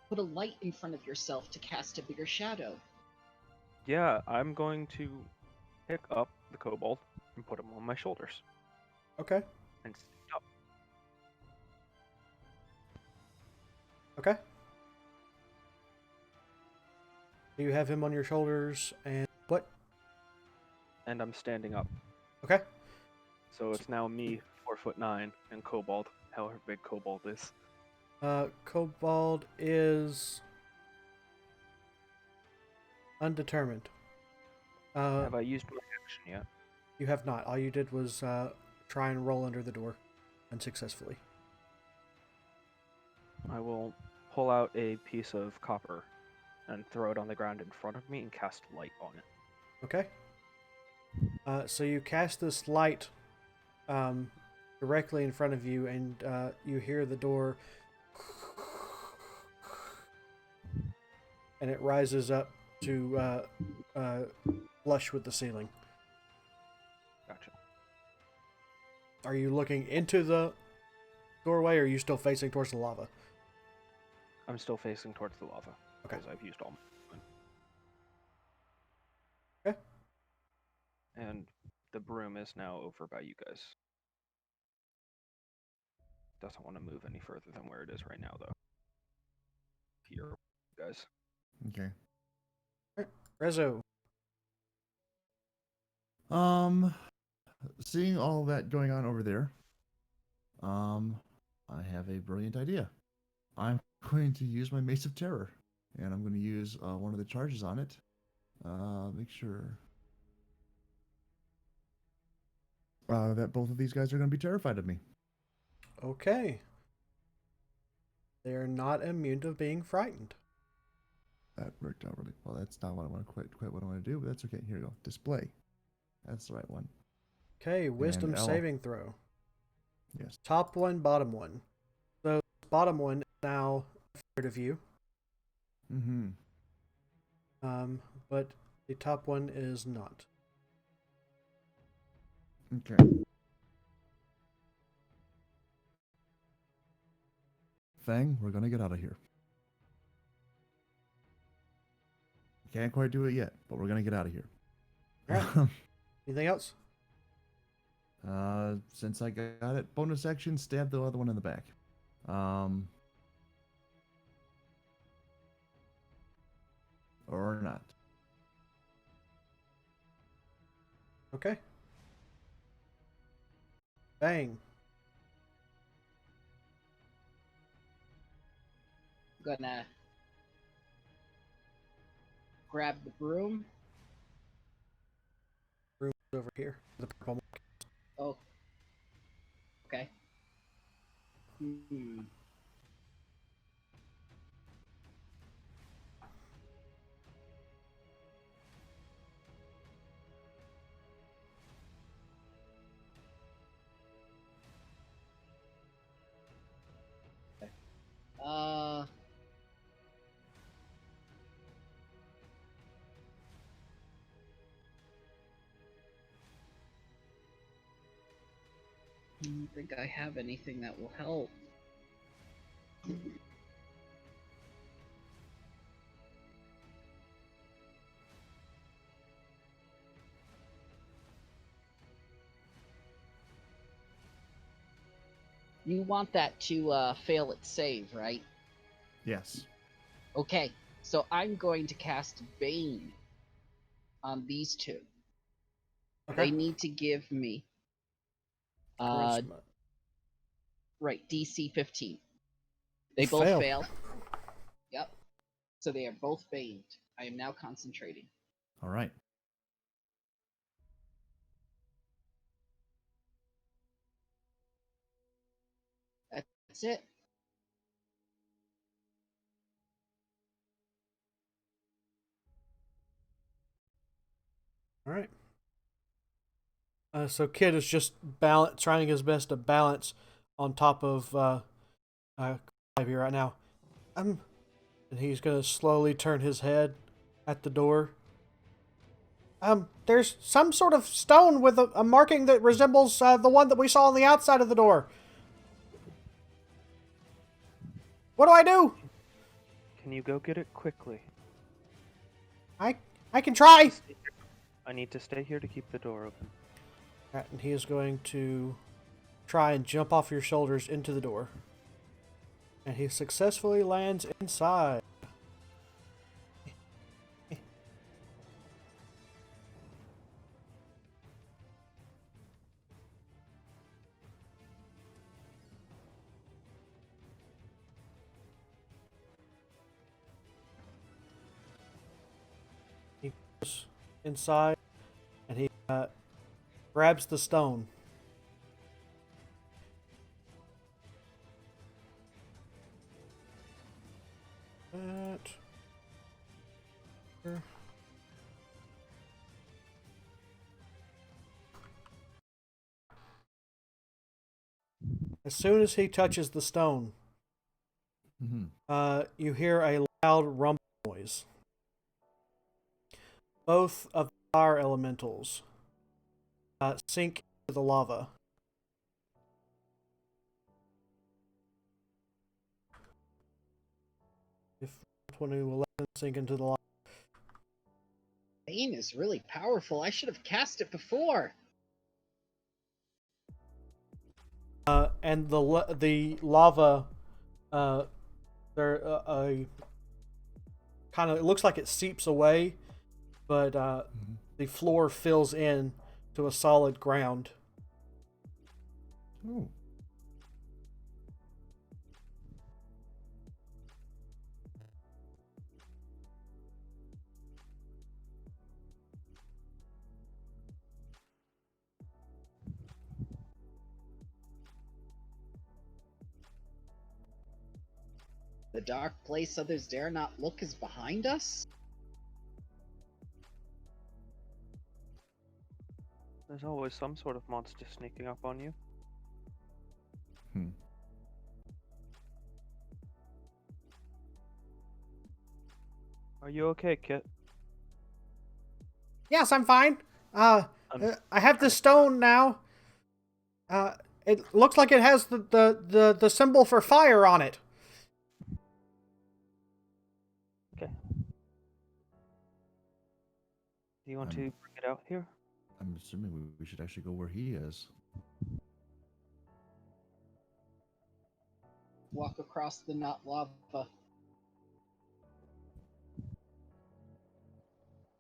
put a light in front of yourself to cast a bigger shadow. Yeah, I'm going to pick up the kobold and put him on my shoulders. Okay. And stand up. Okay. You have him on your shoulders, and what? And I'm standing up. Okay. So it's now me, 4'9", and kobold, however big kobold is. Kobold is undetermined. Have I used my action yet? You have not. All you did was try and roll under the door unsuccessfully. I will pull out a piece of copper and throw it on the ground in front of me and cast light on it. Okay. So you cast this light directly in front of you, and you hear the door, and it rises up to flush with the ceiling. Gotcha. Are you looking into the doorway, or are you still facing towards the lava? I'm still facing towards the lava. Okay. Because I've used all my... Okay. And the broom is now over by you guys. Doesn't want to move any further than where it is right now, though. Here, guys. Okay. Rezo. Seeing all that going on over there, I have a brilliant idea. I'm going to use my Mace of Terror, and I'm going to use one of the charges on it. Make sure. That both of these guys are going to be terrified of me. Okay. They are not immune to being frightened. That worked out really well. That's not what I want to quit what I want to do, but that's okay. Here we go. Display. That's the right one. Okay, wisdom And L. saving throw. Yes. Top one, bottom one. So bottom one is now afraid of you. Mm-hmm. But the top one is not. Okay. Fang, we're going to get out of here. Can't quite do it yet, but we're going to get out of here. All right. Anything else? Since I got it, bonus action, stab the other one in the back. Or not. Okay. Bang. Gonna grab the broom. Room's over here. The purple. Oh. Okay. Hmm. Uh. I don't think I have anything that will help. You want that to fail its save, right? Yes. Okay, so I'm going to cast Bane on these two. Okay. They need to give me Charisma. right, DC 15. They You both fail. fail. Yep. So they are both baned. I am now concentrating. All right. That's it. All right. So Kid is just trying his best to balance on top of Ivy right now. And he's gonna slowly turn his head at the door. There's some sort of stone with a marking that resembles the one that we saw on the outside of the door. What do I do? Can you go get it quickly? I can try. I need to stay here to keep the door open. Right, and he is going to try and jump off your shoulders into the door. And he successfully lands inside. He goes inside and he grabs the stone. As soon as he touches the stone, Mm-hmm. you hear a loud rumble noise. Both of the fire elementals sink into the lava. If 20 will let them sink into the lava. Bane is really powerful. I should have cast it before. And the lava, there kind of, it looks like it seeps away, but the floor fills in to a solid ground. Oh. The dark place others dare not look is behind us? There's always some sort of monster sneaking up on you. Hmm. Are you okay, Kit? Yes, I'm fine. I have the stone now. It looks like it has the symbol for fire on it. Okay. Do you want to I'm- bring it out here? I'm assuming we should actually go where he is. Walk across the not lava.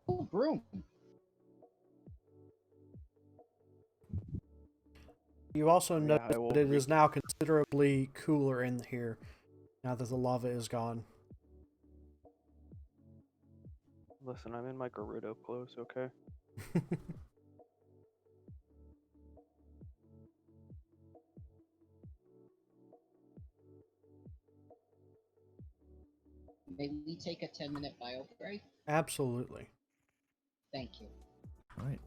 Oh, broom. You also Yeah, notice I will that it is now considerably cooler in here now that the lava is gone. Listen, I'm in my Gerudo clothes, okay? May we take a 10-minute bio break? Absolutely. Thank you. All right.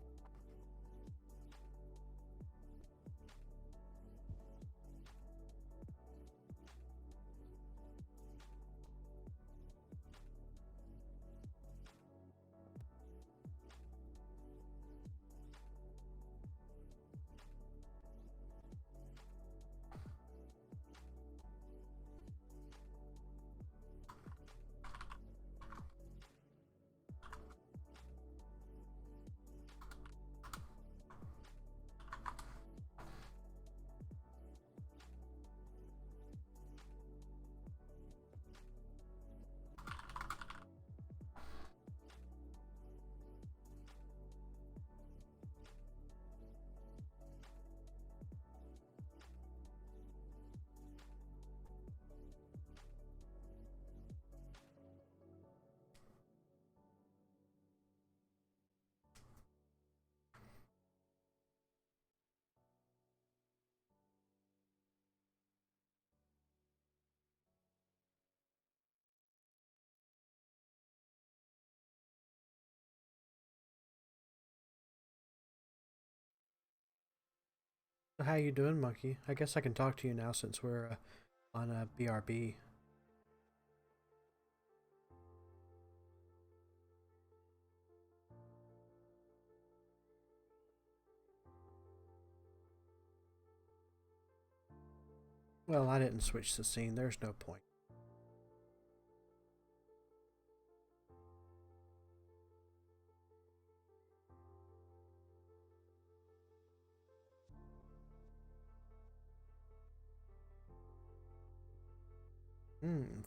How you doing, Monkey? I guess I can talk to you now since we're on a BRB. Well, I didn't switch the scene. There's no point.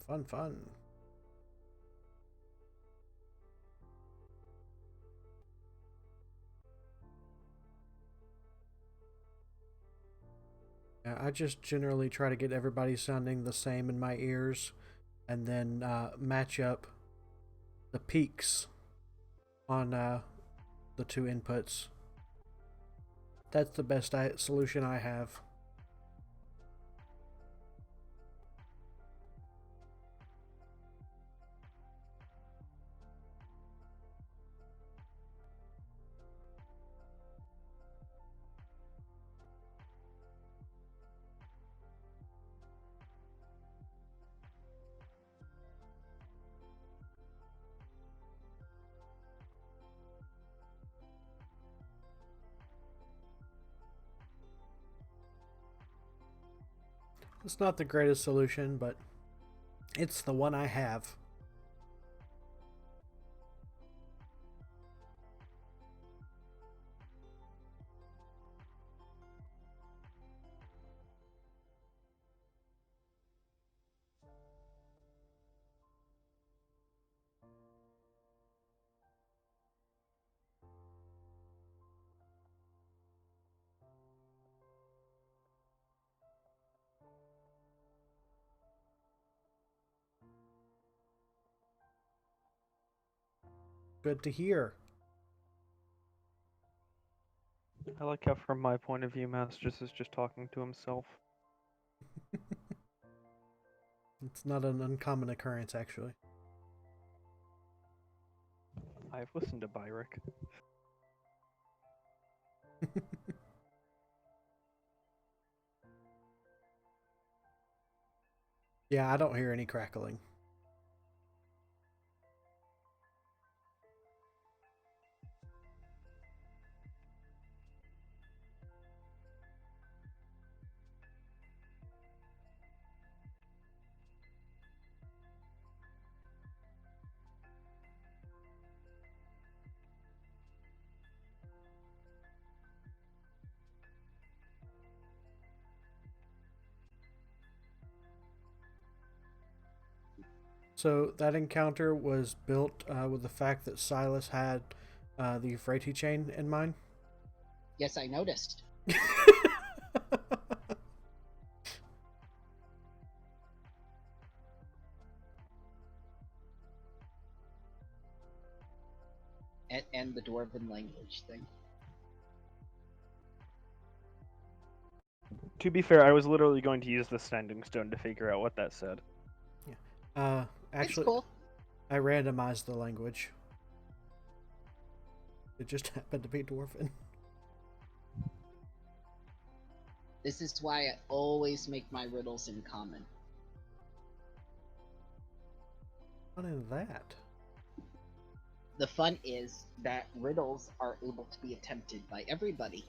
Fun, fun. Yeah, I just generally try to get everybody sounding the same in my ears and then match up the peaks on the two inputs. That's the best solution I have. It's not the greatest solution, but it's the one I have. Good to hear. I like how, from my point of view, Masters is just talking to himself. It's not an uncommon occurrence, actually. I've listened to Byrick. Yeah, I don't hear any crackling. So that encounter was built with the fact that Silas had the Euphrates chain in mind. Yes, I noticed. And the dwarven language thing. To be fair, I was literally going to use the standing stone to figure out what that said. Yeah. It's Actually, cool. I randomized the language. It just happened to be dwarven. This is why I always make my riddles in common. What is that? The fun is that riddles are able to be attempted by everybody.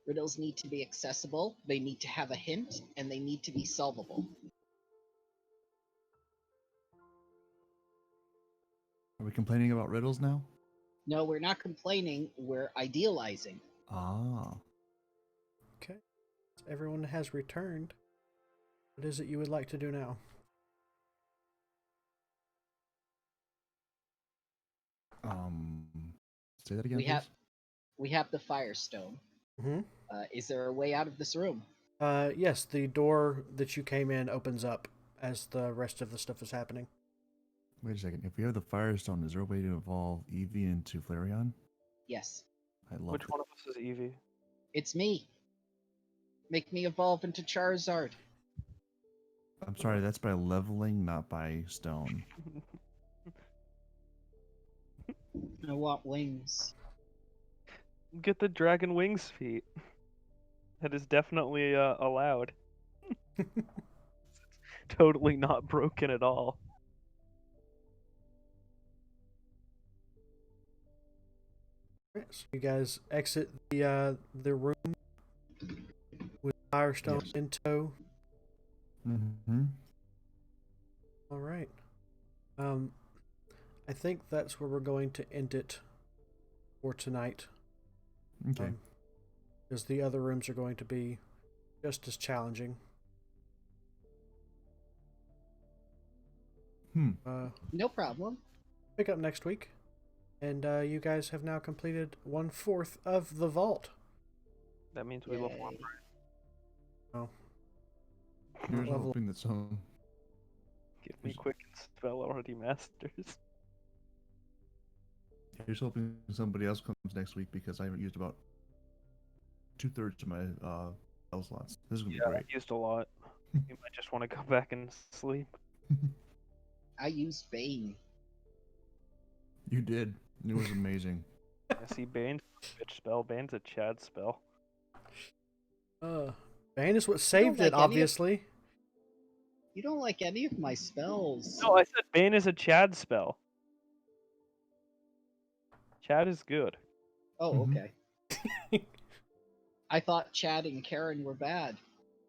Riddles need to be accessible, they need to have a hint, and they need to be solvable. Are we complaining about riddles now? No, we're not complaining, we're idealizing. Ah. Okay. Everyone has returned. What is it you would like to do now? Say that again, We please. have the Firestone. Mm-hmm. Is there a way out of this room? Yes, the door that you came in opens up as the rest of the stuff is happening. Wait a second. If we have the Firestone, is there a way to evolve Eevee into Flareon? Yes. I love Which it. one of us is Eevee? It's me. Make me evolve into Charizard. I'm sorry, that's by leveling, not by stone. I want wings. Get the dragon wings feet. That is definitely allowed. Totally not broken at all. Right, so you guys exit the room with Firestone Yes. in tow. Mm-hmm. All right. I think that's where we're going to end it for tonight. Okay. Because the other rooms are going to be just as challenging. No problem. Pick up next week. And you guys have now completed 1/4 of the vault. That means we level up. Yay. Oh. Here's level- hoping that some. Give me quick and spell already masters. Here's hoping somebody else comes next week because I haven't used about 2/3 of my spell slots. This is gonna be great. I used a lot. You might just want to go back and sleep. I used Bane. You did. It was amazing. I see Bane's a bitch spell. Bane's a Chad spell. Bane is what saved like it, any of- obviously. You don't like any of my spells. No, I said Bane is a Chad spell. Chad is good. Oh, Mhm. okay. I thought Chad and Karen were bad.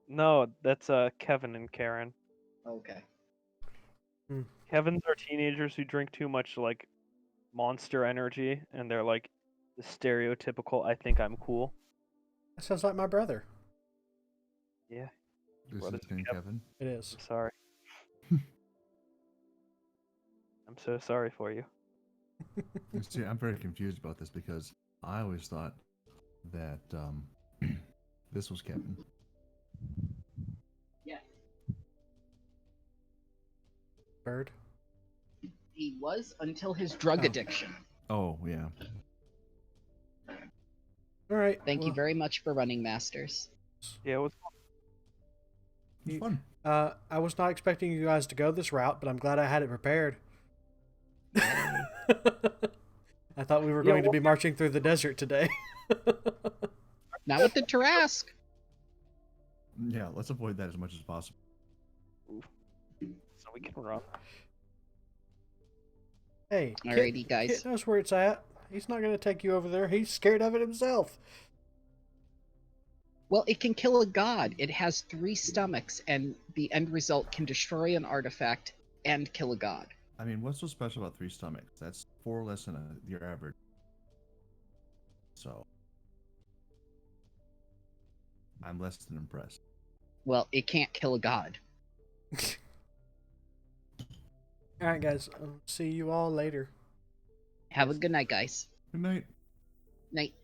No, that's Kevin and Karen. Okay. Kevin's are teenagers who drink too much like Monster Energy, and they're like the stereotypical "I think I'm cool." That sounds like my brother. Yeah, This Brothers is named Kevin. It is. I'm sorry. I'm so sorry for you. See, I'm very confused about this because I always thought that this was Kevin. Yeah. Bird. He was until his drug Oh. addiction. Oh yeah. All right. Thank you very much for running, Masters. Yeah, it was It's fun. I was not expecting you guys to go this route, but I'm glad I had it prepared. I thought we were going to be marching through the desert today. Not with the Tarask. Yeah, let's avoid that as much as possible. so we can run. Hey, Alrighty, guys. Kit knows where it's at. He's not going to take you over there. He's scared of it himself. Well, it can kill a god. It has 3 stomachs, and the end result can destroy an artifact and kill a god. I mean, what's so special about 3 stomachs? That's 4 less than your average. So, I'm less than impressed. Well, it can't kill a god. All right, guys. I'll see you all later. Have a good night, guys. Good night. Night.